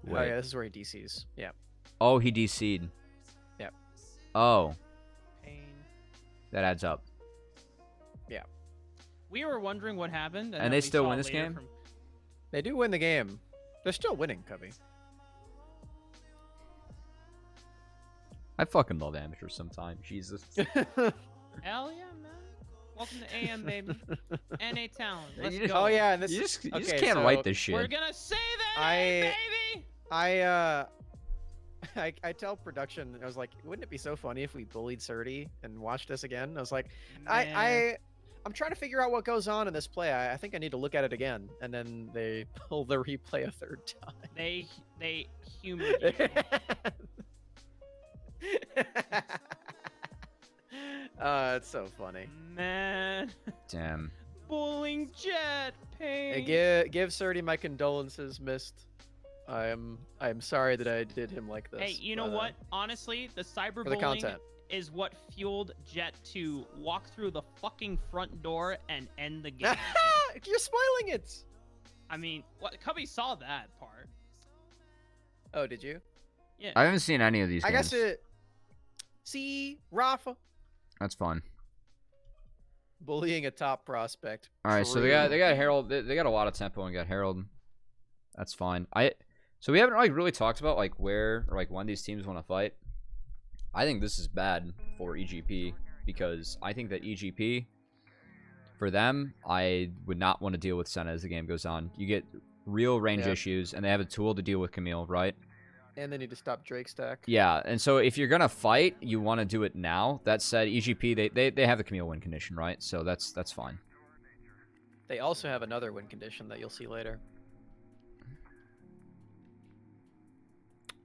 Speaker 3: Oh
Speaker 1: Wait.
Speaker 3: yeah, this is where he DCs. Yeah.
Speaker 1: Oh, he DC'd.
Speaker 3: Yep.
Speaker 1: Oh,
Speaker 4: Pain.
Speaker 1: that adds up.
Speaker 4: We were wondering what happened,
Speaker 1: And
Speaker 4: then
Speaker 1: they
Speaker 4: we
Speaker 1: still
Speaker 4: saw
Speaker 1: win this
Speaker 4: later
Speaker 1: game?
Speaker 4: from-
Speaker 3: They do win the game. They're still winning, Cubby.
Speaker 1: I fucking love amateurs sometimes. Jesus.
Speaker 4: Hell yeah, man! Welcome to AM, baby. NA talent. Let's
Speaker 1: You-
Speaker 4: go.
Speaker 3: Oh yeah, and this
Speaker 1: You just
Speaker 3: okay,
Speaker 1: can't
Speaker 3: so
Speaker 1: write this shit.
Speaker 4: We're gonna say that,
Speaker 3: I-
Speaker 4: baby.
Speaker 3: I tell production, I was like, wouldn't it be so funny if we bullied Surdy and watched this again? I was like,
Speaker 4: Man.
Speaker 3: I'm trying to figure out what goes on in this play. I think I need to look at it again. And then they pull the replay a third time.
Speaker 4: They humored you.
Speaker 3: It's so funny.
Speaker 4: Man.
Speaker 1: Damn.
Speaker 4: Bullying jet pain.
Speaker 3: Hey, give Surdy my condolences, Mist. I'm sorry that I did him like this.
Speaker 4: Hey, you know
Speaker 3: but,
Speaker 4: what? Honestly, the
Speaker 3: For the
Speaker 4: cyberbullying
Speaker 3: content.
Speaker 4: is what fueled Jet to walk through the fucking front door and end the game.
Speaker 3: You're spoiling it.
Speaker 4: I mean, what? Cubby saw that part.
Speaker 3: Oh, did you?
Speaker 4: Yeah.
Speaker 1: I haven't seen any of these
Speaker 3: I
Speaker 1: games.
Speaker 3: guess it. See, Rafa
Speaker 1: That's fun.
Speaker 3: bullying a top prospect.
Speaker 1: All right, so
Speaker 3: True.
Speaker 1: they got Herald. They got a lot of tempo and got Herald. That's fine. So we haven't like really talked about like where or like when these teams want to fight. I think this is bad for EGP because I think that EGP for them, I would not want to deal with Senna as the game goes on. You get real range
Speaker 3: Yeah.
Speaker 1: issues, and they have a tool to deal with Camille, right?
Speaker 3: And they need to stop Drake stack.
Speaker 1: Yeah, and so if you're gonna fight, you want to do it now. That said, EGP they have the Camille win condition, right? So that's fine.
Speaker 3: They also have another win condition that you'll see later.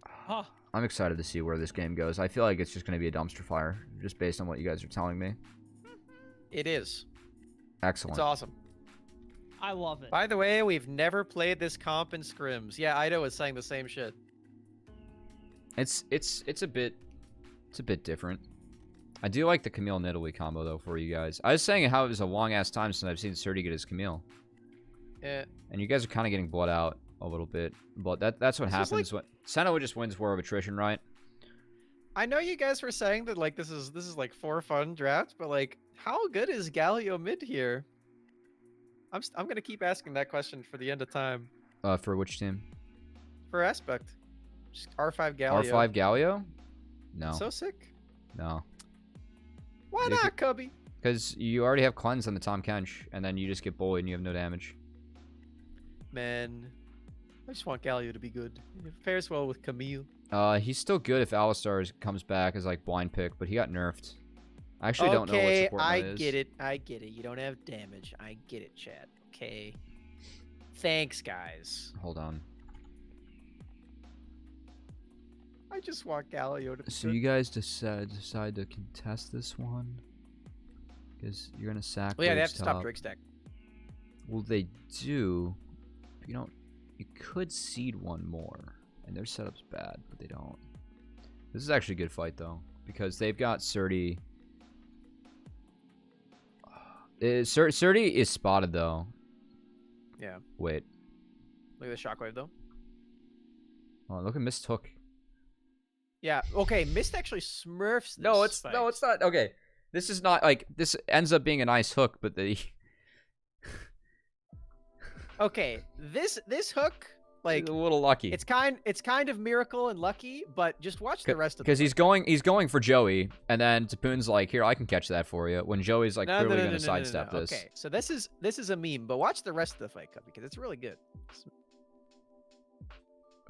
Speaker 4: Huh.
Speaker 1: I'm excited to see where this game goes. I feel like it's just gonna be a dumpster fire, just based on what you guys are telling me.
Speaker 3: It is.
Speaker 1: Excellent.
Speaker 3: It's awesome.
Speaker 4: I love it.
Speaker 3: By the way, we've never played this comp in scrims. Yeah, Ido was saying the same shit.
Speaker 1: It's a bit different. I do like the Camille Nidalee combo though for you guys. I was saying how it was a long ass time since I've seen Surdy get his Camille,
Speaker 3: Yeah.
Speaker 1: and you guys are kind of getting blood out. a little bit. But that's what
Speaker 3: This is
Speaker 1: happens when Senna just wins war of attrition, right?
Speaker 3: I know you guys were saying that like this is like for fun draft, but like how good is Galio mid here? I'm gonna keep asking that question for the end of time.
Speaker 1: For which team?
Speaker 3: For Aspect, just R5 Galio.
Speaker 1: R5 Galio? No.
Speaker 3: So sick.
Speaker 1: No.
Speaker 3: Why
Speaker 1: You
Speaker 3: not,
Speaker 1: could-
Speaker 3: Cubby?
Speaker 1: Because you already have cleanse on the Tom Kench, and then you just get bullied and you have no damage.
Speaker 3: Man, I just want Galio to be good. It fares well with Camille.
Speaker 1: He's still good if Alistar comes back as like blind pick, but he got nerfed. I actually don't know what
Speaker 3: Okay,
Speaker 1: support
Speaker 3: I
Speaker 1: mode is.
Speaker 3: get it. I get it. You don't have damage. I get it, chat. Okay. Thanks, guys.
Speaker 1: Hold on.
Speaker 3: I just want Galio to be
Speaker 1: So
Speaker 3: good.
Speaker 1: you guys decide to contest this one? Because you're gonna sack.
Speaker 3: Well, yeah, they have
Speaker 1: Drake's
Speaker 3: to stop
Speaker 1: top.
Speaker 3: Drake's deck.
Speaker 1: Well, they do. If you don't, you could seed one more, and their setup's bad, but they don't. This is actually a good fight though, because they've got Surdy. Surdy is spotted though.
Speaker 3: Yeah.
Speaker 1: Wait.
Speaker 3: Look at the shockwave though.
Speaker 1: Oh, look at Mist Hook.
Speaker 3: Yeah. Okay. Mist actually smurfs. This
Speaker 1: No, it's
Speaker 3: fight.
Speaker 1: no, it's not. Okay, this is not like this ends up being a nice hook, but the
Speaker 3: Okay. This hook, like,
Speaker 1: a little lucky.
Speaker 3: it's kind of miracle and lucky, but just watch the rest of
Speaker 1: Because
Speaker 3: the
Speaker 1: he's going for Joey, and then Tapoon's like, "Here, I can catch that for you." When Joey's like clearly gonna sidestep this.
Speaker 3: Okay, so this is a meme, but watch the rest of the fight, because it's really good.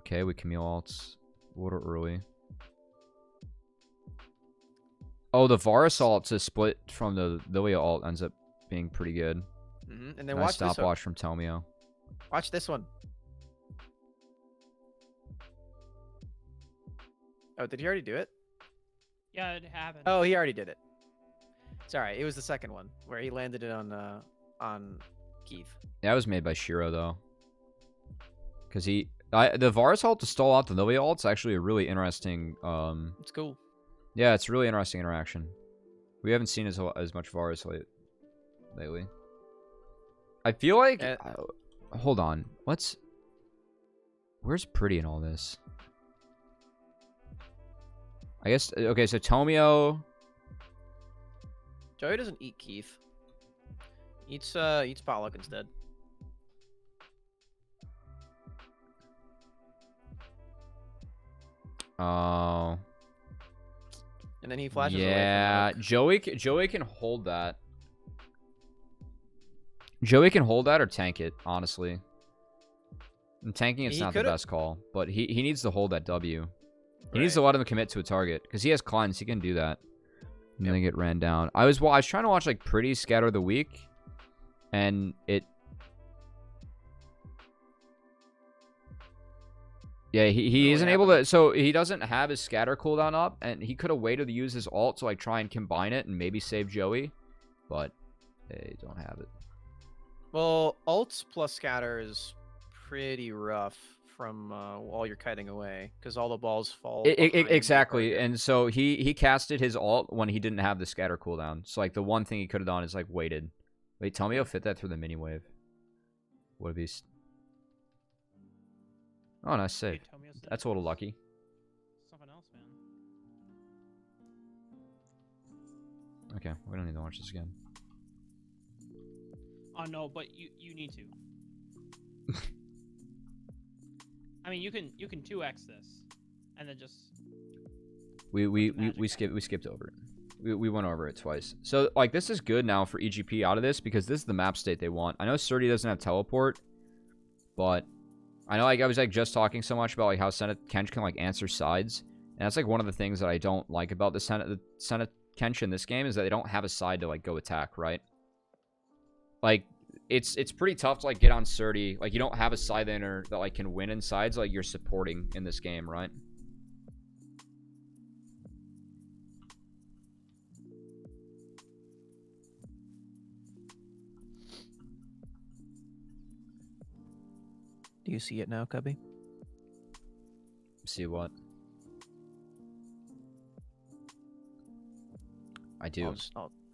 Speaker 1: Okay, we Camille alts. Water early. Oh, the Varus ult to split from the Lilia ult ends up being pretty good.
Speaker 3: And then
Speaker 1: Nice
Speaker 3: watch this.
Speaker 1: stopwatch from Tomio.
Speaker 3: Watch this one. Oh, did he already do it?
Speaker 4: Yeah, it happened.
Speaker 3: Oh, he already did it. Sorry, it was the second one where he landed it on Keith.
Speaker 1: That was made by Shiro though. Because the Varus ult to stall out the Lilia ult is actually a really interesting.
Speaker 3: It's cool.
Speaker 1: Yeah, it's a really interesting interaction. We haven't seen as much Varus lately. I feel like... hold on. Where's Pretty in all this? I guess... Okay, so Tomio...
Speaker 3: Joey doesn't eat Keith. Eats Pollock instead.
Speaker 1: Oh...
Speaker 3: And then he flashes away
Speaker 1: yeah,
Speaker 3: from
Speaker 1: Joey can hold that. Joey can hold that or tank it, honestly. And tanking it's
Speaker 3: He
Speaker 1: not the
Speaker 3: could've-
Speaker 1: best call, but he needs to hold that W. He needs
Speaker 3: Right.
Speaker 1: to let him commit to a target because he has cleanse. He can do that. And then they get ran down. I was trying to watch like Pretty Scatter of the Week, and it. Yeah, he isn't able to. So he doesn't have his scatter cooldown up, and he could have waited to use his ult to like try and combine it and maybe save Joey, but they don't have it.
Speaker 3: Well, ults plus scatter is pretty rough from while you're kiting away because all the balls fall. behind the
Speaker 1: Exactly,
Speaker 3: target.
Speaker 1: and so he casted his ult when he didn't have the scatter cooldown. So like the one thing he could have done is like waited. Wait, tell me he'll fit that through the mini wave. What a beast! Oh, nice save.
Speaker 4: Hey, Tomio said
Speaker 1: That's a little lucky.
Speaker 4: something else, man.
Speaker 1: Okay, we don't need to watch this again.
Speaker 4: Oh no, but you need to. I mean, you can 2x this, and then just
Speaker 1: We skipped over it. We went over it twice. So like this is good now for EGP out of this because this is the map state they want. I know Surdy doesn't have teleport, but I know like I was like just talking so much about like how Senate Kench can like answer sides, and that's like one of the things that I don't like about the Senate Kench in this game is that they don't have a side to like go attack, right? Like it's pretty tough to like get on Surdy. Like you don't have a side laner that like can win in sides like you're supporting in this game, right?
Speaker 3: Do you see it now, Cubby?
Speaker 1: See what? I do.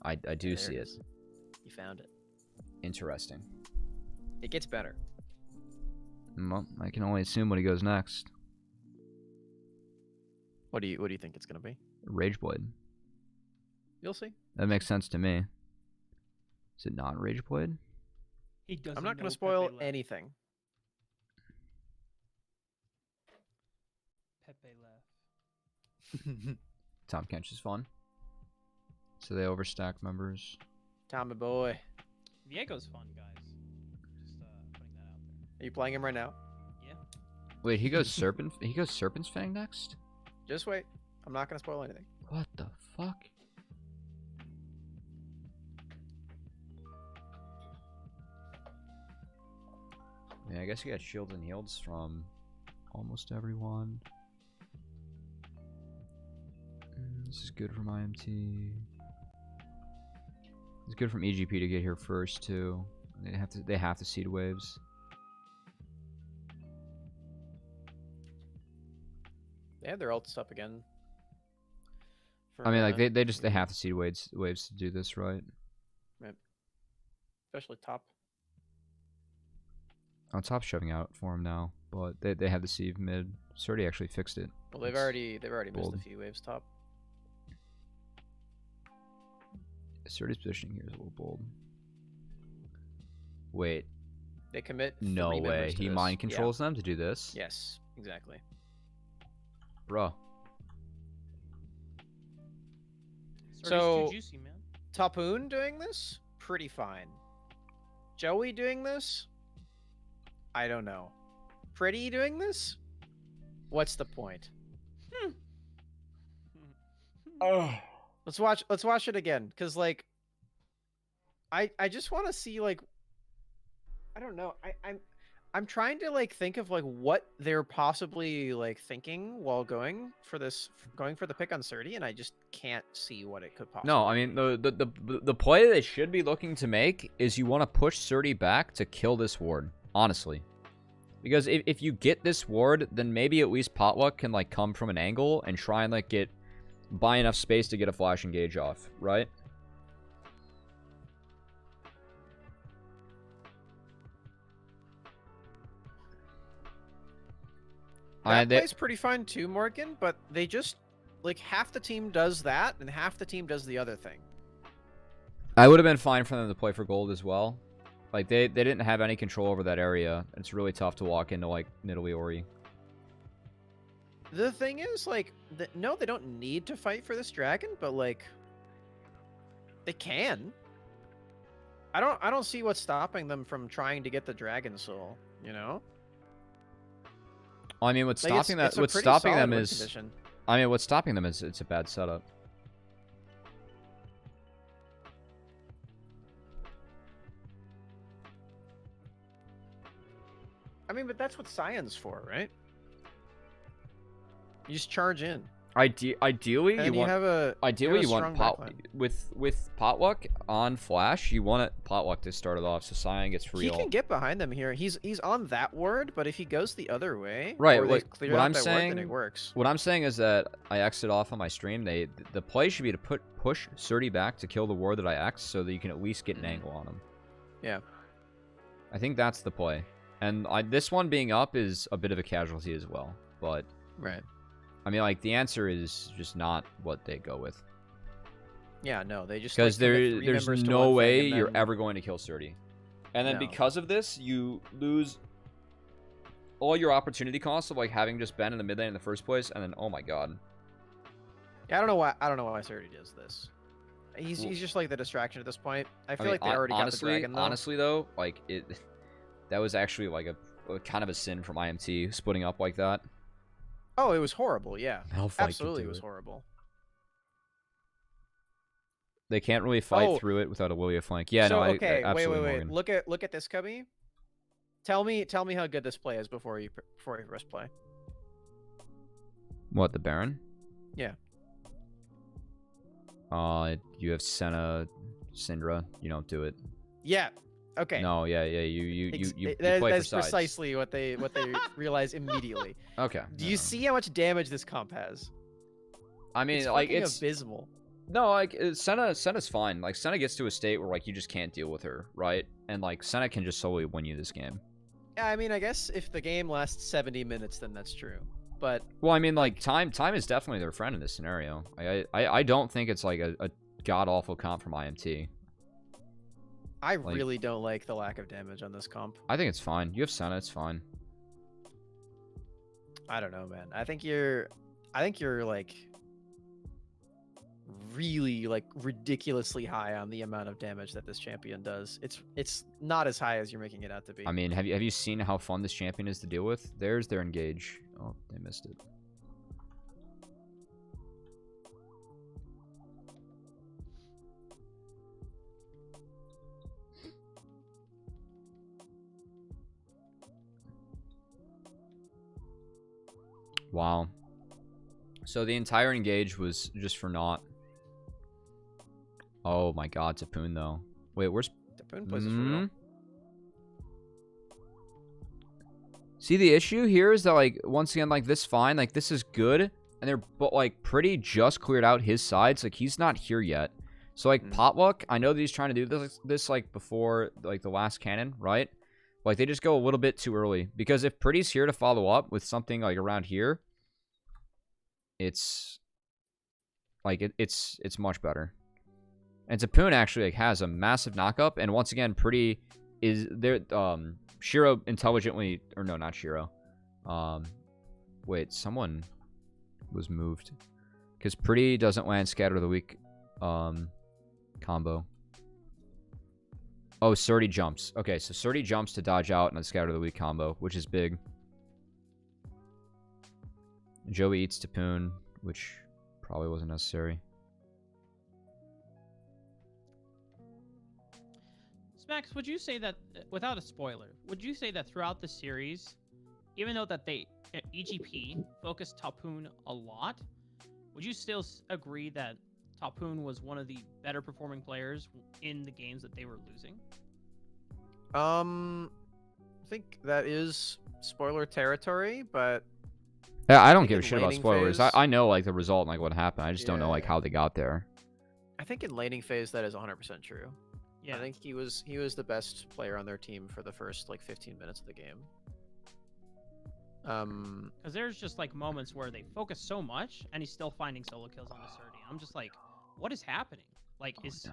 Speaker 1: I do
Speaker 3: there
Speaker 1: see it.
Speaker 3: is. You found it.
Speaker 1: Interesting.
Speaker 3: It gets better.
Speaker 1: Well, I can only assume what he goes next.
Speaker 3: What do you think it's gonna be?
Speaker 1: Rage Blade.
Speaker 3: You'll see.
Speaker 1: That makes sense to me. Is it not Rage Blade?
Speaker 4: He doesn't.
Speaker 3: I'm not
Speaker 4: know
Speaker 3: gonna spoil
Speaker 4: Pepe left.
Speaker 3: anything.
Speaker 4: Pepe left.
Speaker 1: Tom Kench is fun. So they overstack members.
Speaker 3: Tommy boy.
Speaker 4: Viego's fun, guys. Just putting that out there.
Speaker 3: Are you playing him right now?
Speaker 4: Yeah.
Speaker 1: Wait, he goes Serpent. He goes Serpent's Fang next.
Speaker 3: Just wait. I'm not gonna spoil anything.
Speaker 1: What the fuck? Yeah, I guess you got shields and heals from almost everyone. This is good from IMT. It's good from EGP to get here first too. They have to seed waves.
Speaker 3: They had their ults up again.
Speaker 1: I mean, like they have to seed waves to do this, right?
Speaker 3: Right. Especially top.
Speaker 1: On top shoving out for him now, but they have the sieve mid. Surdy actually fixed it.
Speaker 3: Well, they've already missed
Speaker 1: bold.
Speaker 3: a few waves top.
Speaker 1: Surdy's positioning here is a little bold. Wait,
Speaker 3: They commit.
Speaker 1: no
Speaker 3: 3
Speaker 1: way.
Speaker 3: members to
Speaker 1: He
Speaker 3: this.
Speaker 1: mind controls them to do this?
Speaker 3: Yeah. Yes, exactly.
Speaker 1: Bruh.
Speaker 3: So-
Speaker 4: too juicy, man.
Speaker 3: Tapoon doing this, pretty fine. Joey doing this, I don't know. Pretty doing this, what's the point? Let's watch it again, because like I just want to see, like, I don't know. I'm trying to like think of like what they're possibly like thinking while going for the pick on Surdy, and I just can't see what it could possibly
Speaker 1: No, I mean the play they should be looking to make is you want to push Surdy back to kill this ward, honestly. Because if you get this ward, then maybe at least Potluck can like come from an angle and try and like buy enough space to get a flash engage off, right?
Speaker 3: That plays pretty fine too, Morgan, but they just, like, half the team does that, and half the team does the other thing.
Speaker 1: I would have been fine for them to play for gold as well. Like, they didn't have any control over that area. It's really tough to walk into, like, Nidalee Ori.
Speaker 3: The thing is, like, no, they don't need to fight for this dragon, but, like, they can. I don't see what's stopping them from trying to get the dragon soul, you know?
Speaker 1: Well, I mean, what's
Speaker 3: Like,
Speaker 1: stopping
Speaker 3: it's a
Speaker 1: what's
Speaker 3: pretty
Speaker 1: stopping
Speaker 3: solid
Speaker 1: them
Speaker 3: win
Speaker 1: is...
Speaker 3: condition.
Speaker 1: I mean, what's stopping them is it's a bad setup.
Speaker 3: I mean, but that's what Scion's for, right? You just charge in.
Speaker 1: Ideally,
Speaker 3: And
Speaker 1: you want...
Speaker 3: have a
Speaker 1: Ideally, you want
Speaker 3: strong backline.
Speaker 1: with Potluck on Flash, you want Potluck to start it off so Scion gets free
Speaker 3: He
Speaker 1: ult.
Speaker 3: can get behind them here. He's on that ward, but if he goes the other way,
Speaker 1: Right,
Speaker 3: or they
Speaker 1: what-
Speaker 3: clear
Speaker 1: what
Speaker 3: out
Speaker 1: I'm
Speaker 3: that ward, then
Speaker 1: saying-
Speaker 3: it works.
Speaker 1: What I'm saying is that I X'd off on my stream. The play should be to push Surdy back to kill the ward that I X so that you can at least get an angle on him.
Speaker 3: Yeah.
Speaker 1: I think that's the play. And this one being up is a bit of a casualty as well. But,
Speaker 3: Right.
Speaker 1: I mean, like, the answer is just not what they go with.
Speaker 3: Yeah, no, they just
Speaker 1: Because
Speaker 3: like, commit 3
Speaker 1: there's
Speaker 3: members to
Speaker 1: no
Speaker 3: one thing
Speaker 1: way
Speaker 3: and
Speaker 1: you're
Speaker 3: then-
Speaker 1: ever going to kill Surdy. And then
Speaker 3: No.
Speaker 1: because of this, you lose all your opportunity costs of, like, having just been in the mid lane in the first place. And then, oh my god.
Speaker 3: Yeah, I don't know why Surdy does this. He's just like the distraction at this point. I feel
Speaker 1: mean,
Speaker 3: like they already
Speaker 1: honestly,
Speaker 3: got the dragon though.
Speaker 1: honestly though, like that was actually like a kind of a sin from IMT splitting up like that.
Speaker 3: Oh, it was horrible. Yeah,
Speaker 1: Hellfight could
Speaker 3: absolutely,
Speaker 1: do
Speaker 3: it was
Speaker 1: it.
Speaker 3: horrible.
Speaker 1: They can't really fight
Speaker 3: Oh.
Speaker 1: through it without a Willia flank. Yeah,
Speaker 3: so,
Speaker 1: no,
Speaker 3: okay,
Speaker 1: I absolutely,
Speaker 3: wait.
Speaker 1: Morgan.
Speaker 3: Look at this, Cubby. Tell me how good this play is before you press play.
Speaker 1: What, the Baron?
Speaker 3: Yeah.
Speaker 1: You have Senna, Syndra. You don't do it.
Speaker 3: Yeah. Okay.
Speaker 1: No, yeah. You
Speaker 3: That's
Speaker 1: play for sides.
Speaker 3: precisely what they realize immediately.
Speaker 1: Okay.
Speaker 3: Do you see how much damage this comp has?
Speaker 1: I mean,
Speaker 3: It's
Speaker 1: like
Speaker 3: fucking
Speaker 1: it's
Speaker 3: abysmal.
Speaker 1: no, like Senna's fine. Like Senna gets to a state where like you just can't deal with her, right? And like Senna can just solely win you this game.
Speaker 3: Yeah, I mean, I guess if the game lasts 70 minutes, then that's true. But
Speaker 1: Well, I mean, like time is definitely their friend in this scenario. I don't think it's like a god awful comp from IMT.
Speaker 3: I
Speaker 1: Like-
Speaker 3: really don't like the lack of damage on this comp.
Speaker 1: I think it's fine. You have Senna, it's fine.
Speaker 3: I don't know, man. I think you're like really like ridiculously high on the amount of damage that this champion does. It's not as high as you're making it out to be.
Speaker 1: I mean, have you seen how fun this champion is to deal with? There's their engage. Oh, they missed it. Wow. So the entire engage was just for naught. Oh my god, Tapoon though. Wait, where's...
Speaker 3: Tapoon plays this for real.
Speaker 1: See, the issue here is that, like, once again, like, this fine, like, this is good. And they're, but, like, pretty just cleared out his sides. Like, he's not here yet. So, like, Potluck, I know that he's trying to do this, like, before, like, the last cannon, right? Like, they just go a little bit too early. Because if Pretty's here to follow up with something, like, around here, it's, like, it's much better. And Tapoon actually, like, has a massive knockup. And once again, Pretty is there, Shiro intelligently, or no, not Shiro. Wait, someone was moved. Because Pretty doesn't land Scatter of the Weak combo. Oh, Surdy jumps. Okay, so Surdy jumps to dodge out in a Scatter of the Weak combo, which is big. Joey eats Tapoon, which probably wasn't necessary.
Speaker 4: Max, would you say that, without a spoiler, would you say that throughout the series, even though that they EGP focused Tapoon a lot, would you still agree that Tapoon was one of the better performing players in the games that they were losing?
Speaker 3: I think that is spoiler territory, but
Speaker 1: Yeah, I don't
Speaker 3: think
Speaker 1: give a
Speaker 3: in
Speaker 1: shit about
Speaker 3: laning
Speaker 1: spoilers.
Speaker 3: phase-
Speaker 1: I know, like, the result and, like, what happened. I just don't know, like,
Speaker 3: Yeah.
Speaker 1: how they got there.
Speaker 3: I think in laning phase that is 100% true.
Speaker 4: Yeah.
Speaker 3: I think he was the best player on their team for the first like 15 minutes of the game.
Speaker 4: Because there's just like moments where they focus so much and he's still finding solo kills on Surdy. I'm just like, what is happening? Like, is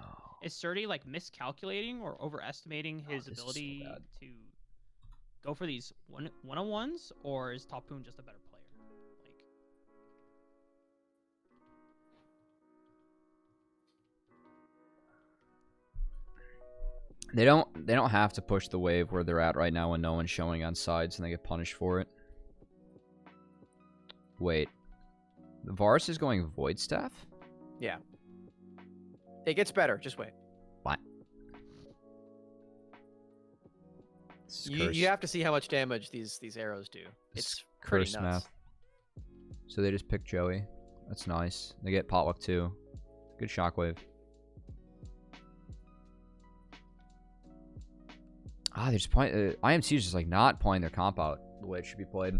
Speaker 4: Surdy like miscalculating or overestimating his
Speaker 1: this is so
Speaker 4: ability
Speaker 1: bad.
Speaker 4: to go for these one-on-ones, or is Tapoon just a better player? Like,
Speaker 1: They don't have to push the wave where they're at right now when no one's showing on sides and they get punished for it. Wait. The Varus is going Void Staff?
Speaker 3: Yeah. It gets better. Just wait.
Speaker 1: What? This is
Speaker 3: You
Speaker 1: cursed.
Speaker 3: have to see how much damage these arrows do.
Speaker 1: This
Speaker 3: It's
Speaker 1: is
Speaker 3: pretty
Speaker 1: cursed
Speaker 3: nuts.
Speaker 1: math. So they just pick Joey. That's nice. They get Potluck too. Good shockwave. Ah, they're just playing. IMT is just like not playing their comp out the way it should be played.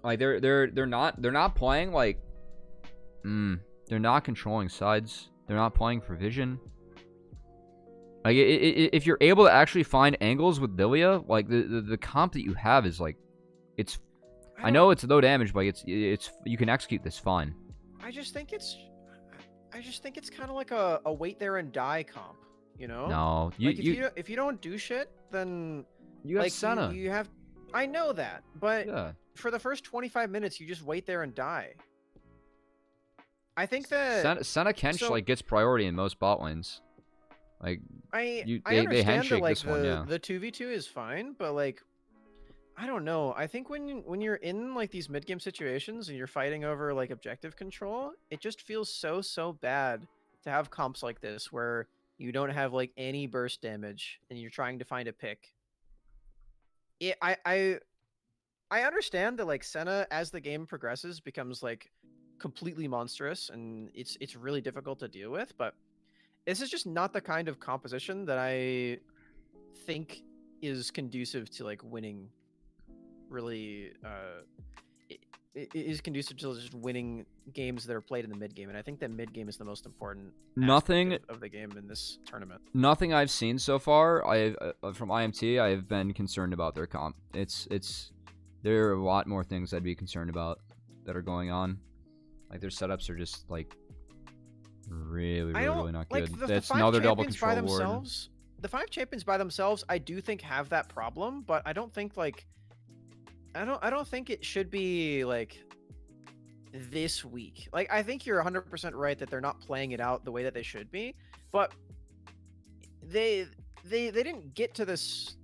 Speaker 1: Like they're not playing like. They're not controlling sides. They're not playing for vision. Like if you're able to actually find angles with Lilia, like the comp that you have is like, it's. I know it's low damage, but it's you can execute this fine.
Speaker 3: I just think it's kind of like a wait there and die comp. You know?
Speaker 1: No,
Speaker 3: Like if you don't do shit, then
Speaker 1: you have
Speaker 3: like
Speaker 1: Senna.
Speaker 3: you have. I know that, but
Speaker 1: Yeah.
Speaker 3: for the first 25 minutes, you just wait there and die. I think that
Speaker 1: Senna Kench like gets priority in most bot lanes. Like
Speaker 3: I
Speaker 1: they
Speaker 3: understand
Speaker 1: handshake
Speaker 3: that like
Speaker 1: this one, yeah.
Speaker 3: the 2v2 is fine, but like I don't know. I think when you're in like these mid game situations and you're fighting over like objective control, it just feels so bad to have comps like this where you don't have like any burst damage and you're trying to find a pick. I understand that like Senna as the game progresses becomes like completely monstrous and it's really difficult to deal with, but this is just not the kind of composition that I think is conducive to like winning really is conducive to just winning games that are played in the mid game, and I think that mid game is the most important
Speaker 1: Nothing
Speaker 3: aspect of the game in this tournament.
Speaker 1: Nothing I've seen so far, from IMT, I've been concerned about their comp. There are a lot more things I'd be concerned about that are going on. Like their setups are just like really not good. That's another double control ward.
Speaker 3: The 5 champions by themselves, I do think have that problem, but I don't think like I don't think it should be like this week. Like I think you're 100% right that they're not playing it out the way that they should be, but they didn't get to this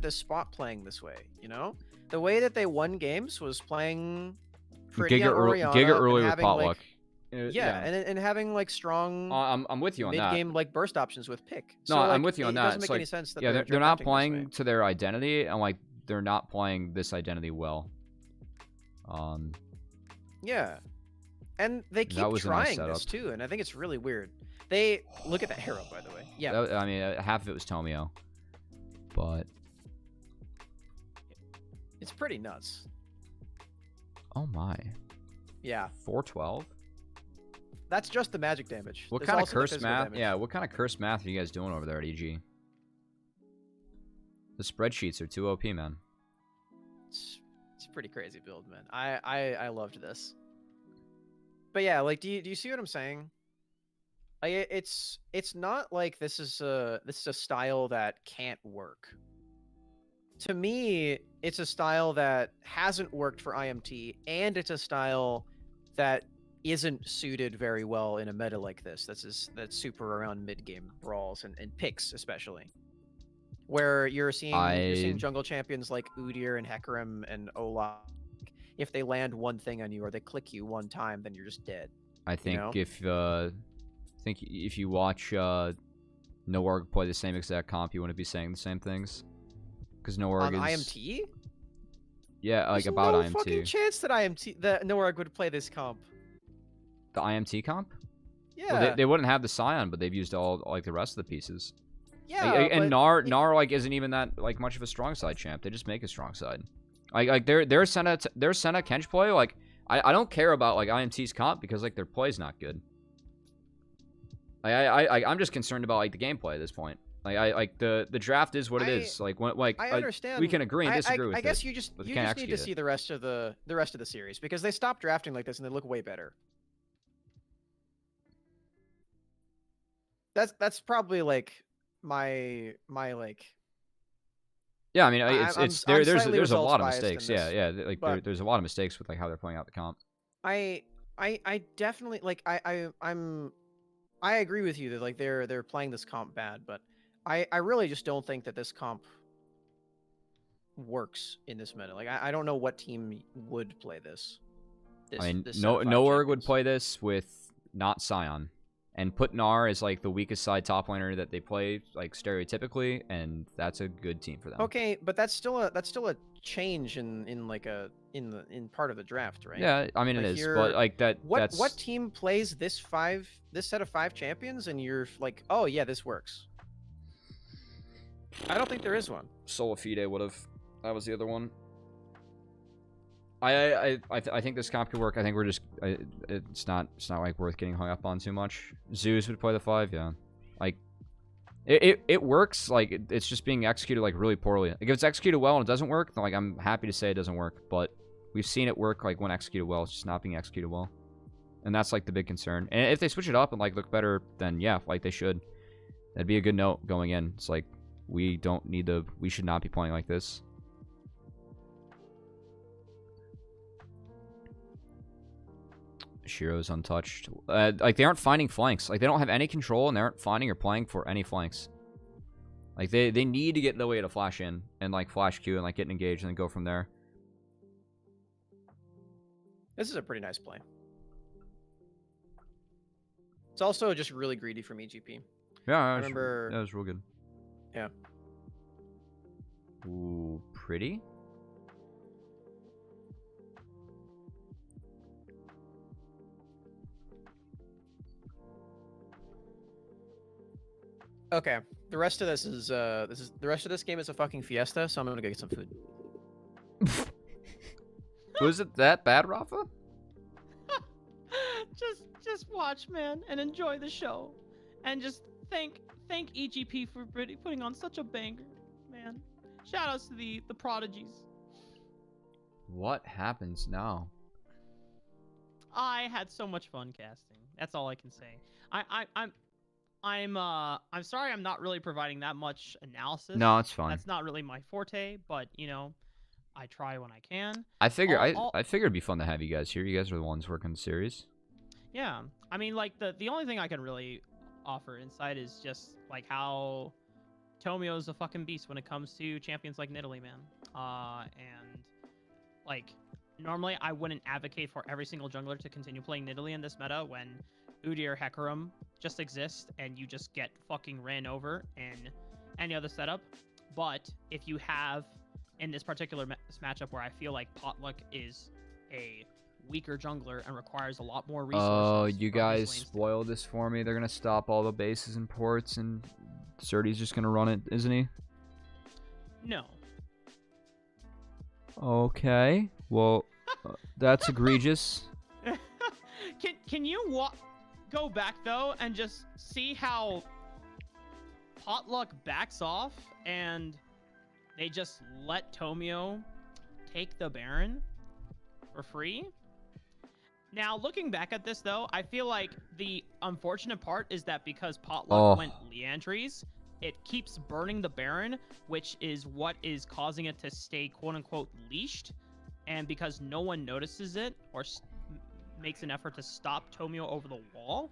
Speaker 3: spot playing this way, you know? The way that they won games was playing pretty
Speaker 1: Giga early with potluck.
Speaker 3: And having like strong
Speaker 1: I'm with you on that.
Speaker 3: Mid-game like burst options with pick.
Speaker 1: No,
Speaker 3: so, like,
Speaker 1: I'm with you on that.
Speaker 3: It doesn't make any sense that
Speaker 1: they're not playing to their identity, and like they're not playing this identity well.
Speaker 3: Yeah, and they keep trying this too, and I think it's really weird. They look at that hero, by the way. Yeah,
Speaker 1: I mean half of it was Tomio, but
Speaker 3: it's pretty nuts.
Speaker 1: Oh my.
Speaker 3: Yeah.
Speaker 1: 412.
Speaker 3: That's just the magic damage.
Speaker 1: What kind of curse math? Damage. Yeah, what kind of curse math are you guys doing over there at EG? The spreadsheets are too OP, man.
Speaker 3: It's a pretty crazy build, man. I loved this. But yeah, like, do you see what I'm saying? Like, it's not like this is a style that can't work. To me, it's a style that hasn't worked for IMT, and it's a style that isn't suited very well in a meta like this. That's super around mid-game brawls and picks, especially, where you're seeing jungle champions like Udyr and Hecarim and Olaf. If they land one thing on you or they click you one time, then you're just dead.
Speaker 1: I think if you watch Noorg play the same exact comp, you wouldn't be saying the same things. Because Noorg
Speaker 3: on
Speaker 1: is
Speaker 3: IMT.
Speaker 1: Yeah, like
Speaker 3: There's
Speaker 1: about
Speaker 3: no
Speaker 1: IMT.
Speaker 3: Fucking chance that Noorg would play this comp.
Speaker 1: The IMT comp?
Speaker 3: Yeah.
Speaker 1: Well, they wouldn't have the Scion, but they've used all like the rest of the pieces.
Speaker 3: Yeah.
Speaker 1: And Gnar like isn't even that like much of a strong side champ. They just make a strong side. Like their Senna Kench play, like I don't care about like IMT's comp because like their play's not good. I'm just concerned about like the gameplay at this point. Like the draft is what it is. Like I
Speaker 3: understand.
Speaker 1: We can agree and disagree with it.
Speaker 3: I guess you just need to see the rest of the series because they stopped drafting like this and they look way better. That's probably like my like.
Speaker 1: Yeah, I mean there's a lot of mistakes. Yeah, like there's a lot of mistakes with like how they're playing out the comp.
Speaker 3: I definitely like I agree with you that like they're playing this comp bad, but I really just don't think that this comp works in this meta. Like I don't know what team would play this.
Speaker 1: I mean, Noorg would play this with not Scion, and put Gnar as like the weakest side top laner that they play like stereotypically, and that's a good team for them.
Speaker 3: Okay, but that's still a change in part of the draft, right?
Speaker 1: Yeah, I mean
Speaker 3: like
Speaker 1: it is, but like that.
Speaker 3: What team plays this set of 5 champions, and you're like, oh yeah, this works? I don't think there is one.
Speaker 1: Solafide would have. That was the other one. I think this comp could work. I think we're just it's not like worth getting hung up on too much. Zeus would play the 5, yeah. Like it works. Like it's just being executed like really poorly. Like if it's executed well and it doesn't work, then like I'm happy to say it doesn't work. But we've seen it work like when executed well. It's just not being executed well, and that's like the big concern. And if they switch it up and like look better, then yeah, like they should. That'd be a good note going in. It's like we should not be playing like this. Shiro's untouched. Like they aren't finding flanks. Like they don't have any control, and they aren't finding or playing for any flanks. Like they need to get the way to flash in and like flash Q and like get engaged and then go from there.
Speaker 3: This is a pretty nice play. It's also just really greedy from EGP.
Speaker 1: Yeah,
Speaker 3: I remember.
Speaker 1: That was real good.
Speaker 3: Yeah.
Speaker 1: Ooh, pretty.
Speaker 3: Okay, the rest of this is the rest of this game is a fucking fiesta, so I'm gonna go get some food.
Speaker 1: Was it that bad, Rafa?
Speaker 4: just watch, man, and enjoy the show, and just thank EGP for putting on such a banger, man. Shout outs to the prodigies.
Speaker 1: What happens now?
Speaker 4: I had so much fun casting. That's all I can say. I'm sorry I'm not really providing that much analysis.
Speaker 1: No, it's fine.
Speaker 4: That's not really my forte, but you know, I try when I can.
Speaker 1: I figure I figured it'd be fun to have you guys here. You guys are the ones working the series.
Speaker 4: Yeah, I mean, like the only thing I can really offer insight is just like how Tomio is a fucking beast when it comes to champions like Nidalee, man. And like normally I wouldn't advocate for every single jungler to continue playing Nidalee in this meta when Udyr Hecarim just exists and you just get fucking ran over in any other setup. But if you have in this particular matchup where I feel like Potluck is a weaker jungler and requires a lot more resources.
Speaker 1: Oh, you
Speaker 4: from
Speaker 1: guys
Speaker 4: his lane
Speaker 1: spoiled this for me. They're gonna stop all the bases and ports, and Surdy's just gonna run it, isn't he?
Speaker 4: No.
Speaker 1: Okay. Well, that's egregious.
Speaker 4: Can you go back though and just see how Potluck backs off and they just let Tomio take the Baron for free? Now, looking back at this, though, I feel like the unfortunate part is that because Potluck went Leandries, it keeps burning the Baron, which is what is causing it to stay quote-unquote leashed. And because no one notices it or makes an effort to stop Tomio over the wall,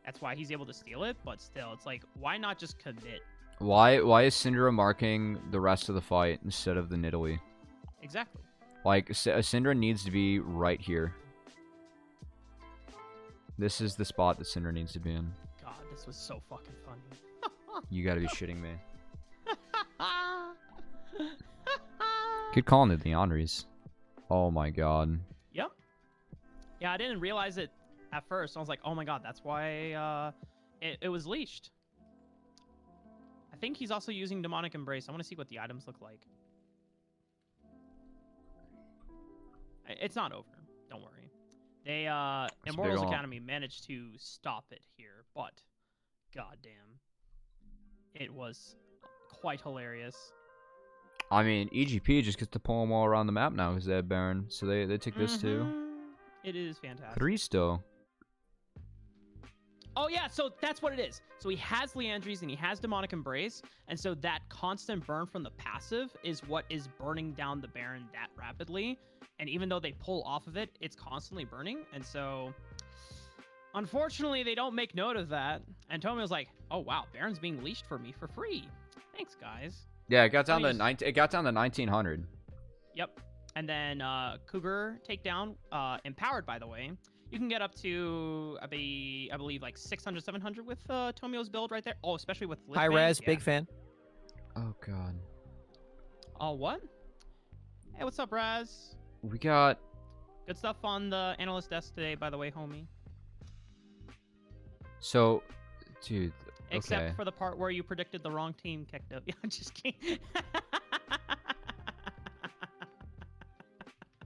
Speaker 4: that's why he's able to steal it. But still, it's like, why not just commit?
Speaker 1: Why is Syndra marking the rest of the fight instead of the Nidalee?
Speaker 4: Exactly.
Speaker 1: Like, Syndra needs to be right here. This is the spot that Syndra needs to be in.
Speaker 4: God, this was so fucking funny.
Speaker 1: You gotta be shitting me. Good call on the Leandries. Oh my god.
Speaker 4: Yep. Yeah, I didn't realize it at first. I was like, oh my god, that's why it was leashed. I think he's also using Demonic Embrace. I want to see what the items look like. It's not over. Don't worry. They Immortals Academy managed to stop it here, but goddamn, it was quite hilarious.
Speaker 1: I mean, EGP just gets to pull them all around the map now because they have Baron, so they take this too.
Speaker 4: It is fantastic.
Speaker 1: Cristo.
Speaker 4: Oh yeah, so that's what it is. So he has Leandries and he has Demonic Embrace, and so that constant burn from the passive is what is burning down the Baron that rapidly. And even though they pull off of it, it's constantly burning. And so, unfortunately, they don't make note of that. And Tomio's like, "Oh wow, Baron's being leashed for me for free. Thanks, guys."
Speaker 1: Yeah, it got down to 1900.
Speaker 4: Yep. And then Cougar takedown, empowered by the way. You can get up to I believe like 600, 700 with Tomio's build right there. Oh, especially with
Speaker 3: High res, big fan.
Speaker 1: Oh god.
Speaker 4: Oh what? Hey, what's up, Raz?
Speaker 1: We got
Speaker 4: good stuff on the analyst desk today, by the way, homie.
Speaker 1: So, dude.
Speaker 4: Except for the part where you predicted the wrong team kicked out. Yeah, I'm just kidding.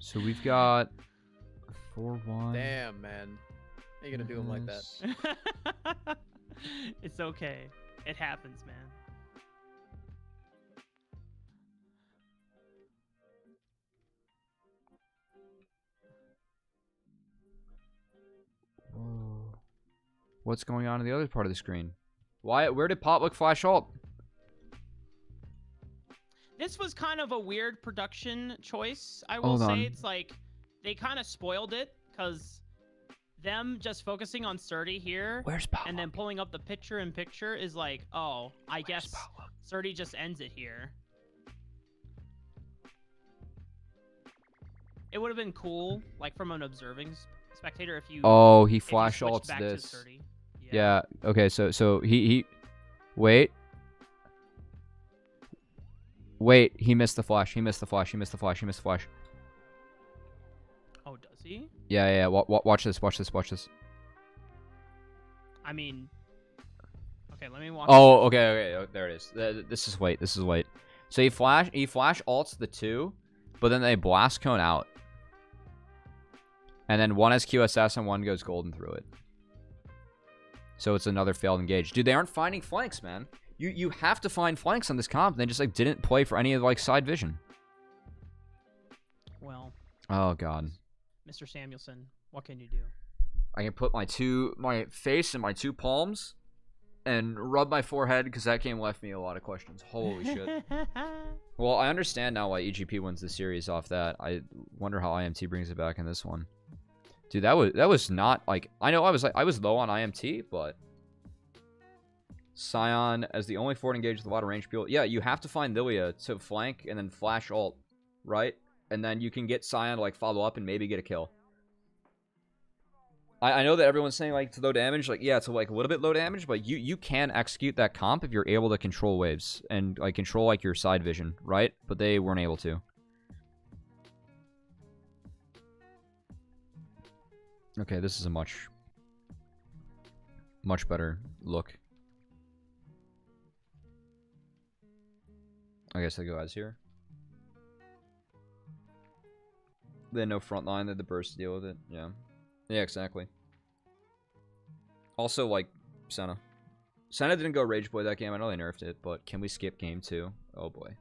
Speaker 1: So we've got 4-1.
Speaker 3: Damn, man. How you gonna do him like that?
Speaker 4: It's okay. It happens, man.
Speaker 1: Whoa. What's going on in the other part of the screen? Where did Potluck flash ult?
Speaker 4: This was kind of a weird production choice, I will
Speaker 1: Hold
Speaker 4: say.
Speaker 1: on.
Speaker 4: It's like they kind of spoiled it because them just focusing on Surdy here
Speaker 1: Where's Potluck?
Speaker 4: and then pulling up the picture-in-picture is like, oh, I guess Surdy just ends it here. It would have been cool, like from an observing spectator, if you
Speaker 1: he
Speaker 4: if you
Speaker 1: flash
Speaker 4: switched
Speaker 1: ults
Speaker 4: back to
Speaker 1: this.
Speaker 4: Surdy.
Speaker 1: Yeah. Okay. So he wait. Wait. He missed the flash. He missed the flash. He missed the flash. He missed the flash.
Speaker 4: Oh, does he?
Speaker 1: Yeah. Watch this. Watch this. Watch this.
Speaker 4: I mean, okay. Let me watch.
Speaker 1: Oh, okay. Oh, there it is. This is white. This is white. So he flash ults the 2, but then they blast cone out. And then one has QSS and one goes golden through it. So it's another failed engage. Dude, they aren't finding flanks, man. You have to find flanks on this comp. They just like didn't play for any of like side vision.
Speaker 4: Well.
Speaker 1: Oh god.
Speaker 4: Mr. Samuelson, what can you do?
Speaker 1: I can put my face in my two palms and rub my forehead because that game left me a lot of questions. Holy shit. Well, I understand now why EGP wins the series off that. I wonder how IMT brings it back in this one. Dude, that was not like I know I was low on IMT, but Scion as the only forward engage with a lot of range people. Yeah, you have to find Lilia to flank and then flash ult, right? And then you can get Scion to like follow up and maybe get a kill. I know that everyone's saying like it's low damage, like yeah, it's like a little bit low damage, but you can execute that comp if you're able to control waves and like control like your side vision, right? But they weren't able to. Okay, this is a much better look. I guess I go as here. They had no front line, they had the burst to deal with it. Yeah. Yeah, exactly. Also, like, Senna. Senna didn't go Rage Boy that game. I know they nerfed it, but can we skip game 2? Oh, boy.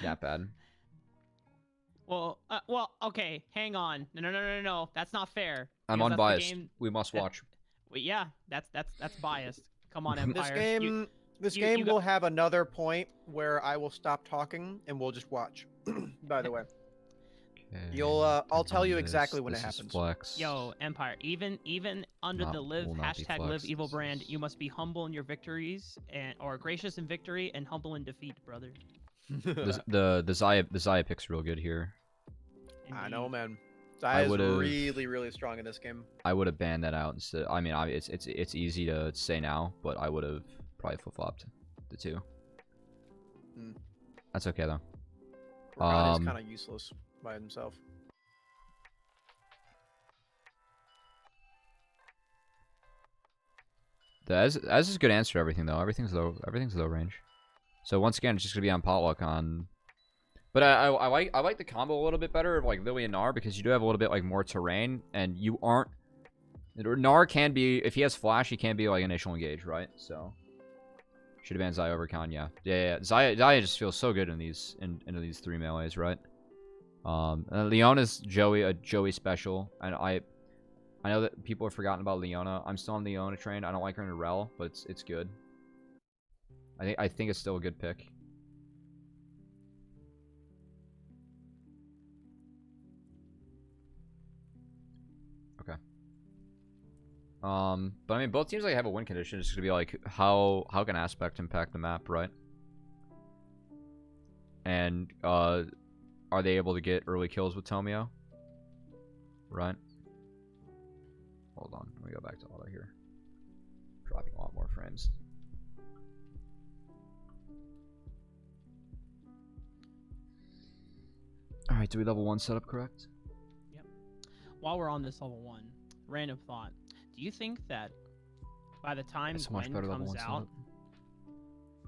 Speaker 1: That bad.
Speaker 4: Well, okay, hang on. No. That's not fair.
Speaker 1: I'm
Speaker 4: because that's the
Speaker 1: unbiased.
Speaker 4: game
Speaker 1: We must watch.
Speaker 4: Well, yeah, that's biased. Come on, Empire.
Speaker 3: This
Speaker 4: you
Speaker 3: game
Speaker 4: got-
Speaker 3: will have another point where I will stop talking and we'll just watch. By the way, I'll tell you exactly when it happens.
Speaker 1: Flex.
Speaker 4: Yo, Empire. Even under the live
Speaker 1: will not be
Speaker 4: hashtag live
Speaker 1: flexed.
Speaker 4: evil brand, you must be humble in your victories or gracious in victory and humble in defeat, brother.
Speaker 1: The Xayah pick's real good here.
Speaker 3: I know,
Speaker 4: Indeed.
Speaker 3: man.
Speaker 1: I
Speaker 3: Zai is
Speaker 1: would've-
Speaker 3: really strong in this game.
Speaker 1: I would have banned that out instead. I mean, it's easy to say now, but I would have probably flip-flopped the two.
Speaker 3: Hmm.
Speaker 1: That's okay though.
Speaker 3: Rod is kind of useless by himself.
Speaker 1: As is a good answer to everything though. Everything's low range. So once again, it's just gonna be on potluck on. But I like the combo a little bit better of like Lily and Gnar because you do have a little bit like more terrain and you aren't. Gnar can be if he has flash, he can be like initial engage, right? So should have banned Xayah over Khan, yeah. Xayah just feels so good in these into these 3 melees, right? And Leona's a Joey special, and I know that people have forgotten about Leona. I'm still on the Leona train. I don't like her in a rel, but it's good. I think it's still a good pick. Okay. But I mean, both teams like have a win condition. It's gonna be like how can aspect impact the map, right? And are they able to get early kills with Tomio? Right. Hold on, let me go back to auto here. Dropping a lot more frames. Alright, do we level 1 setup correct?
Speaker 4: Yep. While we're on this level 1, random thought. Do you think that by the time
Speaker 1: It's a much
Speaker 4: Gwen
Speaker 1: better level
Speaker 4: comes
Speaker 1: 1
Speaker 4: out,
Speaker 1: setup.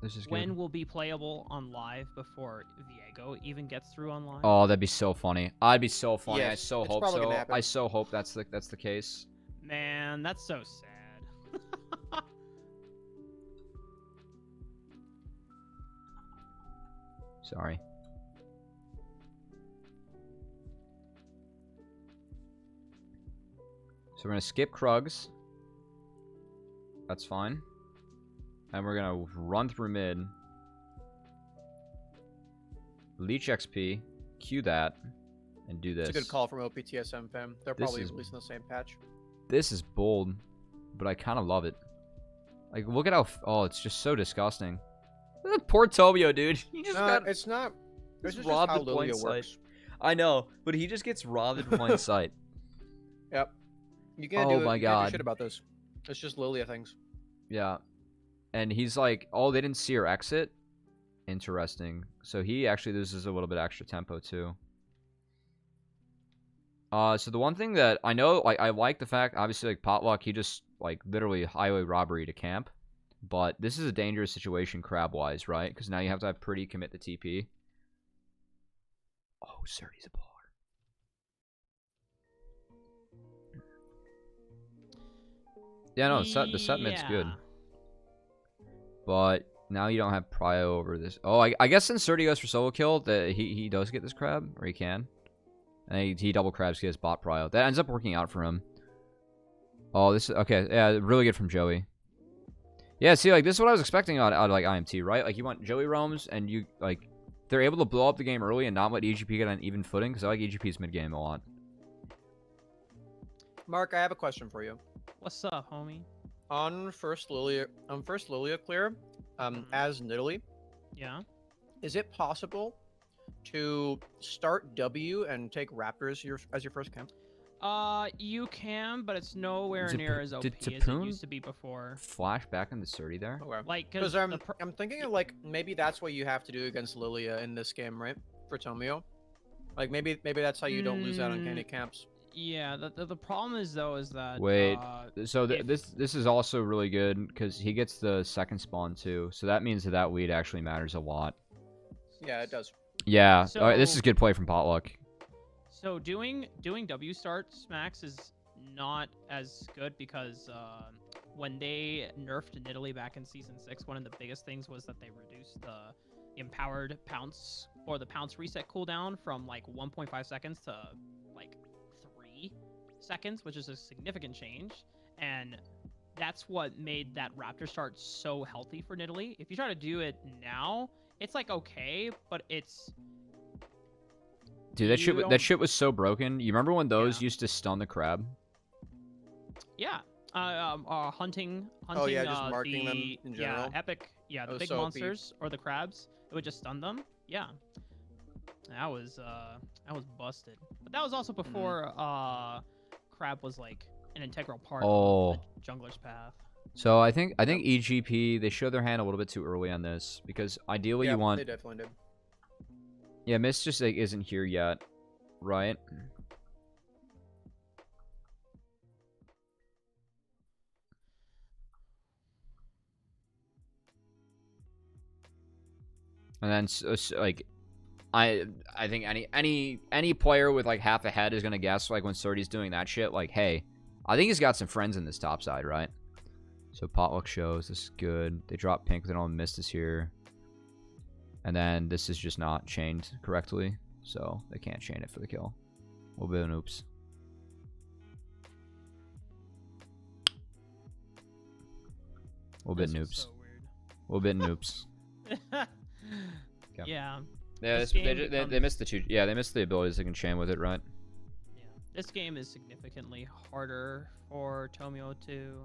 Speaker 1: This is
Speaker 4: Gwen
Speaker 1: good.
Speaker 4: will be playable on live before Viego even gets through on live?
Speaker 1: Oh, that'd be so funny. I'd be so funny. I
Speaker 3: Yes,
Speaker 1: so
Speaker 3: it's
Speaker 1: hope
Speaker 3: probably gonna
Speaker 1: so.
Speaker 3: happen.
Speaker 1: I so hope that's the case.
Speaker 4: Man, that's so sad.
Speaker 1: Sorry. So we're gonna skip Krugs. That's fine. And we're gonna run through mid. Leech XP. Q that. And do this.
Speaker 3: It's a good call from OPTSM fam. They're
Speaker 1: This
Speaker 3: probably
Speaker 1: is-
Speaker 3: releasing the same patch.
Speaker 1: This is bold. But I kind of love it. Like, look at how... Oh, it's just so disgusting. Look at poor Tobio, dude. He just
Speaker 3: No,
Speaker 1: got...
Speaker 3: it's not. This
Speaker 1: He's
Speaker 3: is just
Speaker 1: robbed
Speaker 3: how
Speaker 1: in plain
Speaker 3: Lilia
Speaker 1: sight.
Speaker 3: works.
Speaker 1: I know, but he just gets robbed in plain sight.
Speaker 3: Yep. You can't
Speaker 1: Oh
Speaker 3: do
Speaker 1: my
Speaker 3: you can't
Speaker 1: God.
Speaker 3: do shit about this. It's just Lilia things.
Speaker 1: Yeah. And he's like, oh, they didn't see her exit? Interesting. So he actually loses a little bit extra tempo, too. So the one thing that I know, like, I like the fact, obviously, like, Potluck, he just, like, literally highway robbery to camp. But this is a dangerous situation crab-wise, right? Because now you have to have pretty commit the TP. Surdy's a baller. Yeah, no, the set mid's good.
Speaker 4: Yeah.
Speaker 1: But now you don't have prio over this. Oh, I guess since Surdy goes for solo kill, that he does get this crab, or he can. And he double crabs, he gets bot prio. That ends up working out for him. Oh, this is okay. Yeah, really good from Joey. Yeah, see, like this is what I was expecting out of like IMT, right? Like you want Joey roams, and you like they're able to blow up the game early and not let EGP get on even footing, because I like EGP's mid game a lot.
Speaker 3: Mark, I have a question for you.
Speaker 4: What's up, homie?
Speaker 3: On first Lilia clear, as Nidalee,
Speaker 4: Yeah.
Speaker 3: is it possible to start W and take Raptors as your first camp?
Speaker 4: You can, but it's nowhere
Speaker 1: Did
Speaker 4: near as OP
Speaker 1: did
Speaker 4: as it
Speaker 1: Tapoon
Speaker 4: used to be before.
Speaker 1: Flash back on the Surdy there.
Speaker 3: Okay.
Speaker 4: Like,
Speaker 3: Because
Speaker 4: because
Speaker 3: I'm thinking of like maybe that's what you have to do against Lilia in this game, right? For Tomio, like maybe that's how you don't lose out on candy camps.
Speaker 4: yeah, the problem is though is that
Speaker 1: Wait, so
Speaker 4: if-
Speaker 1: this is also really good because he gets the second spawn too, so that means that weed actually matters a lot.
Speaker 3: Yeah, it does.
Speaker 1: Yeah, all right, this
Speaker 4: So-
Speaker 1: is good play from Potluck.
Speaker 4: So doing W starts max is not as good because when they nerfed Nidalee back in season 6, one of the biggest things was that they reduced the empowered pounce or the pounce reset cooldown from like 1.5 seconds to like 3 seconds, which is a significant change. And that's what made that Raptor start so healthy for Nidalee. If you try to do it now, it's like okay, but it's
Speaker 1: Dude, that
Speaker 4: You
Speaker 1: that
Speaker 4: don't-
Speaker 1: shit was so broken. You remember when those
Speaker 4: Yeah.
Speaker 1: used to stun the crab?
Speaker 4: yeah. Hunting.
Speaker 3: Oh, yeah, just marking them
Speaker 4: the,
Speaker 3: in general?
Speaker 4: Yeah, epic. Yeah, the
Speaker 3: was
Speaker 4: big
Speaker 3: so OP.
Speaker 4: monsters or the crabs. It would just stun them. Yeah. That was busted. But that was also
Speaker 3: Mm-hmm.
Speaker 4: before crab was like an integral part
Speaker 1: Oh.
Speaker 4: of the jungler's path.
Speaker 1: So I think EGP they showed their hand a little bit too early on this because ideally
Speaker 3: Yeah,
Speaker 1: you want
Speaker 3: they definitely did.
Speaker 1: yeah Mist just like isn't here yet, right? And then like I think any player with like half a head is gonna guess like when Surdy's doing that shit like hey I think he's got some friends in this top side, right? So Potluck shows this is good. They drop pink, then all Mist is here. And then this is just not chained correctly, so they can't chain it for the kill. A little bit of an oops. A little bit
Speaker 4: This
Speaker 1: of
Speaker 4: was
Speaker 1: noobs.
Speaker 4: so weird.
Speaker 1: A little bit of noobs. Okay.
Speaker 4: Yeah.
Speaker 1: Yeah,
Speaker 4: This
Speaker 1: they
Speaker 4: game
Speaker 1: they missed the two. Yeah, they missed the abilities they can chain with it, right?
Speaker 4: Yeah. This game is significantly harder for Tomio to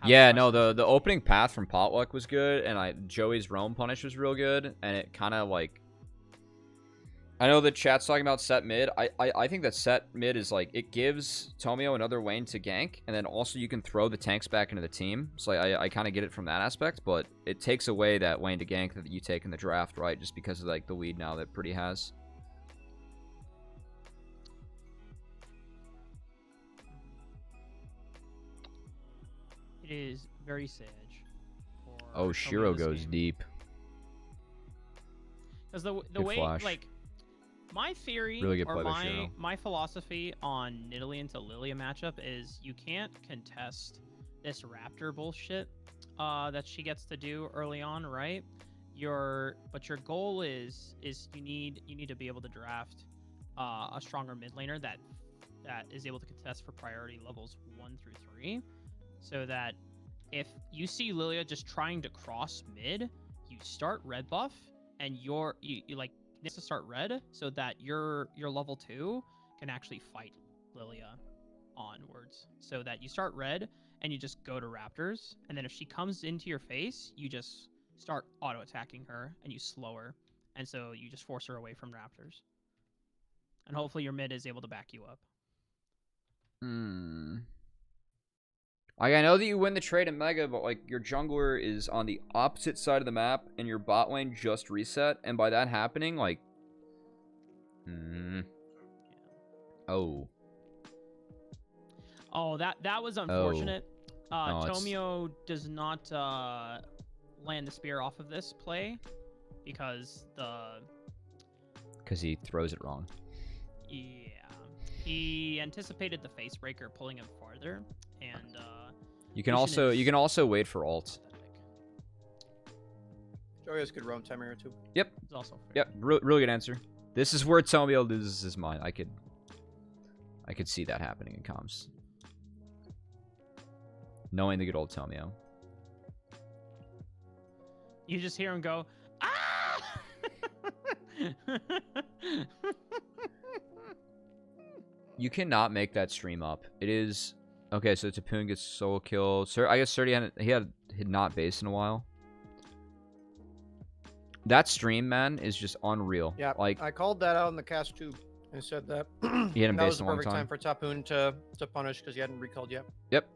Speaker 4: have
Speaker 1: Yeah, no,
Speaker 4: presence.
Speaker 1: the opening path from Potluck was good, and Joey's Roam Punish was real good, and it kind of like. I know the chat's talking about set mid. I think that set mid is like it gives Tomio another lane to gank, and then also you can throw the tanks back into the team. So I kind of get it from that aspect, but it takes away that lane to gank that you take in the draft, right? Just because of like the lead now that Pretty has.
Speaker 4: It is very sage.
Speaker 1: Oh, Shiro goes deep.
Speaker 4: Because the
Speaker 1: Good
Speaker 4: way
Speaker 1: flash.
Speaker 4: like my theory
Speaker 1: Really good
Speaker 4: or
Speaker 1: play by Shiro.
Speaker 4: my philosophy on Nidalee into Lilia matchup is you can't contest this Raptor bullshit that she gets to do early on, right? But your goal is you need to be able to draft a stronger mid laner that is able to contest for priority levels 1 through 3, so that if you see Lilia just trying to cross mid, you start red buff and you like needs to start red so that your level 2 can actually fight Lilia onwards. So that you start red and you just go to Raptors, and then if she comes into your face, you just start auto attacking her and you slow her, and so you just force her away from Raptors. And hopefully your mid is able to back you up.
Speaker 1: Like, I know that you win the trade in Mega, but, like, your jungler is on the opposite side of the map, and your bot lane just reset, and by that happening, like... Oh.
Speaker 4: Oh, that was unfortunate.
Speaker 1: No, it's-
Speaker 4: Tomio does not land the spear off of this play because
Speaker 1: because he throws it wrong.
Speaker 4: Yeah. He anticipated the face breaker pulling him farther, and
Speaker 1: You can
Speaker 4: Vision
Speaker 1: also
Speaker 4: is
Speaker 1: wait for ult.
Speaker 4: pathetic.
Speaker 3: Joyous could roam timing or two.
Speaker 1: Yep.
Speaker 4: It's also fair.
Speaker 1: Yep. Really good answer. This is where Tomio loses his mind. I could see that happening in comms. Knowing the good old Tomio.
Speaker 4: You just hear him go, ah!
Speaker 1: You cannot make that stream up. It is okay. So Tapoon gets solo kill. Sir, I guess Surdy had not based in a while. That stream, man, is just unreal.
Speaker 3: Yeah,
Speaker 1: like
Speaker 3: I called that out in the cast too. I said that
Speaker 1: he hadn't
Speaker 3: that
Speaker 1: based
Speaker 3: was the
Speaker 1: in a long
Speaker 3: perfect
Speaker 1: time.
Speaker 3: time for Tapoon to punish because he hadn't recalled yet.
Speaker 1: Yep.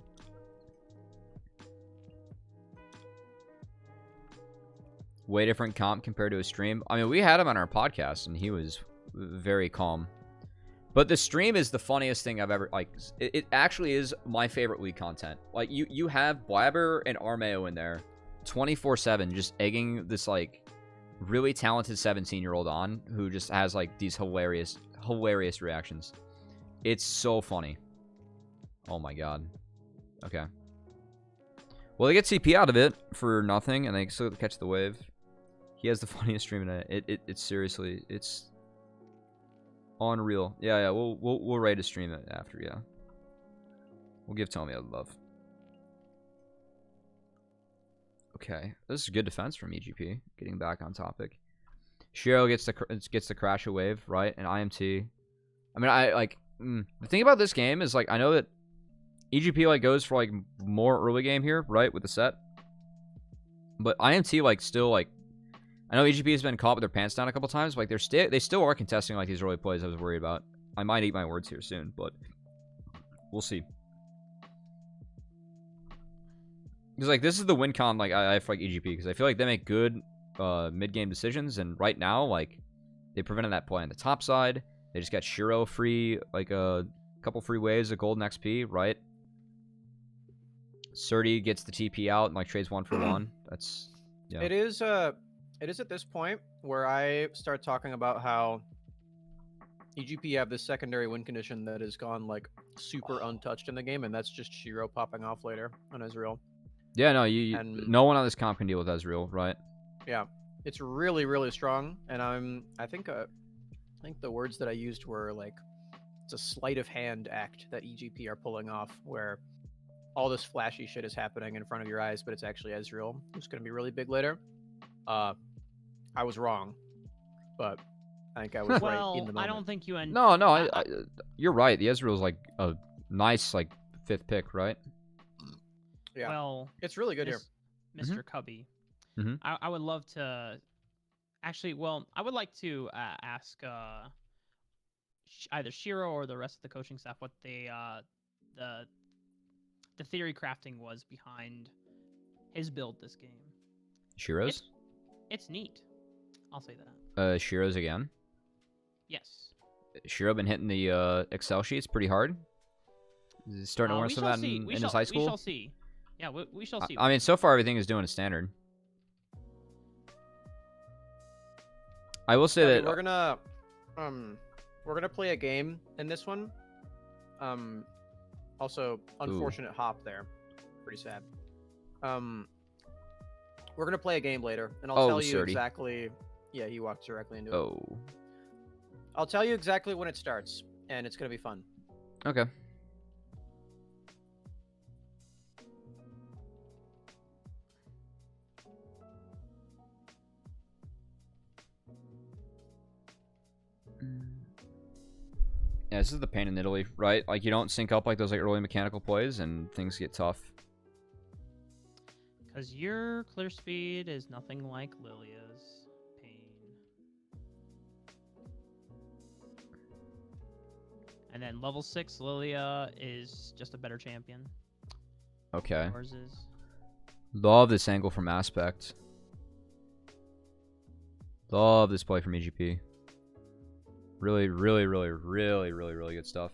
Speaker 1: Way different comp compared to a stream. I mean, we had him on our podcast, and he was very calm. But the stream is the funniest thing I've ever... Like, it actually is my favorite League content. Like, you have Blabber and Armeo in there 24/7 just egging this, like, really talented 17-year-old on who just has, like, these hilarious reactions. It's so funny. Oh, my God. Okay. Well, they get CP out of it for nothing, and they still catch the wave. He has the funniest stream in it. It's seriously, it's unreal. Yeah. We'll rate a stream it after. Yeah, we'll give Tomio the love. Okay, this is good defense from EGP. Getting back on topic. Shiro gets the crash a wave, right? And IMT. I mean, the thing about this game is, like, I know that EGP, like, goes for, like, more early game here, right, with the set. But IMT, like, still, like, I know EGP has been caught with their pants down a couple times. But, like, they still are contesting, like, these early plays I was worried about. I might eat my words here soon, but we'll see. Because, like, this is the win con, like, I have for, like, EGP. Because I feel like they make good mid-game decisions. And right now, like, they prevented that play on the top side. They just got Shiro free, like, a couple free waves of golden XP, right? Surdy gets the TP out and, like, trades 1-for-1. That's, yeah.
Speaker 3: It is at this point where I start talking about how EGP have this secondary win condition that has gone, like, super untouched in the game, and that's just Shiro popping off later on Ezreal.
Speaker 1: Yeah, no,
Speaker 3: And-
Speaker 1: no one on this comp can deal with Ezreal, right?
Speaker 3: Yeah, it's really, really strong, and I think the words that I used were, like, it's a sleight of hand act that EGP are pulling off, where all this flashy shit is happening in front of your eyes, but it's actually Ezreal, who's going to be really big later. I was wrong, but I think I was right in the moment.
Speaker 4: I don't think you end.
Speaker 1: No, you're right. The Ezreal is, like, a nice, like, 5th pick, right?
Speaker 3: Yeah,
Speaker 4: Well,
Speaker 3: it's really good here.
Speaker 4: Mr. Cubby.
Speaker 1: Mhm.
Speaker 4: I would love to. Actually, well, I would like to ask either Shiro or the rest of the coaching staff what the theory crafting was behind his build this game.
Speaker 1: Shiro's?
Speaker 4: It's neat. I'll say that.
Speaker 1: Shiro's again.
Speaker 4: Yes.
Speaker 1: Shiro been hitting the Excel sheets pretty hard. He's starting to learn some of that in his high school.
Speaker 4: We shall see. Yeah, we shall see.
Speaker 1: I mean, so far everything is doing a standard. I will say that
Speaker 3: We're gonna play a game in this one. Also, unfortunate hop there. Pretty sad. We're gonna play a game later, and I'll tell you
Speaker 1: Surdy.
Speaker 3: exactly. Yeah, he walked directly into it.
Speaker 1: Oh,
Speaker 3: I'll tell you exactly when it starts, and it's gonna be fun.
Speaker 1: okay. Yeah, this is the pain in Italy, right? Like, you don't sync up like those, like, early mechanical plays, and things get tough.
Speaker 4: Because your clear speed is nothing like Lilia's. Pain. And then level 6 Lilia is just a better champion.
Speaker 1: Okay.
Speaker 4: Yours is.
Speaker 1: Love this angle from Aspect. Love this play from EGP. Really, really, really, really, really, really good stuff.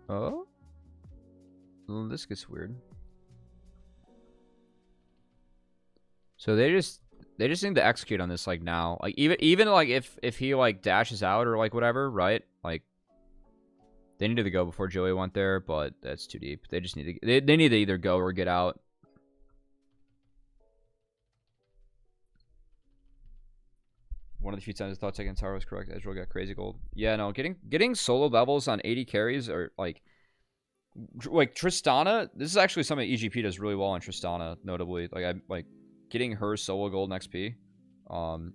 Speaker 1: Oh? Well, this gets weird. So they just need to execute on this like now. Like even like if he like dashes out or like whatever, right? Like they needed to go before Joey went there, but that's too deep. They just need to they need to either go or get out. One of the few times I thought taking tower was correct. Ezreal got crazy gold. Yeah, no, getting solo levels on 80 carries are like Tristana. This is actually something EGP does really well on Tristana, notably. Like I like getting her solo gold and XP.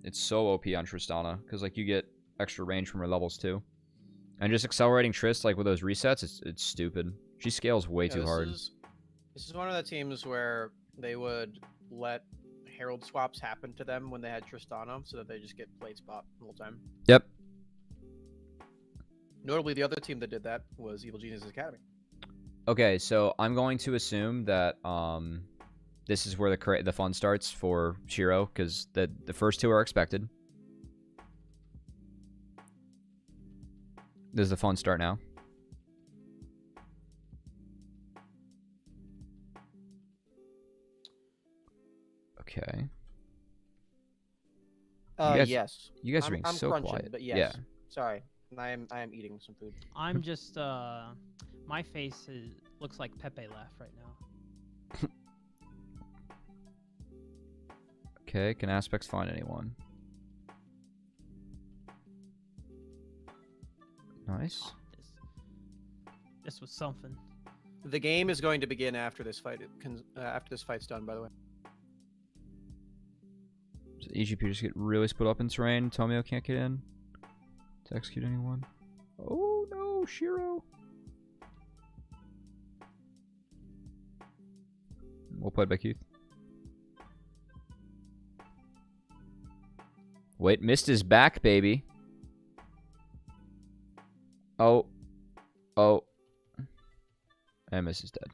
Speaker 1: It's so OP on Tristana because like you get extra range from her levels too, and just accelerating Trist like with those resets, it's stupid. She scales way too hard.
Speaker 3: This is one of the teams where they would let Herald swaps happen to them when they had Tristana, so that they just get played spot the whole time.
Speaker 1: Yep.
Speaker 3: Notably, the other team that did that was Evil Genius Academy.
Speaker 1: Okay, so I'm going to assume that this is where the fun starts for Shiro, because the first two are expected. Does the fun start now? Okay.
Speaker 3: Yes.
Speaker 1: You guys are being
Speaker 3: I'm
Speaker 1: so
Speaker 3: crunching,
Speaker 1: quiet.
Speaker 3: but yes.
Speaker 1: Yeah.
Speaker 3: Sorry, I am eating some food.
Speaker 4: I'm just my face looks like Pepe laugh right now.
Speaker 1: Okay, can aspects find anyone? Nice.
Speaker 4: Oh, this was something.
Speaker 3: The game is going to begin after this fight. After this fight's done, by the way.
Speaker 1: Does EGP just get really split up in terrain? Tomio can't get in to execute anyone. Oh no, Shiro. Well played by Keith. Wait, missed his back, baby. Oh. Oh. And Miss is dead.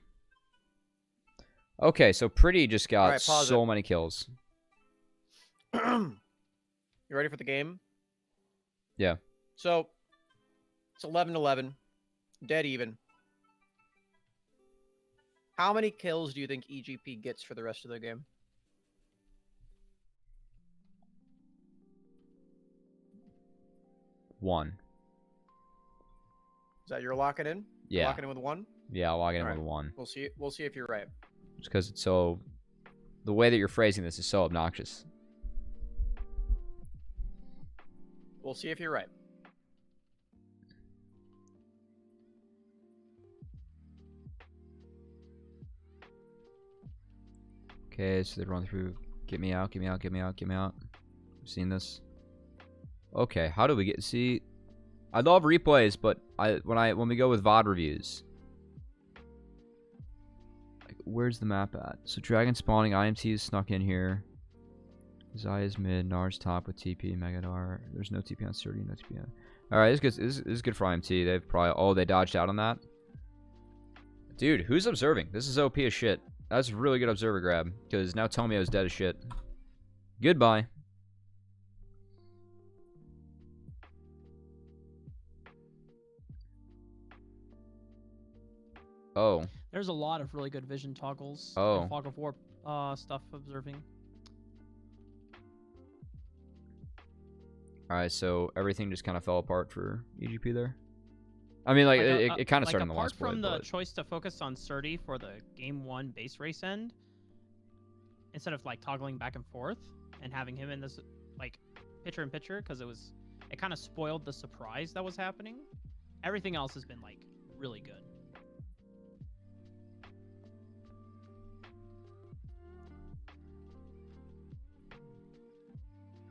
Speaker 1: Okay, so Pretty just got so many kills.
Speaker 3: You ready for the game?
Speaker 1: Yeah.
Speaker 3: So, it's 11-11. Dead even. How many kills do you think EGP gets for the rest of the game?
Speaker 1: One.
Speaker 3: Is that your locking in?
Speaker 1: Yeah.
Speaker 3: Locking in with one?
Speaker 1: Yeah, I'll log in
Speaker 3: All
Speaker 1: with
Speaker 3: right.
Speaker 1: one.
Speaker 3: We'll see. We'll see if you're right.
Speaker 1: Just because it's so... The way that you're phrasing this is so obnoxious.
Speaker 3: We'll see if you're right.
Speaker 1: Okay, so they run through. Get me out, get me out, get me out, get me out. I've seen this. Okay, how do we get... See, I love replays, but when we go with VoD reviews... Like, where's the map at? So Dragon spawning, IMT is snuck in here. Zaya's mid, Nar's top with TP, Megadar. There's no TP on Sturdy, no TP on... Alright, this is good for IMT. They've probably... Oh, they dodged out on that? Dude, who's observing? This is OP as shit. That's a really good observer grab, because now Tomio's dead as shit. Goodbye. Oh.
Speaker 4: There's a lot of really good vision toggles.
Speaker 1: Oh.
Speaker 4: Fog of War stuff observing.
Speaker 1: Alright, so everything just kind of fell apart for EGP there. I mean, like, it kind of started in the last play.
Speaker 4: Apart from the
Speaker 1: but...
Speaker 4: choice to focus on Surdy for the game 1 base race end, instead of, like, toggling back and forth and having him in this, like, picture-in-picture, because it kind of spoiled the surprise that was happening. Everything else has been, like, really good.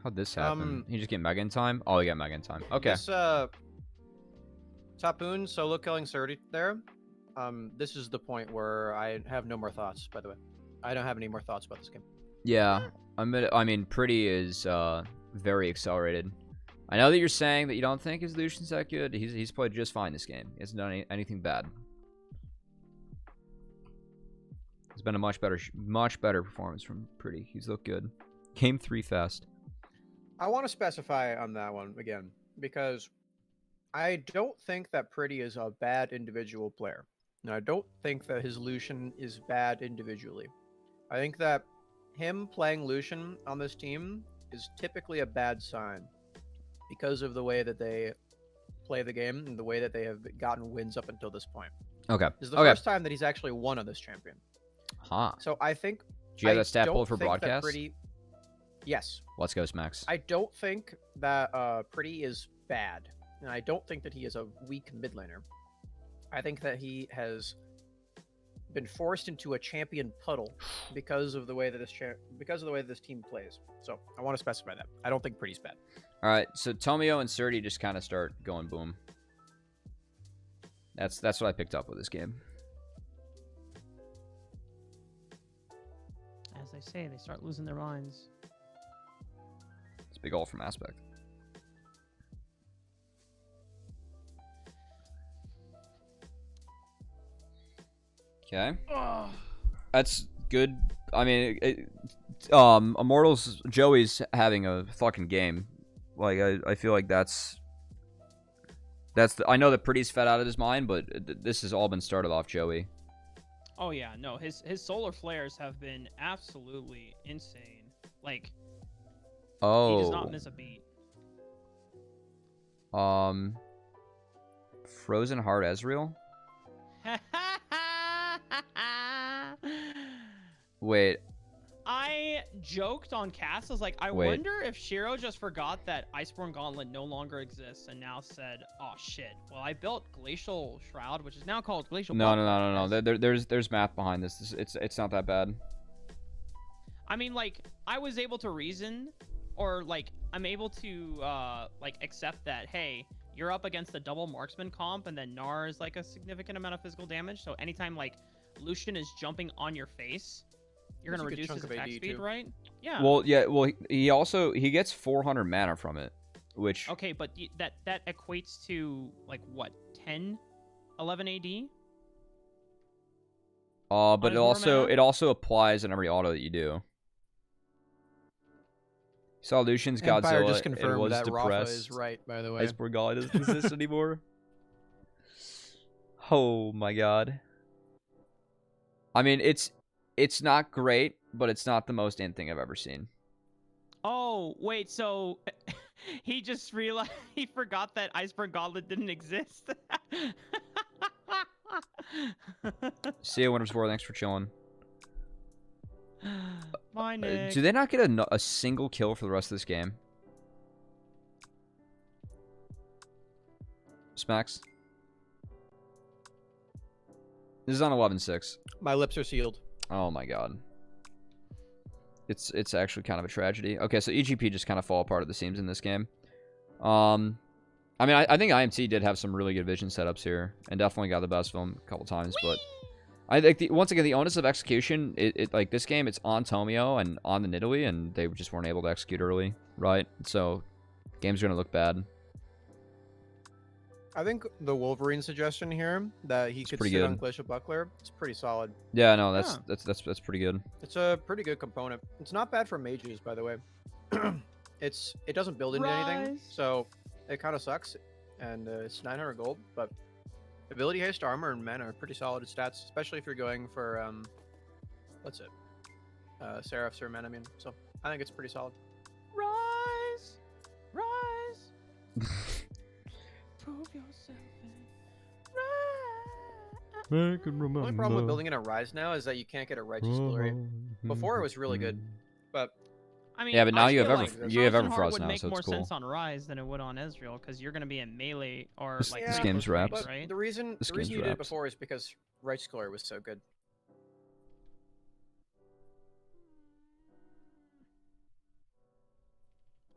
Speaker 1: How'd this happen? He just get Mega in time? Oh, he got Mega in time. Okay.
Speaker 3: This, Tapoon solo killing Surdy there. This is the point where I have no more thoughts, by the way. I don't have any more thoughts about this game.
Speaker 1: Yeah. I mean, Pretty is very accelerated. I know that you're saying that you don't think his Lucian's that good. He's played just fine this game. He hasn't done anything bad. It's been a much better performance from Pretty. He's looked good. Game 3 fast.
Speaker 3: I want to specify on that one again, because I don't think that Pretty is a bad individual player. And I don't think that his Lucian is bad individually. I think that him playing Lucian on this team is typically a bad sign because of the way that they play the game and the way that they have gotten wins up until this point.
Speaker 1: Okay.
Speaker 3: This is the
Speaker 1: Okay.
Speaker 3: first time that he's actually won on this champion.
Speaker 1: Huh.
Speaker 3: So I think.
Speaker 1: Do you have
Speaker 3: I
Speaker 1: that stat
Speaker 3: don't
Speaker 1: pulled for
Speaker 3: think that
Speaker 1: broadcast?
Speaker 3: Pretty... Yes.
Speaker 1: Let's go, Smacks.
Speaker 3: I don't think that Pretty is bad, and I don't think that he is a weak mid laner. I think that he has been forced into a champion puddle because of the way that this team plays. So I want to specify that. I don't think Pretty's bad.
Speaker 1: All right, so Tomio and Surdy just kind of start going boom. That's what I picked up with this game.
Speaker 4: As they say, they start losing their minds.
Speaker 1: It's a big ult from Aspect. Okay. That's good. I mean, Immortals, Joey's having a fucking game. Like, I feel like that's I know that Pretty's fed out of his mind, but this has all been started off Joey.
Speaker 4: Oh yeah, no, his solar flares have been absolutely insane. Like,
Speaker 1: Oh.
Speaker 4: he does not miss a beat.
Speaker 1: Frozen Heart Ezreal? Wait.
Speaker 4: I joked on cast. I was like, I
Speaker 1: Wait.
Speaker 4: wonder if Shiro just forgot that Iceborne Gauntlet no longer exists and now said, "Oh shit! Well, I built Glacial Shroud, which is now called Glacial."
Speaker 1: No. There's math behind this. It's not that bad.
Speaker 4: I mean, like, I was able to reason, or like, I'm able to like accept that. Hey, you're up against a double marksman comp, and then Gnar is like a significant amount of physical damage. So anytime like Lucian is jumping on your face, you're gonna reduce his attack speed, right? Yeah.
Speaker 1: Well, yeah. Well, he gets 400 mana from it, which.
Speaker 4: Okay, but that equates to like what, 10, 11 AD?
Speaker 1: But it also applies in every auto that you do. Saw Lucian's
Speaker 3: Empire
Speaker 1: Godzilla
Speaker 3: just
Speaker 1: and
Speaker 3: confirmed
Speaker 1: was
Speaker 3: that
Speaker 1: depressed.
Speaker 3: Rafa is right, by the way.
Speaker 1: Iceborne Gauntlet doesn't exist anymore. Oh my god. I mean, it's not great, but it's not the most in thing I've ever seen.
Speaker 4: Oh, wait, so he just realized he forgot that Iceberg Gauntlet didn't exist.
Speaker 1: See you, Winter's War. Thanks for chilling.
Speaker 4: My Nick.
Speaker 1: Do they not get a single kill for the rest of this game? Smacks? This is on 11-6.
Speaker 3: My lips are sealed.
Speaker 1: Oh my god. It's actually kind of a tragedy. Okay, so EGP just kind of fall apart at the seams in this game. I mean, I think IMT did have some really good vision setups here, and definitely got the best of them a couple times, but I think, once again, the onus of execution, like, this game, it's on Tomio and on the Nidalee, and they just weren't able to execute early, right? So, game's going to look bad.
Speaker 3: I think the Wolverine suggestion here that he could
Speaker 1: pretty
Speaker 3: sit
Speaker 1: good.
Speaker 3: on Glacial Buckler, it's pretty solid.
Speaker 1: Yeah, no, that's pretty good.
Speaker 3: It's a pretty good component. It's not bad for mages, by the way. It doesn't build into anything,
Speaker 4: Rise.
Speaker 3: so it kind of sucks. And it's 900 gold, but ability, haste, armor, and mana are pretty solid stats, especially if you're going for what's it? Seraphs or men. I mean, so I think it's pretty solid.
Speaker 4: Rise, rise. Prove yourself and rise.
Speaker 3: The only problem with building in a Rise now is that you can't get a Righteous Glory. Before it was really good, but
Speaker 4: I mean,
Speaker 1: Yeah, but now
Speaker 4: I
Speaker 1: you
Speaker 4: feel
Speaker 1: have
Speaker 4: like
Speaker 1: you have
Speaker 4: Frozen Heart
Speaker 1: Everfrost
Speaker 4: would
Speaker 1: now,
Speaker 4: make
Speaker 1: so
Speaker 4: more
Speaker 1: it's cool.
Speaker 4: sense on Rise than it would on Ezreal because you're gonna be in melee or
Speaker 1: This-
Speaker 4: like
Speaker 3: this
Speaker 4: melee
Speaker 1: game's
Speaker 4: close
Speaker 1: wrapped.
Speaker 4: range,
Speaker 3: but
Speaker 4: right?
Speaker 3: the reason
Speaker 1: This game's
Speaker 3: you did it
Speaker 1: wrapped.
Speaker 3: before is because Righteous Glory was so good.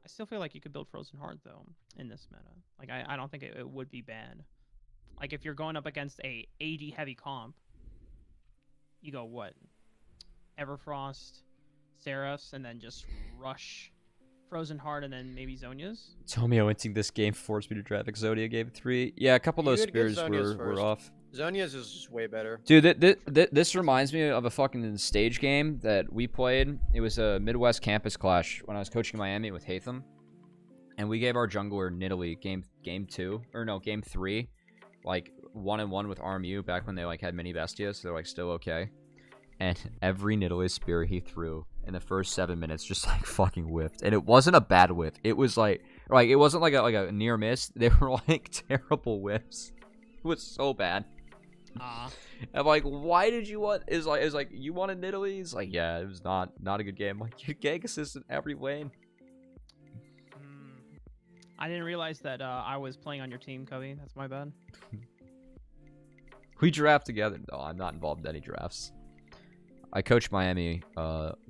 Speaker 4: I still feel like you could build Frozen Heart though in this meta. Like I don't think it would be bad. Like if you're going up against a AD heavy comp, you go what? Everfrost, Seraphs, and then just rush Frozen Heart and then maybe Zonia's.
Speaker 1: Tomio entering this game forced me to draft Exodia game 3. Yeah, a couple of those
Speaker 3: You could get
Speaker 1: spears
Speaker 3: Zonia's
Speaker 1: were
Speaker 3: first.
Speaker 1: off.
Speaker 3: Zonia's is just way better.
Speaker 1: Dude, this reminds me of a fucking stage game that we played. It was a Midwest campus clash when I was coaching Miami with Hatham. and we gave our jungler Nidalee game 2 or no game 3, like 1-1 with RMU back when they like had mini Bestias, so they're like still okay. And every Nidalee spear he threw in the first 7 minutes just like fucking whiffed, and it wasn't a bad whiff. It was like it wasn't like a near miss. They were like terrible whiffs. It was so bad. I'm like, why did you want? Is like you wanted Nidalee? He's like, yeah, it was not a good game. Like you gang assist in every lane.
Speaker 4: I didn't realize that I was playing on your team, Cubby. That's my bad.
Speaker 1: We draft together. No, I'm not involved in any drafts. I coached Miami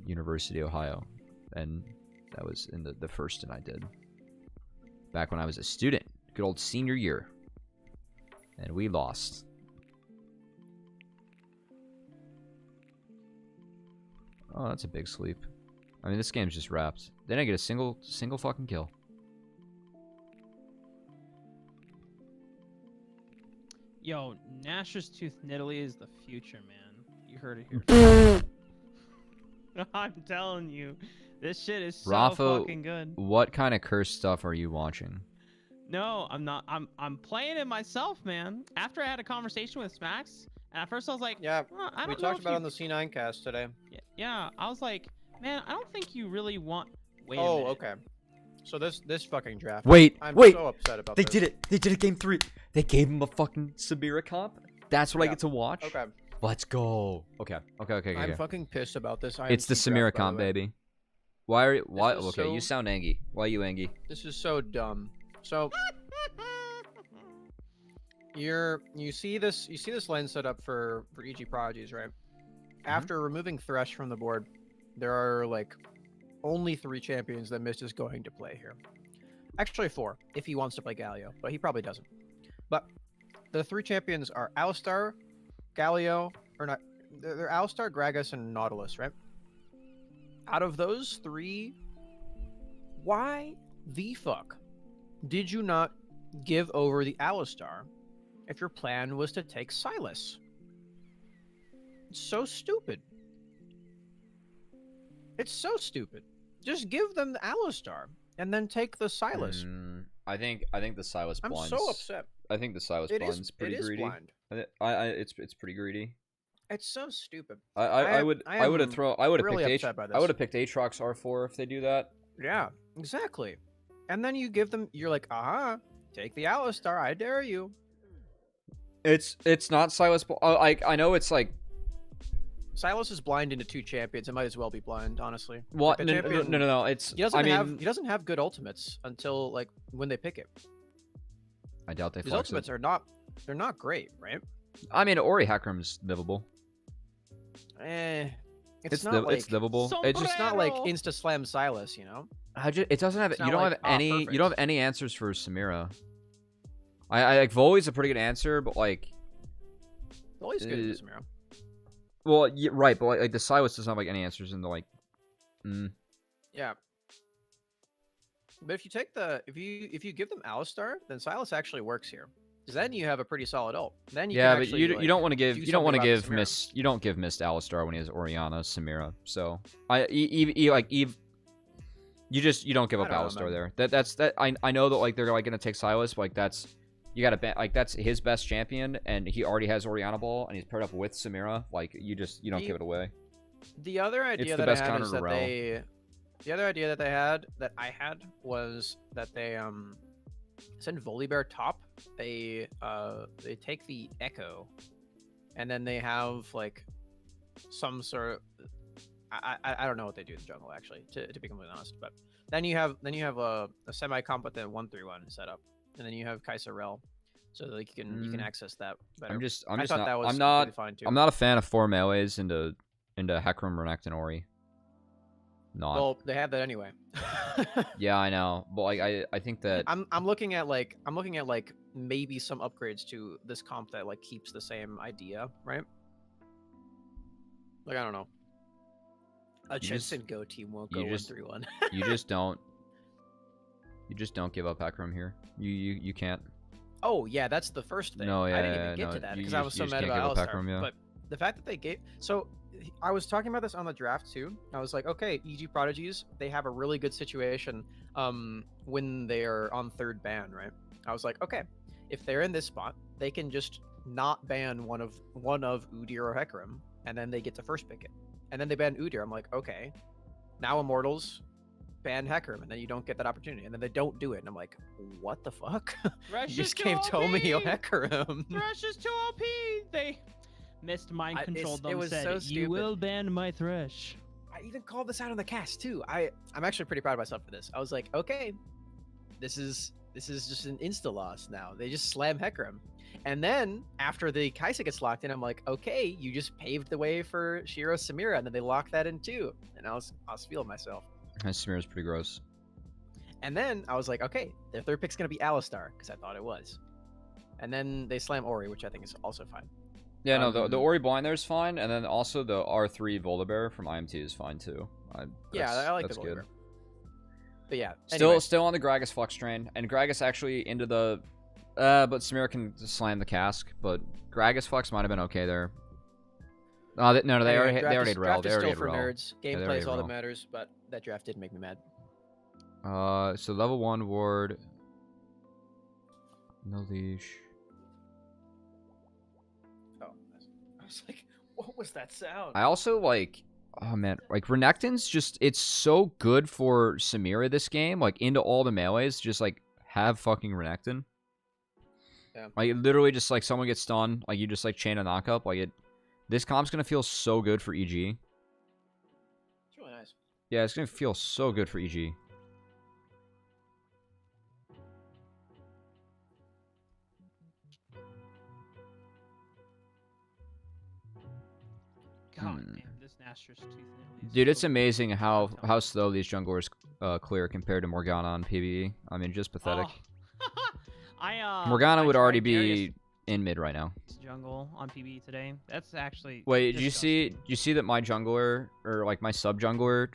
Speaker 1: University, Ohio, and that was in the first stint I did. Back when I was a student. Good old senior year. And we lost. Oh, that's a big sleep. I mean, this game's just wrapped. They didn't get a single fucking kill.
Speaker 4: Yo, Nash's Tooth Nidalee is the future, man. You heard it here. I'm telling you, this shit is so
Speaker 1: Rafa,
Speaker 4: fucking good.
Speaker 1: what kind of cursed stuff are you watching?
Speaker 4: No, I'm not. I'm playing it myself, man. After I had a conversation with Smax, and at first I was like,
Speaker 3: Yeah,
Speaker 4: I don't
Speaker 3: we
Speaker 4: know
Speaker 3: talked
Speaker 4: if
Speaker 3: about
Speaker 4: you...
Speaker 3: it on the C9 cast today.
Speaker 4: Yeah, I was like, man, I don't think you really want. Wait a
Speaker 3: Oh,
Speaker 4: minute.
Speaker 3: okay. So this fucking draft.
Speaker 1: Wait,
Speaker 3: I'm
Speaker 1: wait.
Speaker 3: so upset about
Speaker 1: They
Speaker 3: this.
Speaker 1: did it. They did it game 3. They gave him a fucking Samira comp. That's what I
Speaker 3: Yeah.
Speaker 1: get to watch.
Speaker 3: Okay.
Speaker 1: Let's go. Okay.
Speaker 3: I'm fucking pissed about this.
Speaker 1: It's the
Speaker 3: IMT
Speaker 1: Samira
Speaker 3: draft, by the
Speaker 1: comp,
Speaker 3: way.
Speaker 1: baby. Why are you? Why?
Speaker 3: is
Speaker 1: Okay,
Speaker 3: so-
Speaker 1: you sound angry. Why are you angry?
Speaker 3: This is so dumb. So you see this lane set up for EG Prodigies, right? After removing Thresh from the board, there are like only 3 champions that Mist is going to play here. Actually 4, if he wants to play Galio, but he probably doesn't. But the 3 champions are Alistar, Galio, or not? They're Alistar, Gragas, and Nautilus, right? Out of those 3, why the fuck did you not give over the Alistar if your plan was to take Sylas? It's so stupid. It's so stupid. Just give them the Alistar and then take the Sylas.
Speaker 1: I think the Silas
Speaker 3: I'm
Speaker 1: blinds.
Speaker 3: so upset.
Speaker 1: I think the Silas
Speaker 3: It
Speaker 1: blinds
Speaker 3: is
Speaker 1: pretty greedy.
Speaker 3: blind.
Speaker 1: It's pretty greedy.
Speaker 3: It's so stupid.
Speaker 1: I would have
Speaker 3: really
Speaker 1: picked
Speaker 3: upset by
Speaker 1: I would
Speaker 3: this.
Speaker 1: have picked Aatrox R4 if they do that.
Speaker 3: Yeah, exactly. And then you give them. You're like, take the Alistar. I dare you.
Speaker 1: It's not Silas. I know it's like.
Speaker 3: Silas is blind into 2 champions. It might as well be blind, honestly.
Speaker 1: What?
Speaker 3: Like, a
Speaker 1: No.
Speaker 3: champion-
Speaker 1: It's.
Speaker 3: He doesn't
Speaker 1: I mean,
Speaker 3: have. He doesn't have good ultimates until like when they pick it.
Speaker 1: I doubt they
Speaker 3: His
Speaker 1: flex
Speaker 3: ultimates
Speaker 1: it.
Speaker 3: are not. They're not great, right?
Speaker 1: I mean, Ori Hackram's livable.
Speaker 3: It's not like.
Speaker 1: it's livable.
Speaker 4: So
Speaker 1: It just
Speaker 3: It's not like
Speaker 4: Bravo.
Speaker 3: insta slam Silas, you know.
Speaker 1: it doesn't have
Speaker 3: It's
Speaker 1: you
Speaker 3: not
Speaker 1: don't
Speaker 3: like,
Speaker 1: have any you
Speaker 3: perfect.
Speaker 1: don't have any answers for Samira. I like Voli's a pretty good answer, but like
Speaker 3: Always good in this Samira.
Speaker 1: well yeah, right, but like the Silas doesn't have like any answers in the like
Speaker 3: Yeah. But if you take if you give them Alistar, then Silas actually works here. Because then you have a pretty solid ult. Then you
Speaker 1: yeah,
Speaker 3: can
Speaker 1: but
Speaker 3: actually,
Speaker 1: you don't want to give
Speaker 3: do
Speaker 1: you don't want to
Speaker 3: something about
Speaker 1: give
Speaker 3: Samira.
Speaker 1: you don't give Mist Alistar when he has Orianna, Samira. So you don't give
Speaker 3: I
Speaker 1: up
Speaker 3: don't know,
Speaker 1: Alistar
Speaker 3: man.
Speaker 1: there. That's I know that like they're like gonna take Silas, but like that's you gotta bet like that's his best champion, and he already has Orianna ball, and he's paired up with Samira. Like you don't give it away.
Speaker 3: The other idea
Speaker 1: the
Speaker 3: that I
Speaker 1: best
Speaker 3: had
Speaker 1: counter
Speaker 3: is
Speaker 1: to
Speaker 3: that
Speaker 1: Rel.
Speaker 3: the other idea that I had was that they send Volibear top. They take the Echo, and then they have like some sort of I don't know what they do in the jungle actually, to be completely honest. But then you have a semi competent 1-3-1 setup, and then you have Kai'Sa Rel, so like you can access that better.
Speaker 1: I'm just
Speaker 3: I thought
Speaker 1: not
Speaker 3: that was
Speaker 1: I'm not
Speaker 3: completely fine too.
Speaker 1: I'm not a fan of 4 melees into Hecarim, Renekton, and Ori. Not.
Speaker 3: Well, they have that anyway.
Speaker 1: Yeah, I know, but like I think that
Speaker 3: I'm looking at like maybe some upgrades to this comp that like keeps the same idea, right? Like I don't know. A
Speaker 1: just-
Speaker 3: Jensen Go team won't
Speaker 1: you
Speaker 3: go
Speaker 1: just-
Speaker 3: 1-3-1.
Speaker 1: you just don't give up Hecarim here. You can't.
Speaker 3: Oh yeah, that's the first thing.
Speaker 1: No,
Speaker 3: I didn't
Speaker 1: yeah,
Speaker 3: even get
Speaker 1: no,
Speaker 3: to that
Speaker 1: you
Speaker 3: because I
Speaker 1: just-
Speaker 3: was
Speaker 1: you
Speaker 3: so
Speaker 1: just
Speaker 3: mad
Speaker 1: can't
Speaker 3: about
Speaker 1: give up
Speaker 3: Alistar.
Speaker 1: Hecarim, yeah.
Speaker 3: But the fact that they gave I was talking about this on the draft too. I was like, okay, EG Prodigies, they have a really good situation when they're on third ban, right? I was like, okay, if they're in this spot, they can just not ban one of Udyr or Hecarim, and then they get to first pick it. And then they ban Udyr. I'm like, okay, now Immortals ban Hecarim, and then you don't get that opportunity. And then they don't do it. And I'm like, what the fuck?
Speaker 4: Thresh
Speaker 3: You just
Speaker 4: is too
Speaker 3: gave
Speaker 4: OP!
Speaker 3: Tomio Hecarim.
Speaker 4: Thresh is too OP. They missed mind controlled
Speaker 3: it
Speaker 4: them.
Speaker 3: was
Speaker 4: Said
Speaker 3: so
Speaker 4: you
Speaker 3: stupid.
Speaker 4: will ban my Thresh.
Speaker 3: I even called this out on the cast too. I'm actually pretty proud of myself for this. I was like, okay, this is just an insta loss now. They just slam Hecarim. And then after the Kaisa gets locked in, I'm like, okay, you just paved the way for Shiro Samira, and then they locked that in too. And I was feeling myself.
Speaker 1: Samira's pretty gross.
Speaker 3: And then I was like, okay, their third pick's gonna be Alistar, because I thought it was. And then they slam Ori, which I think is also fine.
Speaker 1: Yeah, no, the Ori blind there is fine, and then also the R3 Volibear from IMT is fine too.
Speaker 3: I like the Volibear. But yeah,
Speaker 1: still on the Gragas Flux train, and Gragas actually into the, but Samira can slam the cask, but Gragas Flux might have been okay there. No, they already had Rel. They already had
Speaker 3: for
Speaker 1: Rel.
Speaker 3: nerds. Gameplay is all that matters, but that draft did make me mad.
Speaker 1: So level 1 ward, no leash.
Speaker 3: Oh, I was like, what was that sound?
Speaker 1: I also like, oh man, like Renekton's just, it's so good for Samira this game, like into all the melees, just like have fucking Renekton.
Speaker 3: Yeah.
Speaker 1: Like literally just like someone gets stunned, like you just like chain a knockup, like it, this comp's gonna feel so good for EG.
Speaker 3: It's really nice.
Speaker 1: Yeah, it's gonna feel so good for EG.
Speaker 4: God damn, this Nastra's tooth nearly is
Speaker 1: Dude, it's
Speaker 4: so
Speaker 1: amazing how slow these junglers clear compared to Morgana on PvE. I mean, just pathetic.
Speaker 4: Oh.
Speaker 1: Morgana would
Speaker 4: tried
Speaker 1: already
Speaker 4: Darius
Speaker 1: be in mid right now.
Speaker 4: jungle on PvE today. That's actually
Speaker 1: Wait, did you
Speaker 4: disgusting.
Speaker 1: see that my jungler, or like my sub jungler,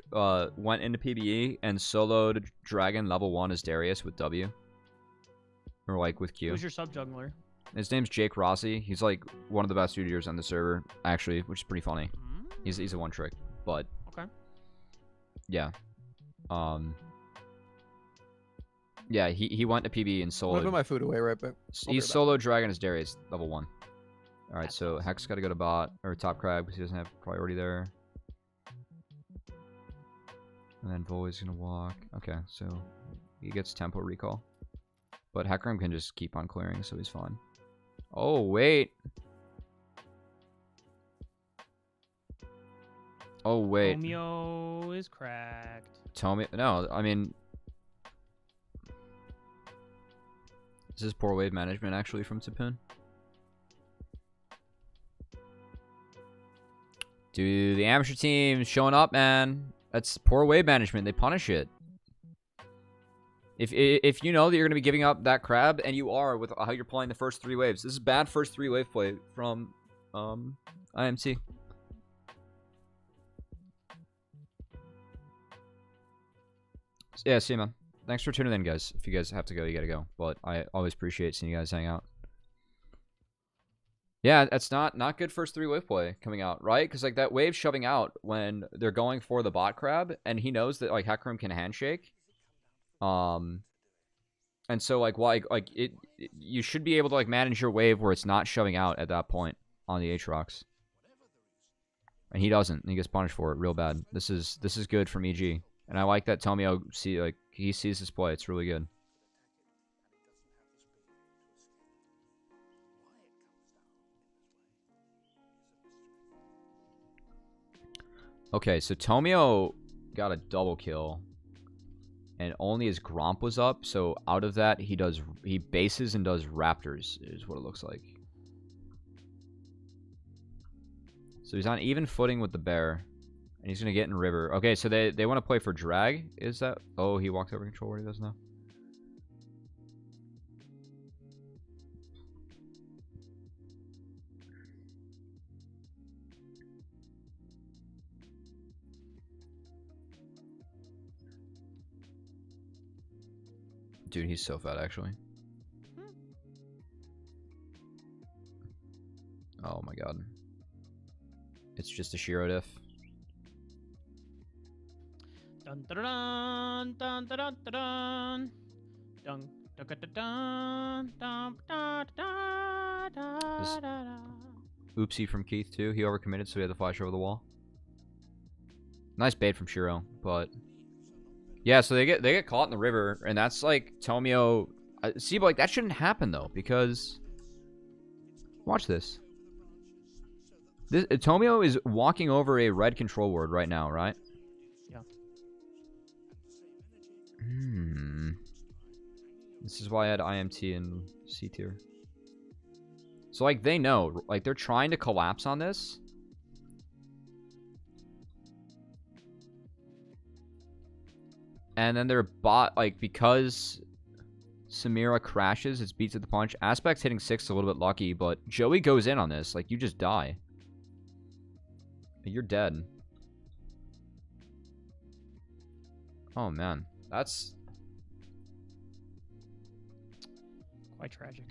Speaker 1: went into PvE and soloed Dragon level 1 as Darius with W? Or like with Q?
Speaker 4: Who's your sub jungler?
Speaker 1: His name's Jake Rossi. He's like one of the best studios on the server, actually, which is pretty funny. He's a one trick, but
Speaker 4: okay.
Speaker 1: Yeah. Yeah, he went to PvE and
Speaker 3: I'm
Speaker 1: soloed.
Speaker 3: gonna put my food away right back.
Speaker 1: He's solo Dragon as Darius level 1. All right, so Hex got to go to bot or top crab because he doesn't have priority there. And then Void's gonna walk. Okay, so he gets tempo recall, but Hecarim can just keep on clearing, so he's fine. Oh wait. Oh wait.
Speaker 4: Romeo is cracked.
Speaker 1: No, I mean, this is poor wave management actually from Tipun. Dude, the amateur team showing up, man. That's poor wave management. They punish it. If you know that you're going to be giving up that crab, and you are with how you're playing the first 3 waves. This is bad first 3 wave play from IMT. Yeah, see you, man. Thanks for tuning in, guys. If you guys have to go, you gotta go. But I always appreciate seeing you guys hang out. Yeah, that's not good first 3 wave play coming out, right? Because like that wave shoving out when they're going for the bot crab, and he knows that like Hecarim can handshake. And so like you should be able to like manage your wave where it's not shoving out at that point on the Aatrox. And he doesn't. And he gets punished for it real bad. This is good from EG. And I like that Tomio he sees this play. It's really good. Okay, so Tomio got a double kill. And only his Gromp was up, so out of that he bases and does Raptors is what it looks like. So he's on even footing with the bear. And he's gonna get in river. Okay, so they want to play for drag. Is that? Oh, he walked over control where he does now. Dude, he's so fat actually. Oh my god. It's just a Shiro diff.
Speaker 4: Dun dun dun dun dun dun dun dun dun dun dun dun dun dun.
Speaker 1: Oopsie from Keith too. He overcommitted, so he had the flash over the wall. Nice bait from Shiro, but yeah. So they get caught in the river, and that's like Tomio. See, but like that shouldn't happen though, because watch this. Tomio is walking over a red control ward right now, right?
Speaker 4: Yeah.
Speaker 1: This is why I had IMT in C tier. So like they know, like they're trying to collapse on this. And then their bot, like, because Samira crashes, it's beats at the punch. Aspect's hitting 6 is a little bit lucky, but Joey goes in on this. Like, you just die. You're dead. Oh, man. That's
Speaker 4: Quite tragic.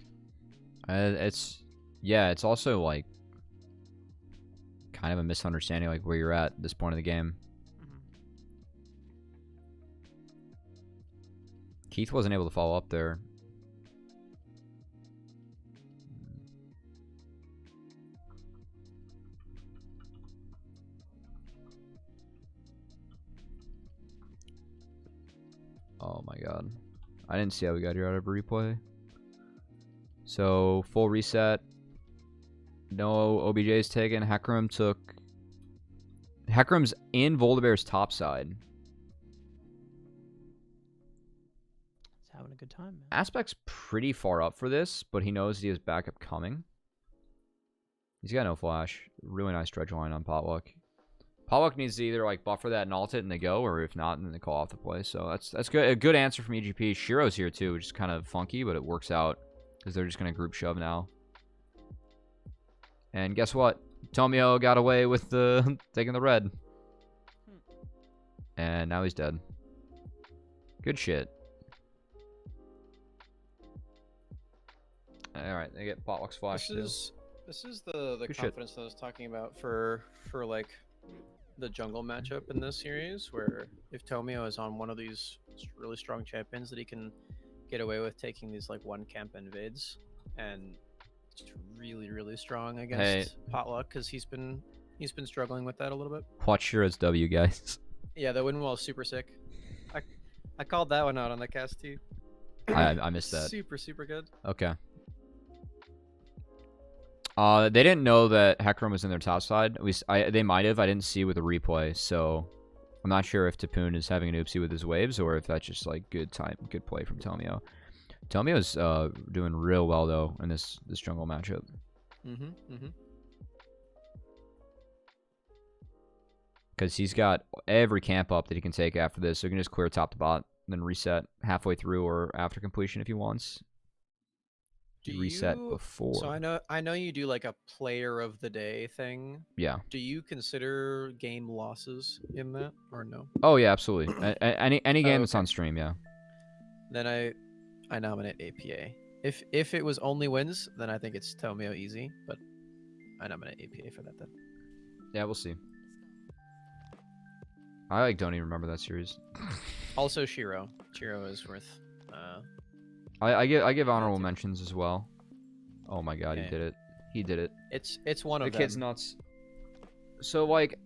Speaker 1: yeah, it's also, like, kind of a misunderstanding, like, where you're at this point of the game. Keith wasn't able to follow up there. Oh my god. I didn't see how we got here out of replay. So, full reset. No OBJ's taken. Hecarim took... Hecarim's in Voldibear's top side.
Speaker 4: Having a good time, man.
Speaker 1: Aspect's pretty far up for this, but he knows he has backup coming. He's got no flash. Really nice dredge line on Potluck. Potluck needs to either like buffer that and alt it and they go, or if not, then they call off the play. So that's good. A good answer from EGP. Shiro's here too, which is kind of funky, but it works out because they're just gonna group shove now. And guess what? Tomio got away with the taking the red, and now he's dead. Good shit. All right, they get Potluck's flash too.
Speaker 3: This is the
Speaker 1: Good
Speaker 3: confidence that I was talking about for like the jungle matchup in this series, where if Tomio is on one of these really strong champions, that he can get away with taking these like one camp invades, and it's really strong against Potluck because he's been struggling with that a little bit.
Speaker 1: Watch Shiro's W, guys.
Speaker 3: Yeah, the win wall is super sick. I called that one out on the cast too.
Speaker 1: I missed that.
Speaker 3: Super good.
Speaker 1: Okay. They didn't know that Hecarim was in their top side. At least they might have. I didn't see with the replay, so I'm not sure if Tapoon is having an oopsie with his waves or if that's just like good play from Tomio. Tomio's doing real well though in this jungle matchup. Because he's got every camp up that he can take after this, so he can just clear top to bot, then reset halfway through or after completion if he wants. Reset before.
Speaker 3: So I know you do like a player of the day thing.
Speaker 1: Yeah.
Speaker 3: Do you consider game losses in that or no?
Speaker 1: Oh yeah, absolutely. Any game that's on stream, yeah.
Speaker 3: Then I nominate APA. If it was only wins, then I think it's Tomio easy, but I nominate APA for that then.
Speaker 1: Yeah, we'll see. I like don't even remember that series.
Speaker 3: Also Shiro. Shiro is worth
Speaker 1: I give honorable mentions as well. Oh my god,
Speaker 3: Yeah.
Speaker 1: he did it. He did it.
Speaker 3: It's one of
Speaker 1: The
Speaker 3: them.
Speaker 1: kid's nuts. So like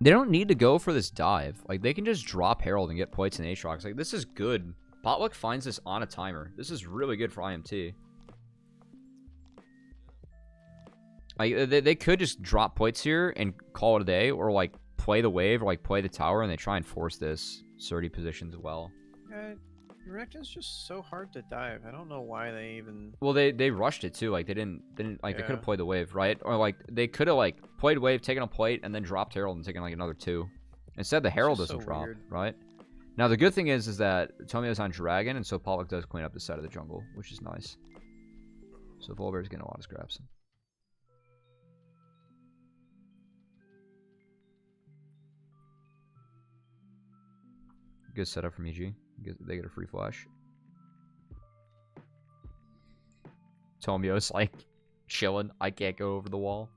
Speaker 1: they don't need to go for this dive. Like they can just drop Herald and get points in Aatrox. Like this is good. Potluck finds this on a timer. This is really good for IMT. Like they could just drop points here and call it a day, or like play the wave or like play the tower, and they try and force this Surdy positions well.
Speaker 3: Recta's just so hard to dive. I don't know why they even.
Speaker 1: Well, they rushed it too. Like they didn't like they could have played the wave, right? Or like they could have like played wave, taken a plate, and then dropped Herald and taken like another 2. Instead, the Herald
Speaker 3: just
Speaker 1: doesn't
Speaker 3: so
Speaker 1: drop,
Speaker 3: weird.
Speaker 1: right? Now the good thing is that Tomio's on Dragon, and so Pollock does clean up the side of the jungle, which is nice. So Volbear's getting a lot of scraps. Good setup from EG. They get a free flash. Tomio's like chilling. I can't go over the wall.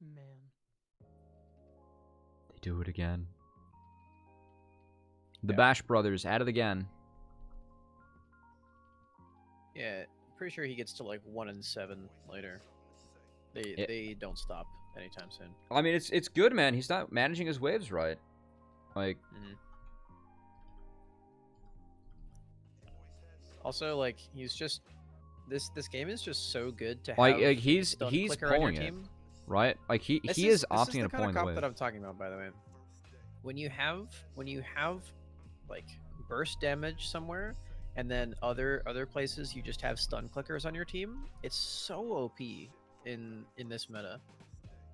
Speaker 4: Man.
Speaker 1: They do it again. The
Speaker 3: Yeah.
Speaker 1: Bash Brothers at it again.
Speaker 3: Yeah, pretty sure he gets to like 1-7 later. They don't stop anytime soon.
Speaker 1: I mean, it's good, man. He's not managing his waves right. Like,
Speaker 3: Also, like he's just this game is just so good to have.
Speaker 1: like he's
Speaker 3: stun
Speaker 1: he's
Speaker 3: clicker on your
Speaker 1: pulling it,
Speaker 3: team.
Speaker 1: right? Like he
Speaker 3: This
Speaker 1: is
Speaker 3: this
Speaker 1: opting
Speaker 3: the
Speaker 1: into
Speaker 3: kind
Speaker 1: pulling
Speaker 3: of
Speaker 1: the
Speaker 3: comp
Speaker 1: wave.
Speaker 3: that I'm talking about, by the way. When you have like burst damage somewhere, and then other places you just have stun clickers on your team, it's so OP in this meta.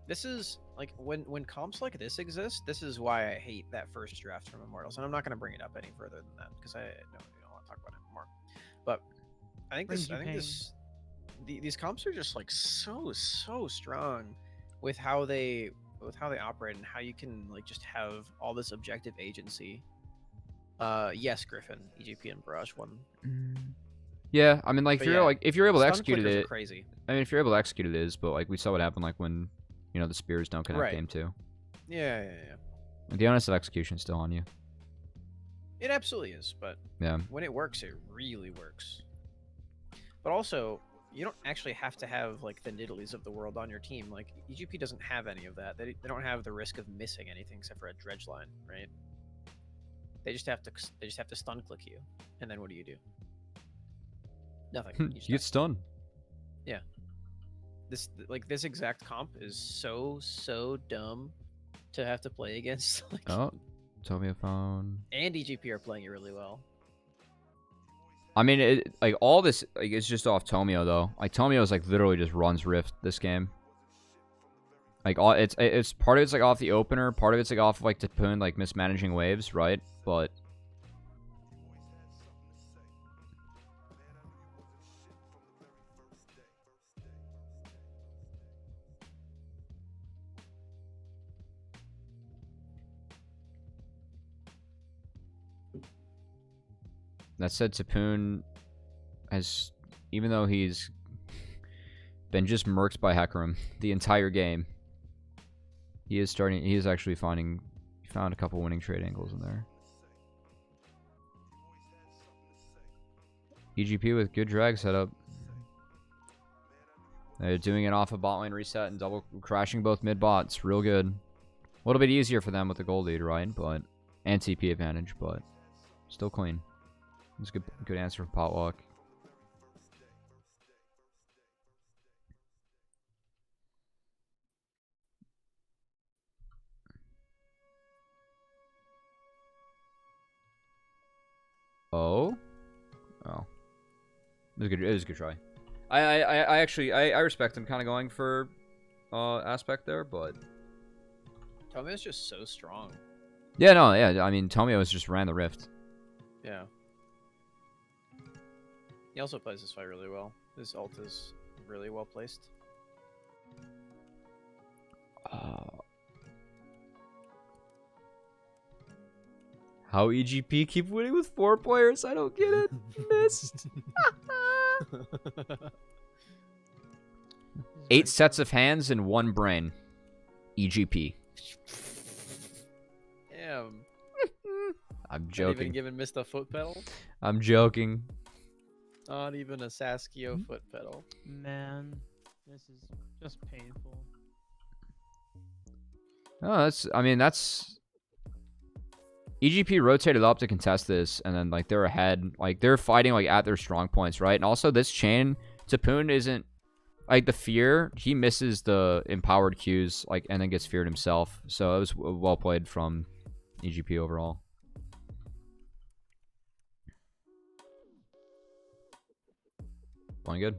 Speaker 3: This is like when comps like this exist. This is why I hate that first draft from Immortals, and I'm not going to bring it up any further than that because I don't want to talk about it more. But I think
Speaker 4: Brings you pain.
Speaker 3: these comps are just like so strong with how they operate and how you can like just have all this objective agency. Yes, Griffin, EGP, and Barrage won.
Speaker 1: Yeah, I mean, like
Speaker 3: But
Speaker 1: if you're able to
Speaker 3: stun
Speaker 1: execute
Speaker 3: clickers are
Speaker 1: it,
Speaker 3: crazy.
Speaker 1: I mean, if you're able to execute it, is. But like we saw what happened, like when the spears don't connect
Speaker 3: Right.
Speaker 1: game 2.
Speaker 3: Yeah.
Speaker 1: Like, the onus of execution is still on you.
Speaker 3: It absolutely is, but
Speaker 1: Yeah.
Speaker 3: when it works, it really works. But also, you don't actually have to have like the Nidalees of the world on your team. Like EGP doesn't have any of that. They don't have the risk of missing anything except for a dredge line, right? They just have to stun click you, and then what do? Nothing.
Speaker 1: You
Speaker 3: just
Speaker 1: get
Speaker 3: die.
Speaker 1: stunned.
Speaker 3: This exact comp is so dumb to have to play against. Like,
Speaker 1: Oh, Tomio phone.
Speaker 3: and EGP are playing it really well.
Speaker 1: I mean, like all this, like it's just off Tomio though. Like Tomio's like literally just runs Rift this game. Like all it's part of it's like off the opener, part of it's like off of like Tapoon like mismanaging waves, right? But that said, Tapoon has, even though he's been just murked by Hecarim the entire game, he is actually found a couple winning trade angles in there. EGP with good drag setup. They're doing it off a bot lane reset and double crashing both mid bots. Real good. A little bit easier for them with the gold lead, right? But and TP advantage, but still clean. It's a good answer from Potluck. Oh. It was a good try. I actually respect him kind of going for aspect there, but
Speaker 3: Tomio's just so strong.
Speaker 1: yeah, no, yeah. I mean, Tomio just ran the Rift.
Speaker 3: Yeah. He also plays this fight really well. His ult is really well placed.
Speaker 1: How EGP keep winning with 4 players? I don't get it. Missed. 8 sets of hands and 1 brain. EGP.
Speaker 3: Damn.
Speaker 1: I'm
Speaker 3: Not
Speaker 1: joking.
Speaker 3: even giving Mist a foot pedal.
Speaker 1: I'm joking.
Speaker 3: Not even a Saskio foot pedal.
Speaker 4: Man, this is just painful.
Speaker 1: Oh, that's EGP rotated up to contest this, and then like they're ahead, like they're fighting like at their strong points, right? And also this chain, Tapoon isn't like the fear. He misses the empowered Qs, like, and then gets feared himself. So it was well played from EGP overall. Playing good.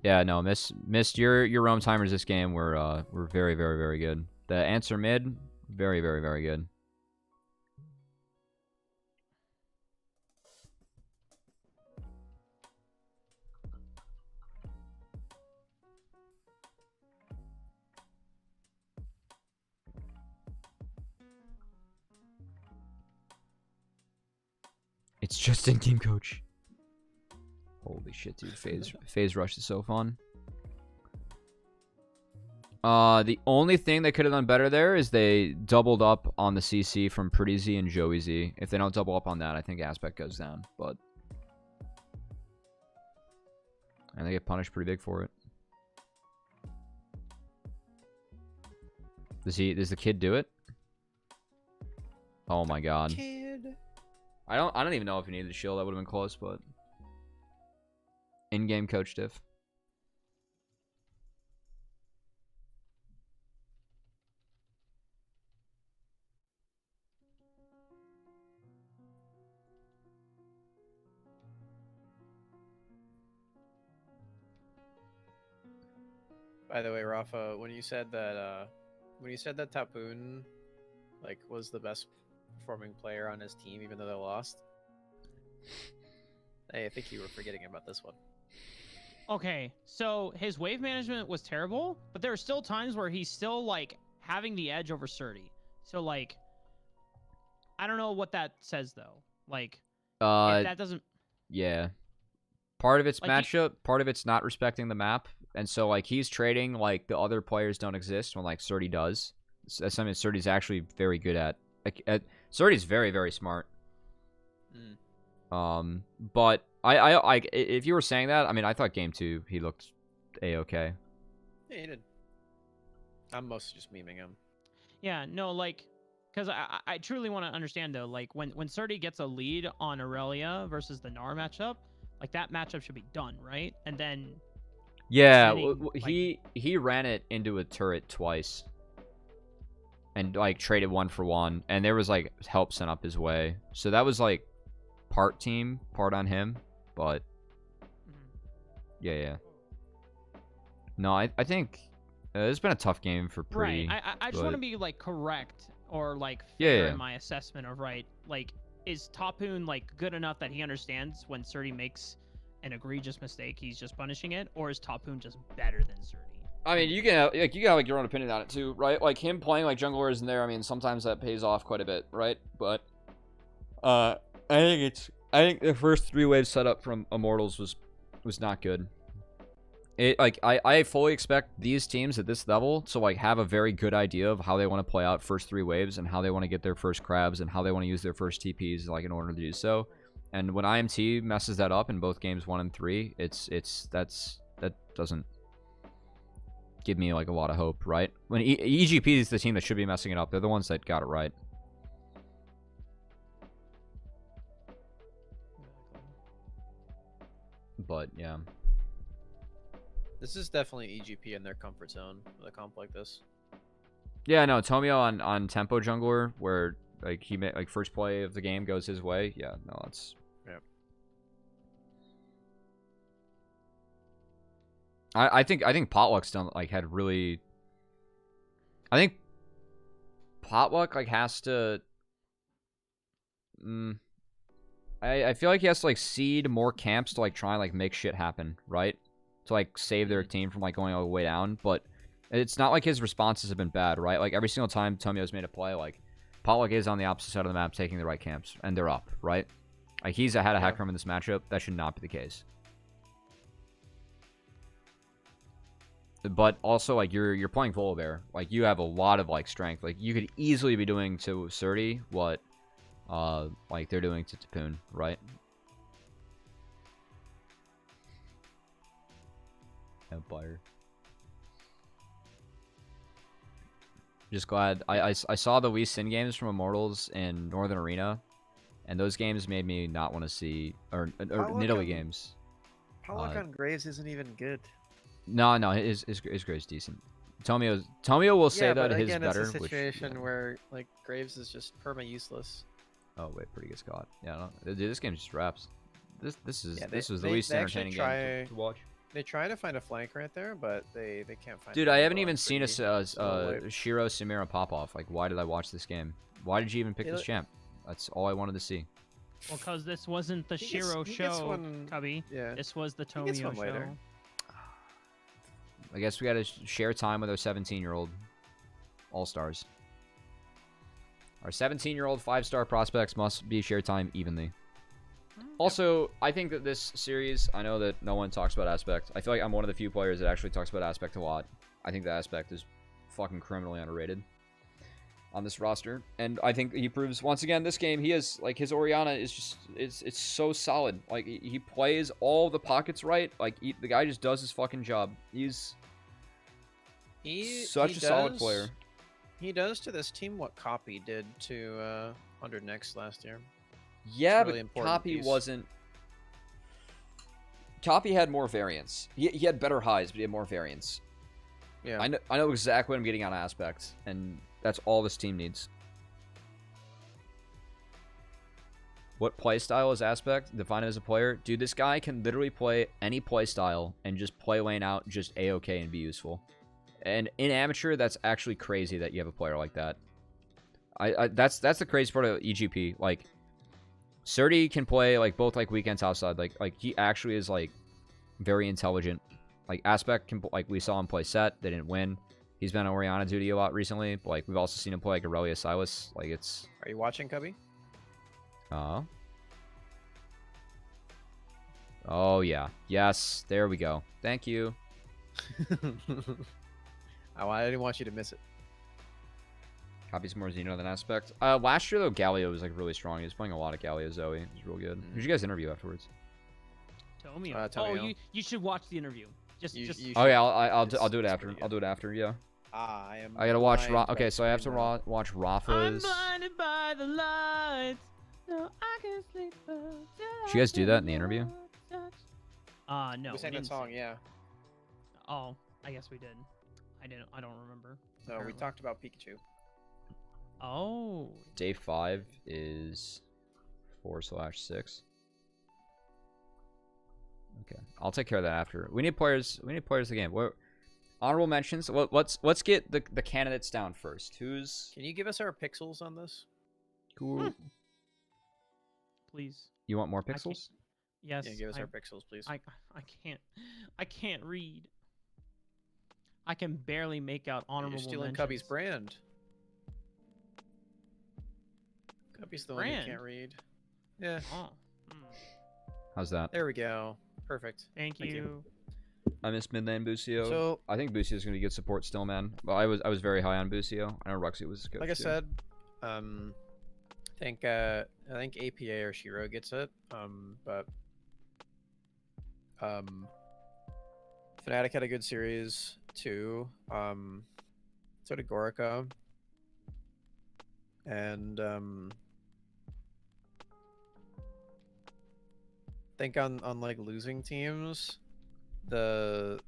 Speaker 1: Yeah, no, missed your roam timers this game were very, very, very good. The answer mid, Very, very, very good. It's just in-game coach. Holy shit, dude. Phase Rush is so fun. The only thing they could have done better there is they doubled up on the CC from Pretty Z and Joey Z. If they don't double up on that, I think Aspect goes down. But and they get punished pretty big for it. Does the kid do it? Oh my god.
Speaker 3: Kid.
Speaker 1: I don't even know if he needed a shield. That would have been close, but in-game coach diff.
Speaker 3: By the way, Rafa, when you said that Tapoon like was the best performing player on his team, even though they lost, hey, I think you were forgetting about this one.
Speaker 4: Okay, so his wave management was terrible, but there are still times where he's still like having the edge over Surdy. So like, I don't know what that says though. Like, if that doesn't.
Speaker 1: Yeah. Part of it's
Speaker 4: Like,
Speaker 1: matchup, part of it's not respecting the map. And so, like, he's trading, like, the other players don't exist when, like, Surdy does. That's something Surdy's actually very good at. Like, Surdy's very, very smart. But I if you were saying that, I mean, I thought game 2, he looked A-okay.
Speaker 3: Yeah, he did. I'm mostly just memeing him.
Speaker 4: Yeah, no, like, because I truly want to understand, though, like, when Surdy gets a lead on Aurelia versus the Gnar matchup, like, that matchup should be done, right? And then...
Speaker 1: Yeah,
Speaker 4: like,
Speaker 1: he ran it into a turret twice. And, like, traded 1-for-1. And there was, like, help sent up his way. So that was, like, part team, part on him. But, yeah. No, I think it's been a tough game for Pretty.
Speaker 4: Right, I just want to be, like, correct or, like,
Speaker 1: Yeah.
Speaker 4: fair in my assessment of, right, like, is Tapoon, like, good enough that he understands when Surdy makes an egregious mistake, he's just punishing it, or is Tapoon just better than Surdy?
Speaker 1: I mean, you can have, like your own opinion on it too, right? Like him playing like jungler in there. I mean, sometimes that pays off quite a bit, right? But I think the first 3 wave setup from Immortals was not good. I fully expect these teams at this level to like have a very good idea of how they want to play out first 3 waves and how they want to get their first crabs and how they want to use their first TPs like in order to do so. And when IMT messes that up in both games 1 and 3, that doesn't give me like a lot of hope, right? When EGP is the team that should be messing it up, they're the ones that got it right. But yeah,
Speaker 3: This is definitely EGP in their comfort zone with a comp like this.
Speaker 1: yeah. No, Tomio on tempo jungler where like he made like first play of the game goes his way. Yeah, no, that's.
Speaker 3: Yep.
Speaker 1: I think Potluck's done like had really. I think Potluck like has to. I feel like he has to like seed more camps to like try and like make shit happen, right? To like save their team from like going all the way down. But it's not like his responses have been bad, right? Like every single time Tomio's made a play, like Potluck is on the opposite side of the map taking the right camps and they're up, right? Like he's ahead of Hecarim in this matchup. That should not be the case. But also, like, you're playing Volibear. Like, you have a lot of, like, strength. Like, you could easily be doing to Surdy what, like, they're doing to Tapoon, right? Empire. Just glad. I saw the Wii Sin games from Immortals in Northern Arena, and those games made me not want to see... Or Nidalee games.
Speaker 3: Pollock on Graves isn't even good.
Speaker 1: No, his grade's decent. Tomio will say that his
Speaker 3: again,
Speaker 1: better.
Speaker 3: It's a situation
Speaker 1: which,
Speaker 3: where like Graves is just perma useless.
Speaker 1: Oh wait, pretty good Scott. Yeah, no, dude, this game just wraps. This was the least
Speaker 3: they
Speaker 1: entertaining game to watch.
Speaker 3: They try to find a flank right there, but they can't find.
Speaker 1: Dude,
Speaker 3: it.
Speaker 1: I
Speaker 3: They
Speaker 1: haven't
Speaker 3: go
Speaker 1: even
Speaker 3: on
Speaker 1: seen a
Speaker 3: pretty-
Speaker 1: Shiro Samira pop off. Like, why did I watch this game? Why did you even pick
Speaker 3: He
Speaker 1: this
Speaker 3: look-
Speaker 1: champ? That's all I wanted to see.
Speaker 4: Well, because this wasn't the
Speaker 3: He gets-
Speaker 4: Shiro
Speaker 3: he gets
Speaker 4: show,
Speaker 3: one-
Speaker 4: Cubby.
Speaker 3: Yeah.
Speaker 4: This was the
Speaker 3: He gets
Speaker 4: Tomio
Speaker 3: one
Speaker 4: show.
Speaker 3: later.
Speaker 1: I guess we gotta share time with our 17-year-old all-stars. Our 17-year-old 5-star prospects must be shared time evenly. Also, I think that this series, I know that no one talks about Aspect. I feel like I'm one of the few players that actually talks about Aspect a lot. I think the Aspect is fucking criminally underrated on this roster. And I think he proves, once again, this game, he is, like, his Orianna is just, it's so solid. Like, he plays all the pockets right. Like, the guy just does his fucking job. He's such a solid player.
Speaker 3: He does to this team what Copy did to 100 Next last year.
Speaker 1: Yeah,
Speaker 3: really
Speaker 1: but
Speaker 3: important
Speaker 1: Copy
Speaker 3: piece.
Speaker 1: wasn't... Copy had more variance. He had better highs, but he had more variance.
Speaker 3: Yeah.
Speaker 1: I know exactly what I'm getting on Aspect, and that's all this team needs. What playstyle is Aspect? Define him as a player. Dude, this guy can literally play any playstyle and just play lane out just A-okay and be useful. And in amateur, that's actually crazy that you have a player like that. That's the crazy part of EGP. Like, Surdy can play like both like weekend topside. Like he actually is like very intelligent. Like Aspect can, like, we saw him play set. They didn't win. He's been on Orianna duty a lot recently. But like we've also seen him play like Aurelia Silas. Like it's.
Speaker 3: Are you watching, Cubby?
Speaker 1: Oh yeah. Yes. There we go. Thank you.
Speaker 3: I didn't want you to miss it.
Speaker 1: Copies more Xeno than Aspect. Last year though, Galio was like really strong. He was playing a lot of Galio Zoe. It was real good. Who'd you guys interview afterwards?
Speaker 4: Tomio.
Speaker 3: Tomio.
Speaker 4: Oh, you should watch the interview. Just
Speaker 3: You
Speaker 1: Oh yeah, I'll
Speaker 3: It's-
Speaker 1: do it
Speaker 3: it's
Speaker 1: after.
Speaker 3: pretty
Speaker 1: I'll do it after. Yeah.
Speaker 3: I am.
Speaker 1: I gotta watch.
Speaker 3: blind
Speaker 1: Okay,
Speaker 3: by
Speaker 1: so I have to
Speaker 3: screen now.
Speaker 1: watch
Speaker 4: I'm
Speaker 1: Rafa's.
Speaker 4: blinded by the lights. No, I can sleep.
Speaker 1: Did you guys do that in the interview?
Speaker 4: No.
Speaker 3: We sang that
Speaker 4: didn't
Speaker 3: song,
Speaker 4: sing.
Speaker 3: yeah.
Speaker 4: Oh, I guess we did. I don't remember.
Speaker 3: No, we
Speaker 4: apparently.
Speaker 3: talked about Pikachu.
Speaker 4: Oh.
Speaker 1: Day 5 is 4/6. Okay, I'll take care of that after. We need players. We need players of the game. What honorable mentions? Let's get the candidates down first. Who's
Speaker 3: Can you give us our pixels on this?
Speaker 1: cool?
Speaker 4: Please.
Speaker 1: You want more
Speaker 4: can't-
Speaker 1: pixels?
Speaker 4: Yes.
Speaker 3: Yeah, give us
Speaker 4: I,
Speaker 3: our pixels, please.
Speaker 4: I can't read. I can barely make out honorable
Speaker 3: You're stealing
Speaker 4: mentions.
Speaker 3: Cubby's brand. Cubby's the one
Speaker 4: Brand?
Speaker 3: you can't read. Yeah,
Speaker 4: Oh. mm.
Speaker 1: How's that?
Speaker 3: there we go. Perfect.
Speaker 4: Thank
Speaker 3: Thank you.
Speaker 4: you.
Speaker 1: I miss mid lane Busio.
Speaker 3: So,
Speaker 1: I think Busio's gonna get support still, man. Well, I was very high on Busio. I know Ruxy was good.
Speaker 3: like I said, I think APA or Shiro gets it. But Fnatic had a good series too. So did Gorica. And I think on like losing teams, the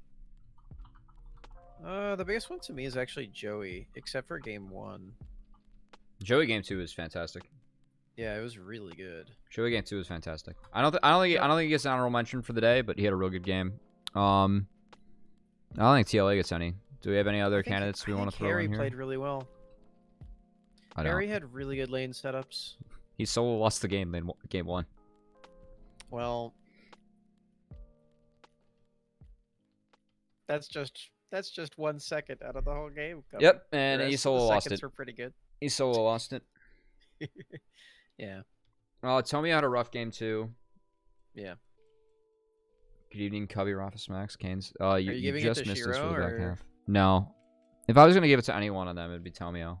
Speaker 3: biggest one to me is actually Joey, except for game 1.
Speaker 1: Joey game 2 is fantastic.
Speaker 3: Yeah, it was really good.
Speaker 1: Joey game 2 is fantastic. I don't think he gets an honorable mention for the day, but he had a real good game. I don't think TLA gets any. Do we have any other candidates we want to throw
Speaker 3: Harry
Speaker 1: in here?
Speaker 3: played really well.
Speaker 1: I don't.
Speaker 3: Harry had really good lane setups.
Speaker 1: He solo lost the game in game 1.
Speaker 3: Well, that's just 1 second out of the whole game. Cubby.
Speaker 1: Yep,
Speaker 3: The
Speaker 1: and
Speaker 3: rest
Speaker 1: he
Speaker 3: of the
Speaker 1: solo lost
Speaker 3: seconds
Speaker 1: it.
Speaker 3: were pretty good.
Speaker 1: He solo lost it.
Speaker 3: Yeah.
Speaker 1: Tommy had a rough game too.
Speaker 3: Yeah.
Speaker 1: Good evening, Cubby, Rafis, Max, Canes.
Speaker 3: you
Speaker 1: You
Speaker 3: giving it
Speaker 1: just
Speaker 3: to
Speaker 1: missed this
Speaker 3: Shiro,
Speaker 1: for the back
Speaker 3: or-
Speaker 1: half. No. If I was gonna give it to any one of them, it'd be Tomio.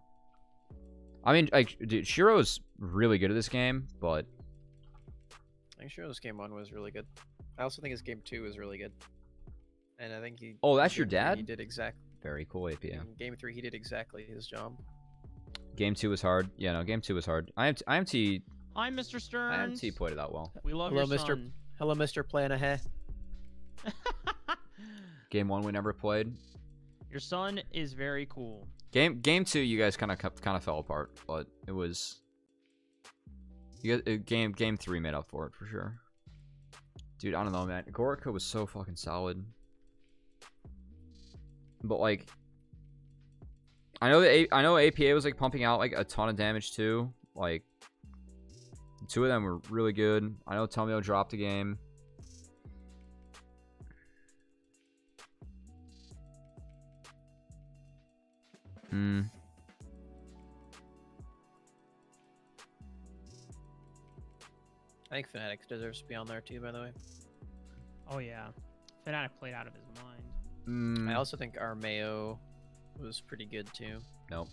Speaker 1: I mean, like, dude, Shiro's really good at this game, but
Speaker 3: I think Shiro's game 1 was really good. I also think his game 2 was really good. And I think he.
Speaker 1: Oh,
Speaker 3: in
Speaker 1: that's your
Speaker 3: game 3
Speaker 1: dad?
Speaker 3: He did exact.
Speaker 1: very cool APM.
Speaker 3: In game 3, he did exactly his job.
Speaker 1: Game 2 was hard. Yeah, no, game 2 was hard. IMT
Speaker 4: Hi, Mr. Stearns.
Speaker 1: IMT played it out well.
Speaker 4: We love
Speaker 3: Hello,
Speaker 4: your
Speaker 3: Mr.
Speaker 4: son.
Speaker 3: Hello, Mr. Plan Ahead.
Speaker 1: Game 1 we never played.
Speaker 4: Your son is very cool.
Speaker 1: Game 2 you guys kind of fell apart, but it was game 3 made up for it for sure. Dude, I don't know, man. Gorica was so fucking solid. but like, I know APA was like pumping out like a ton of damage too. Like, two of them were really good. I know Tomio dropped a game.
Speaker 3: I think Fnatic deserves to be on there too, by the way.
Speaker 4: Oh yeah, Fnatic played out of his mind.
Speaker 3: I also think Armeo was pretty good too.
Speaker 1: Nope.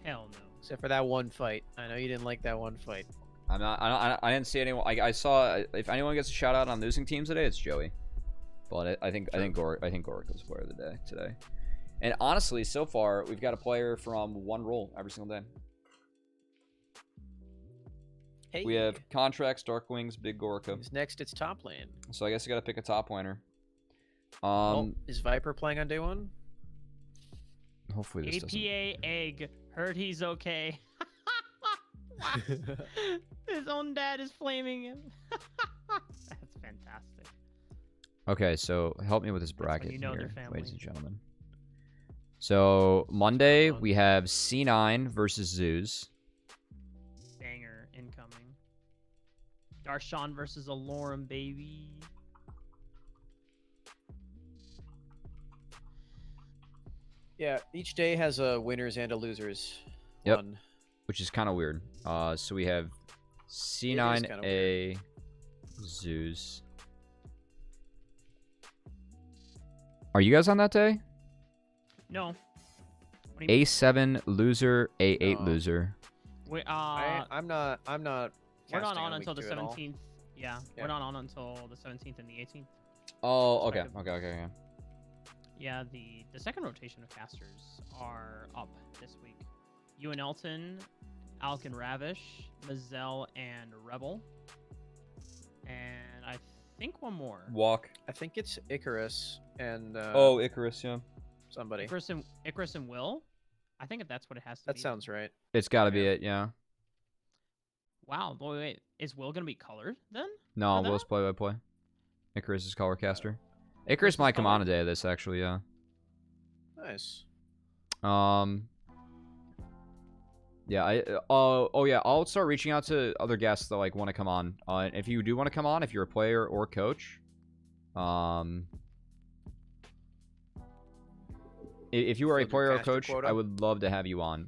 Speaker 4: Hell no.
Speaker 3: Except for that one fight. I know you didn't like that one fight.
Speaker 1: I'm not. I didn't see anyone. I saw if anyone gets a shout out on losing teams today, it's Joey. But I think Goric was player of the day today. And honestly, so far we've got a player from one role every single day.
Speaker 3: Hey.
Speaker 1: We have Contracts, Darkwings, Big Gorka.
Speaker 3: Who's next? It's top lane.
Speaker 1: So I guess you got to pick a top laner.
Speaker 3: Well, is Viper playing on day one?
Speaker 1: Hopefully this doesn't.
Speaker 4: APA egg. Heard he's okay. His own dad is flaming him. That's fantastic.
Speaker 1: Okay, so help me with this bracket
Speaker 4: you know
Speaker 1: here,
Speaker 4: their family.
Speaker 1: ladies and gentlemen. So Monday we have C9 versus Zeus.
Speaker 4: Banger incoming. Darshan versus Alorum, baby.
Speaker 3: Yeah, each day has a winners and a losers.
Speaker 1: Yep.
Speaker 3: One.
Speaker 1: Which is kind of weird. So we have C9A Zeus. Are you guys on that day?
Speaker 4: No. What do you mean?
Speaker 1: A7 loser, A8
Speaker 3: No.
Speaker 1: loser.
Speaker 4: We,
Speaker 3: I'm not.
Speaker 4: we're not
Speaker 3: casting
Speaker 4: on
Speaker 3: week
Speaker 4: until the
Speaker 3: 2 at all.
Speaker 4: 17th. Yeah,
Speaker 3: Yeah.
Speaker 4: we're not on until the 17th and the 18th.
Speaker 1: Oh, okay. Okay.
Speaker 4: Yeah, the second rotation of casters are up this week. You and Elton, Alk and Ravish, Mazel and Rebel. And I think one more.
Speaker 1: Walk.
Speaker 3: I think it's Icarus and
Speaker 1: Icarus, yeah.
Speaker 3: somebody.
Speaker 4: Icarus and Will? I think that's what it has to be.
Speaker 3: That sounds right.
Speaker 1: It's got to be
Speaker 3: Yeah.
Speaker 1: it, yeah.
Speaker 4: Wow, wait. Is Will going to be colored then?
Speaker 1: No,
Speaker 4: For that?
Speaker 1: Will's play-by-play. Icarus is color caster. Icarus might come on a day of this, actually, yeah.
Speaker 3: Nice.
Speaker 1: Yeah, yeah, I'll start reaching out to other guests that like want to come on. If you do want to come on, if you're a player or coach, if you are a
Speaker 3: Fill your
Speaker 1: player or
Speaker 3: caster
Speaker 1: coach,
Speaker 3: quota.
Speaker 1: I would love to have you on.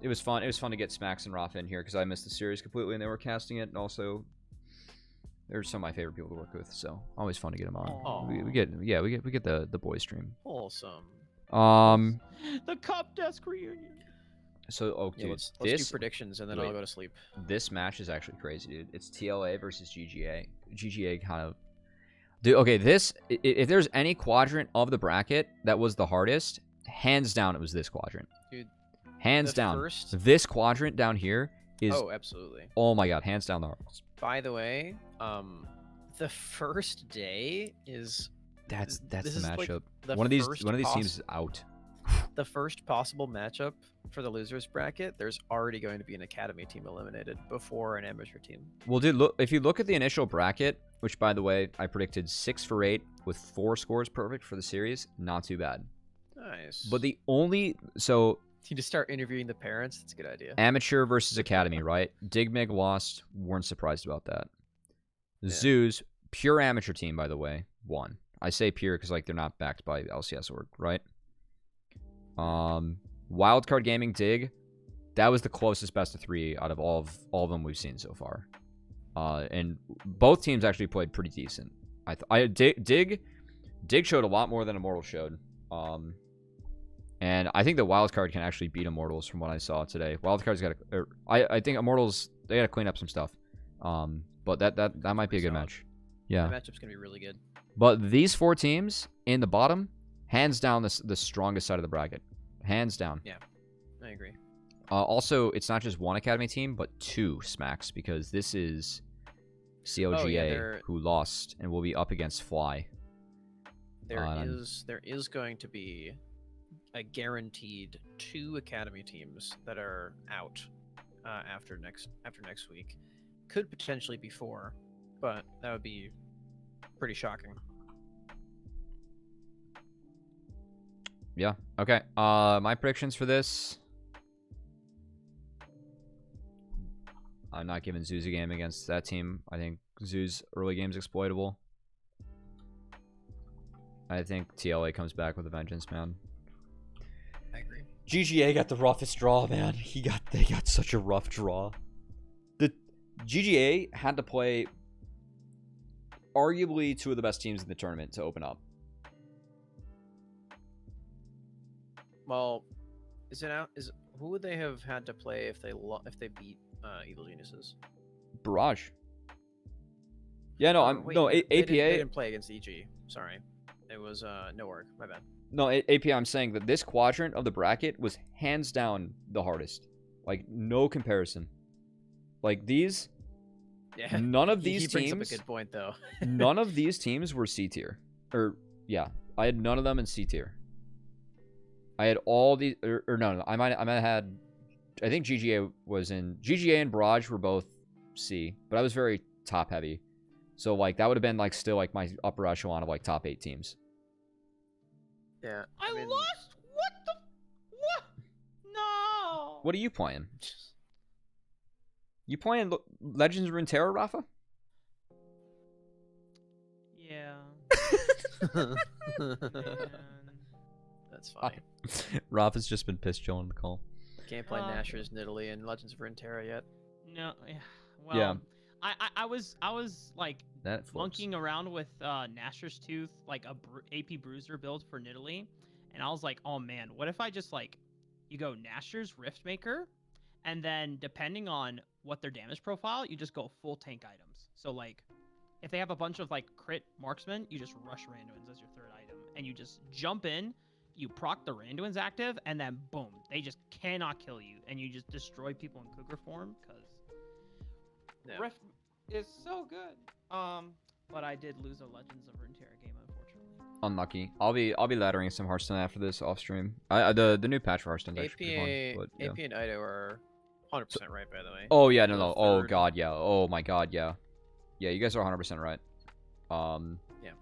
Speaker 1: It was fun. It was fun to get Smax and Rafa in here because I missed the series completely and they were casting it, and also they're some of my favorite people to work with, so always fun to get them on.
Speaker 3: Aw.
Speaker 1: We get the boys stream.
Speaker 3: Wholesome.
Speaker 4: The Cup Desk reunion.
Speaker 1: So
Speaker 3: Yeah,
Speaker 1: dude,
Speaker 3: let's
Speaker 1: this
Speaker 3: do predictions and then
Speaker 1: wait.
Speaker 3: I'll go to sleep.
Speaker 1: this match is actually crazy, dude. It's TLA versus GGA. GGA kind of, dude. Okay, if there's any quadrant of the bracket that was the hardest, hands down, it was this quadrant.
Speaker 3: Dude,
Speaker 1: Hands
Speaker 3: the
Speaker 1: down,
Speaker 3: first-
Speaker 1: this quadrant down here is.
Speaker 3: Oh, absolutely.
Speaker 1: Oh my god, hands down the hardest.
Speaker 3: By the way, the first day is
Speaker 1: That's
Speaker 3: this
Speaker 1: the
Speaker 3: is, like,
Speaker 1: matchup.
Speaker 3: the
Speaker 1: one of these
Speaker 3: first
Speaker 1: teams is out.
Speaker 3: the first possible matchup for the losers bracket. There's already going to be an academy team eliminated before an amateur team.
Speaker 1: Well, dude, look, if you look at the initial bracket, which by the way, I predicted 6 for 8 with 4 scores perfect for the series, not too bad.
Speaker 3: Nice.
Speaker 1: But the only
Speaker 3: you just start interviewing the parents. That's a good idea.
Speaker 1: amateur versus academy, right? Digmig lost. Weren't surprised about that.
Speaker 3: Yeah.
Speaker 1: Zoos, pure amateur team, by the way, won. I say pure because like they're not backed by LCS org, right? Wildcard Gaming Dig, that was the closest best of 3 out of all of them we've seen so far. And both teams actually played pretty decent. Dig showed a lot more than Immortal showed. And I think the Wildcard can actually beat Immortals from what I saw today. Wildcard's got to, I think Immortals, they got to clean up some stuff. But that might be a good match. Yeah.
Speaker 3: The matchup's gonna be really good.
Speaker 1: But these 4 teams in the bottom, hands down the strongest side of the bracket. Hands down.
Speaker 3: Yeah, I agree.
Speaker 1: Also, it's not just one academy team, but 2 smacks, because this is CLGA who lost and will be up against Fly.
Speaker 3: There is going to be a guaranteed 2 academy teams that are out after next week. Could potentially be 4, but that would be pretty shocking.
Speaker 1: Yeah. Okay. My predictions for this. I'm not giving Zeus a game against that team. I think Zeus early game's exploitable. I think TLA comes back with a vengeance, man.
Speaker 3: I agree.
Speaker 1: GGA got the roughest draw, man. They got such a rough draw. The GGA had to play arguably two of the best teams in the tournament to open up.
Speaker 3: Well, who would they have had to play if they beat Evil Geniuses?
Speaker 1: Barrage. Yeah, no, APA.
Speaker 3: They didn't play against EG. Sorry, it was no work. My bad.
Speaker 1: No, APA. I'm saying that this quadrant of the bracket was hands down the hardest. Like no comparison. Like these.
Speaker 3: Yeah.
Speaker 1: None of
Speaker 3: He
Speaker 1: these
Speaker 3: brings
Speaker 1: teams.
Speaker 3: up a good point though.
Speaker 1: None of these teams were C tier. Or yeah, I had none of them in C tier. I had all these, or no, I might have had. I think GGA and Barrage were both C, but I was very top heavy, so like that would have been like still like my upper echelon of like top 8 teams.
Speaker 3: Yeah.
Speaker 4: I lost. What? No.
Speaker 1: What are you playing? You playing Legends of Runeterra, Rafa?
Speaker 4: Yeah. Man.
Speaker 3: That's fine.
Speaker 1: Rafa's just been piss chilling the call.
Speaker 3: Can't play Nashor's Nidalee and Legends of Runeterra yet.
Speaker 4: No. Well.
Speaker 1: Yeah.
Speaker 4: I was like
Speaker 1: That flips.
Speaker 4: monkeying around with Nashor's Tooth, like a AP Bruiser build for Nidalee, and I was like, oh man, what if I just like, you go Nashor's Riftmaker, and then depending on what their damage profile, you just go full tank items. So like, if they have a bunch of like crit marksmen, you just rush Randuins as your third item, and you just jump in, you proc the Randuin's active, and then boom, they just cannot kill you, and you just destroy people in Cougar form because Rift is so good. But I did lose a Legends of Runeterra game, unfortunately.
Speaker 1: Unlucky. I'll be laddering some Hearthstone after this off stream. The new patch for Hearthstone actually pretty fun, but, yeah.
Speaker 3: AP and Ido are 100% right, by the way.
Speaker 1: Oh yeah, no. Oh
Speaker 3: Third.
Speaker 1: god, yeah. Oh my god, yeah. Yeah, you guys are 100% right.
Speaker 3: Yeah.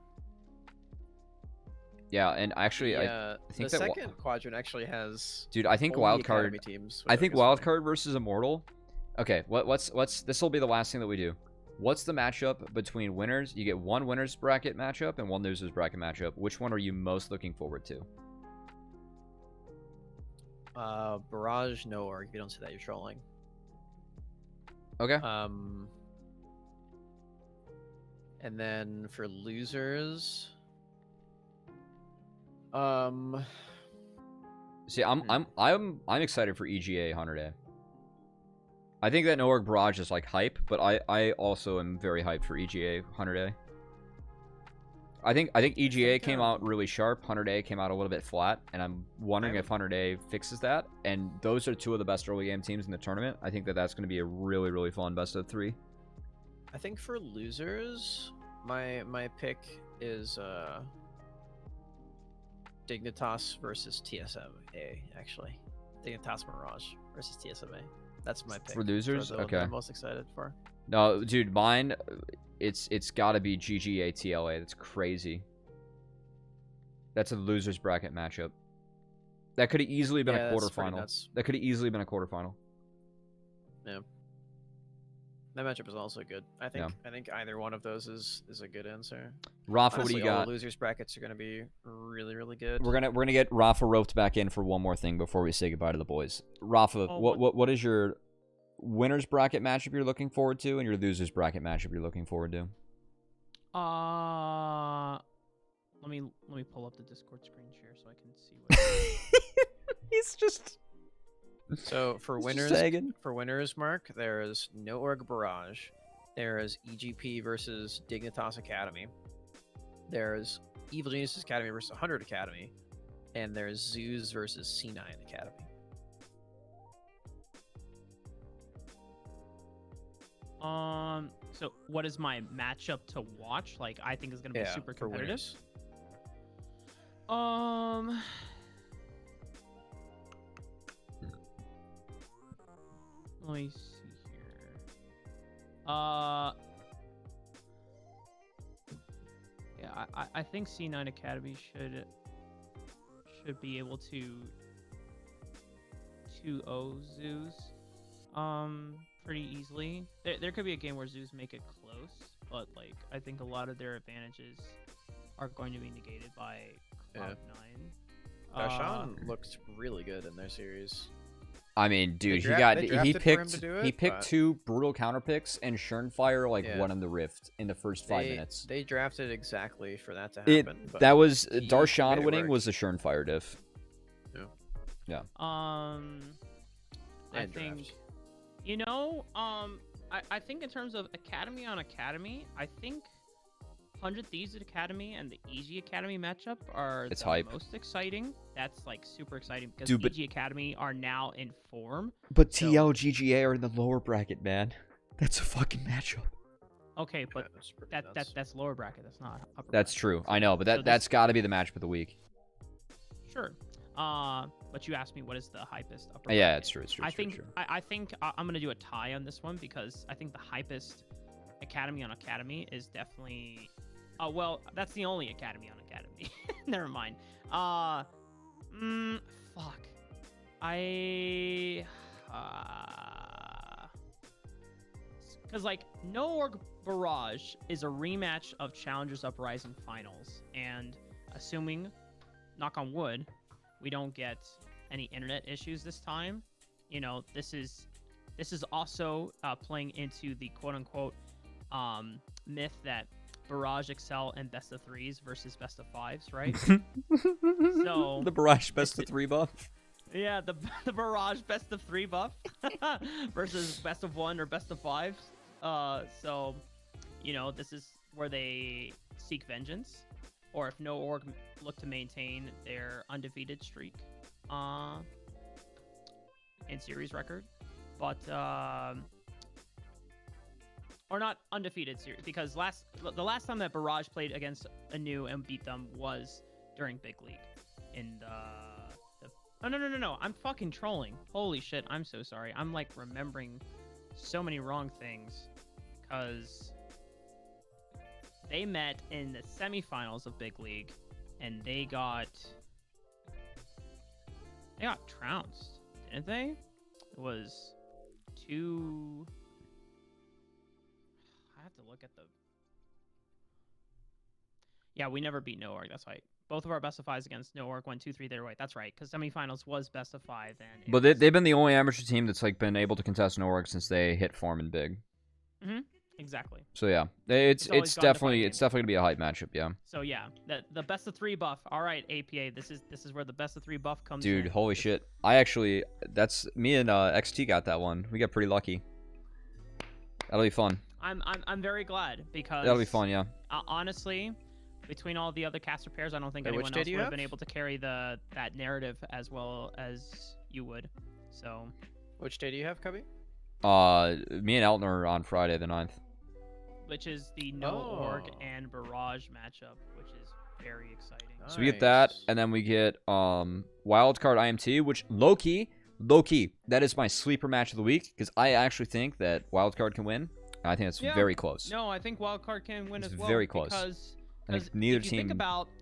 Speaker 1: Yeah, and actually, I think
Speaker 3: the
Speaker 1: that
Speaker 3: second quadrant actually has.
Speaker 1: dude, I think
Speaker 3: only
Speaker 1: wildcard.
Speaker 3: Academy teams.
Speaker 1: I
Speaker 3: which
Speaker 1: think
Speaker 3: is funny.
Speaker 1: wildcard versus Immortal. Okay, what's this will be the last thing that we do. What's the matchup between winners? You get one winners bracket matchup and one losers bracket matchup. Which one are you most looking forward to?
Speaker 3: Barrage, no org. If you don't say that, you're trolling.
Speaker 1: Okay.
Speaker 3: And then for losers,
Speaker 1: See, I'm excited for EGA 100A. I think that No-Org Barrage is like hype, but I also am very hyped for EGA 100A. I think EGA came out really sharp, 100A came out a little bit flat, and I'm wondering if 100A fixes that. And those are two of the best early game teams in the tournament. I think that that's going to be a really, really fun best of 3.
Speaker 3: I think for losers, my pick is Dignitas versus TSMA. Actually, Dignitas Mirage versus TSMA. That's my pick.
Speaker 1: For losers?
Speaker 3: For the one
Speaker 1: Okay.
Speaker 3: that I'm most excited for.
Speaker 1: No, dude, mine, it's got to be GGA TLA. That's crazy. That's a losers bracket matchup. That could have easily been a
Speaker 3: that's pretty
Speaker 1: quarterfinal.
Speaker 3: nuts.
Speaker 1: That could have easily been a quarterfinal.
Speaker 3: Yeah. That matchup is also good. I think either one of those is a good answer.
Speaker 1: Rafa,
Speaker 3: Honestly,
Speaker 1: what do you
Speaker 3: all
Speaker 1: got?
Speaker 3: the losers brackets are going to be really, really good.
Speaker 1: We're gonna get Rafa roped back in for one more thing before we say goodbye to the boys. Rafa, what is your winners bracket matchup you're looking forward to, and your losers bracket matchup you're looking forward to?
Speaker 4: Let me pull up the Discord screen share so I can see what.
Speaker 1: He's just.
Speaker 3: So for winners, Mark, there is No Org Barrage, there is EGP versus Dignitas Academy, there's Evil Geniuses Academy versus 100 Academy, and there's Zeus versus C9 Academy.
Speaker 4: So what is my matchup to watch? Like, I think is gonna be super
Speaker 3: for
Speaker 4: competitive.
Speaker 3: winners.
Speaker 4: Let me see here. Yeah, I think C9 Academy should be able to 2-0 Zeus pretty easily. There could be a game where Zeus make it close, but like I think a lot of their advantages are going to be negated by Cloud9.
Speaker 3: Darshan looked really good in their series.
Speaker 1: I mean, dude, he picked 2 brutal counter picks, and Schernfire won in the Rift in the first 5 minutes.
Speaker 3: They drafted exactly for that to happen.
Speaker 1: That was Darshan winning was the Schernfire diff. Yeah.
Speaker 4: I think, I think in terms of Academy on Academy, I think 100 Thieves Academy and the EG Academy matchup are most exciting. That's like super exciting because EG Academy are now in form.
Speaker 1: But TLGGA are in the lower bracket, man. That's a fucking matchup.
Speaker 4: Okay, but that's lower bracket. That's not upper
Speaker 1: That's
Speaker 4: bracket.
Speaker 1: true. I know, but that's got to be the matchup of the week.
Speaker 4: Sure. But you asked me what is the hypest upper bracket.
Speaker 1: Yeah, it's true. It's true.
Speaker 4: I think I'm gonna do a tie on this one because I think the hypest Academy on Academy is definitely. Well, that's the only Academy on Academy. Never mind. Fuck. Because like No Org Barrage is a rematch of Challengers Uprising Finals, and assuming, knock on wood, we don't get any internet issues this time. This is also playing into the quote unquote myth that Barrage excel in best of 3s versus best of 5s, right? So
Speaker 1: the Barrage best of 3 buff.
Speaker 4: Yeah, the Barrage best of 3 buff versus best of 1 or best of 5s. So this is where they seek vengeance, or if No Org look to maintain their undefeated streak in series record, but or not undefeated series, because the last time that Barrage played against Anu and beat them was during Big League in no, I'm fucking trolling. Holy shit, I'm so sorry. I'm like remembering so many wrong things because they met in the semifinals of Big League and they got trounced, didn't they? It was 2. I have to look at the. Yeah, we never beat No Org. That's right. Both of our best of 5s against No Org went 2-3 their way. That's right, because semifinals was best of 5.
Speaker 1: But they've been the only amateur team that's like been able to contest No Org since they hit form in Big.
Speaker 4: Exactly.
Speaker 1: So yeah, it's definitely gonna be a hype matchup. Yeah.
Speaker 4: So yeah, the best of 3 buff. All right, APA. This is where the best of 3 buff comes.
Speaker 1: Dude,
Speaker 4: in.
Speaker 1: holy shit! That's me and XT got that one. We got pretty lucky. That'll be fun.
Speaker 4: I'm very glad because
Speaker 1: that'll be fun. Yeah.
Speaker 4: Honestly, between all the other caster pairs, I don't think anyone else would have been able to carry that narrative as well as you would. So.
Speaker 3: Which day do you have, Cubby?
Speaker 1: Me and Elton are on Friday the 9th.
Speaker 4: Which is the No Org and Barrage matchup, which is very exciting.
Speaker 1: So we get that, and then we get Wildcard IMT, which low-key, that is my sleeper match of the week, because I actually think that Wildcard can win. I think it's very close.
Speaker 4: No, I think Wildcard can win as well.
Speaker 1: Very close.
Speaker 4: Because
Speaker 1: I think neither team.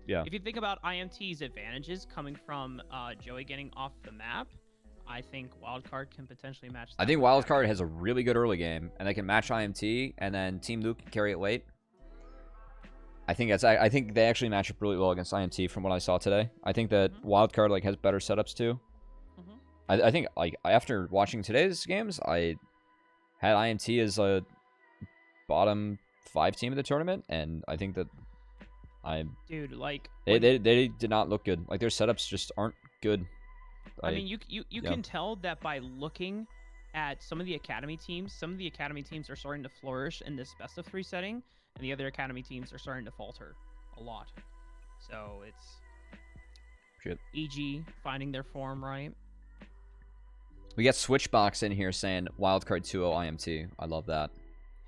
Speaker 4: If you think about IMT's advantages coming from Joey getting off the map, I think Wildcard can potentially match that.
Speaker 1: I think Wildcard has a really good early game, and they can match IMT, and then Team Luke can carry it late. I think they actually match up really well against IMT from what I saw today. I think that Wildcard has better setups too. I think after watching today's games, I had IMT as a bottom 5 team of the tournament, and I think that they did not look good. Like their setups just aren't good.
Speaker 4: I mean, you can tell that by looking at some of the academy teams. Some of the academy teams are starting to flourish in this best of 3 setting, and the other academy teams are starting to falter a lot. So it's EG finding their form right.
Speaker 1: We got Switchbox in here saying Wildcard 2-0 IMT. I love that.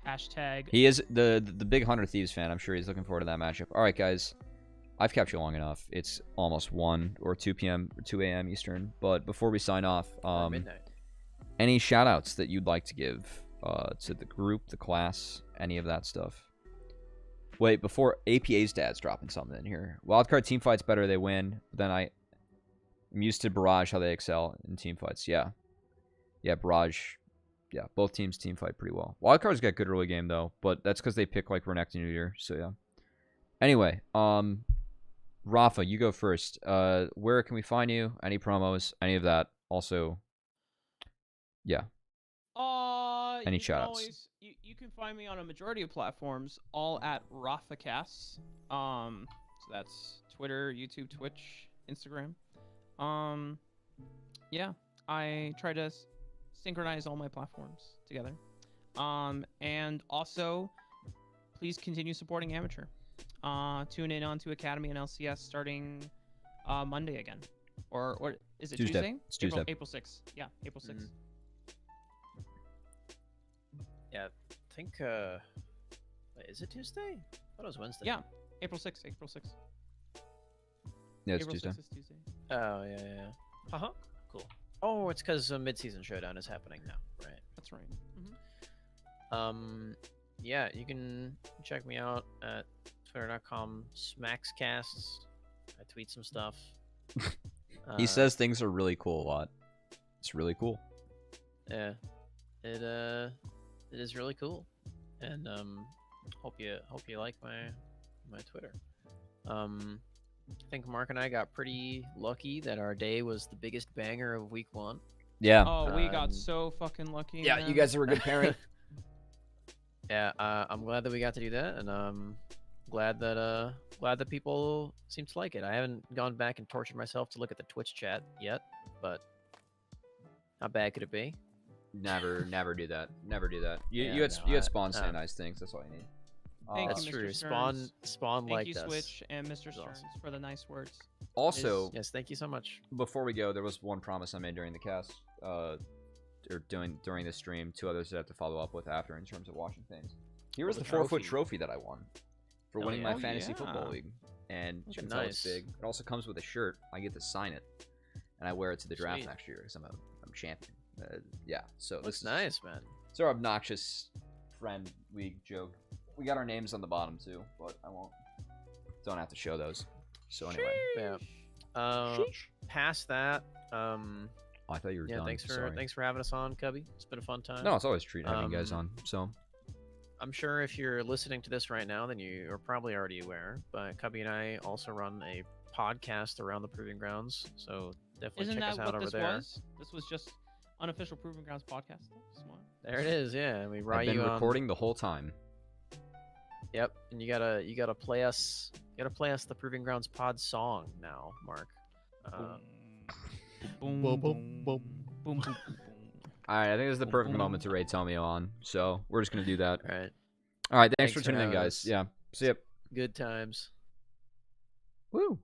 Speaker 4: Hashtag.
Speaker 1: He is the big 100 Thieves fan. I'm sure he's looking forward to that matchup. All right, guys. I've kept you long enough. It's almost 1 or 2 p.m. or 2 a.m. Eastern. But before we sign off,
Speaker 3: midnight.
Speaker 1: Any shout-outs that you'd like to give to the group, the class, any of that stuff? Wait, before APA's dad's dropping something in here. Wildcard team fight's better, they win. But then I'm used to Barrage, how they excel in team fights. Yeah. Yeah, Barrage. Yeah, both teams team fight pretty well. Wildcards got good early game, though, but that's because they pick, like, Renekton New Year, so yeah. Anyway, Rafa, you go first. Where can we find you? Any promos? Any of that? Also, yeah. Any shoutouts?
Speaker 4: You can find me on a majority of platforms, all at RafaCasts. So that's Twitter, YouTube, Twitch, Instagram. Yeah, I try to synchronize all my platforms together. And also, please continue supporting Amateur. Tune in onto Academy and LCS starting Monday again, or is it Tuesday?
Speaker 1: It's Tuesday.
Speaker 4: April 6th. Yeah, April 6th.
Speaker 3: Mm. Yeah, I think. Wait, is it Tuesday? I thought it was Wednesday.
Speaker 4: Yeah, April 6th. April 6th.
Speaker 1: Yeah, it's
Speaker 4: April
Speaker 1: Tuesday.
Speaker 4: 6th is Tuesday.
Speaker 3: Oh yeah. Uh-huh. Cool. Oh, it's because Mid-Season Showdown is happening now, right?
Speaker 4: That's right.
Speaker 3: Yeah, you can check me out at twitter.com/smackscasts. I tweet some stuff.
Speaker 1: He says things are really cool a lot. It's really cool.
Speaker 3: Yeah, it is really cool, and hope you like my Twitter. I think Mark and I got pretty lucky that our day was the biggest banger of week 1.
Speaker 1: Yeah.
Speaker 4: Oh, we got so fucking lucky.
Speaker 1: Yeah,
Speaker 4: man.
Speaker 1: you guys are a good pairing.
Speaker 3: Yeah, I'm glad that we got to do that, and glad that people seem to like it. I haven't gone back and tortured myself to look at the Twitch chat yet, but how bad could it be?
Speaker 1: Never do that. Never do that. You
Speaker 3: Yeah,
Speaker 1: had
Speaker 3: no,
Speaker 1: Spawn say nice things. That's all you need.
Speaker 4: Thank
Speaker 3: That's
Speaker 4: you,
Speaker 3: true.
Speaker 4: Mr.
Speaker 3: Spawn
Speaker 4: Thank
Speaker 3: liked
Speaker 4: you,
Speaker 3: us.
Speaker 4: Switch and Mr.
Speaker 3: That's
Speaker 4: Stearns,
Speaker 3: awesome.
Speaker 4: for the nice words.
Speaker 1: Also,
Speaker 3: Yes, thank you so much.
Speaker 1: before we go, there was one promise I made during the cast, or during the stream. 2 others I have to follow up with after in terms of watching things. Here was
Speaker 3: the
Speaker 1: the 4-foot
Speaker 3: trophy.
Speaker 1: trophy that I won for
Speaker 3: Oh,
Speaker 1: winning
Speaker 3: yeah?
Speaker 1: my fantasy
Speaker 4: yeah.
Speaker 1: football league, and you can tell it's
Speaker 3: nice.
Speaker 1: big. It also comes with a shirt. I get to sign it, and I wear it to the draft
Speaker 3: Sweet.
Speaker 1: next year because I'm champion. Yeah, so
Speaker 3: Looks
Speaker 1: this is
Speaker 3: nice, man.
Speaker 1: It's our obnoxious friend league joke. We got our names on the bottom too, but don't have to show those. So anyway,
Speaker 3: Yeah. Past that,
Speaker 1: oh, I thought you were
Speaker 3: yeah.
Speaker 1: done. Sorry.
Speaker 3: Thanks for having us on, Cubby. It's been a fun time.
Speaker 1: No, it's always a treat having you guys
Speaker 3: Um,
Speaker 1: on. So
Speaker 3: I'm sure if you're listening to this right now, then you are probably already aware. But Cubby and I also run a podcast around the Proving Grounds, so definitely
Speaker 4: Isn't
Speaker 3: check us
Speaker 4: that
Speaker 3: out
Speaker 4: what
Speaker 3: over
Speaker 4: this
Speaker 3: there.
Speaker 4: was? This was just unofficial Proving Grounds podcast. Smart.
Speaker 3: There it is. Yeah, we
Speaker 1: I've
Speaker 3: write
Speaker 1: been
Speaker 3: you
Speaker 1: recording the whole time.
Speaker 3: Yep, and you gotta play us. You gotta play us the Proving Grounds pod song now, Mark.
Speaker 4: Boom, boom, boom, boom, boom, boom.
Speaker 1: All right, I think this is the
Speaker 4: Boom,
Speaker 1: perfect
Speaker 4: boom.
Speaker 1: moment to rate Tomio on. So we're just gonna do that.
Speaker 3: All right,
Speaker 1: All right, thanks
Speaker 3: Thanks
Speaker 1: for
Speaker 3: for
Speaker 1: tuning in,
Speaker 3: having
Speaker 1: guys.
Speaker 3: us.
Speaker 1: Yeah, see ya.
Speaker 3: good times.
Speaker 1: Woo.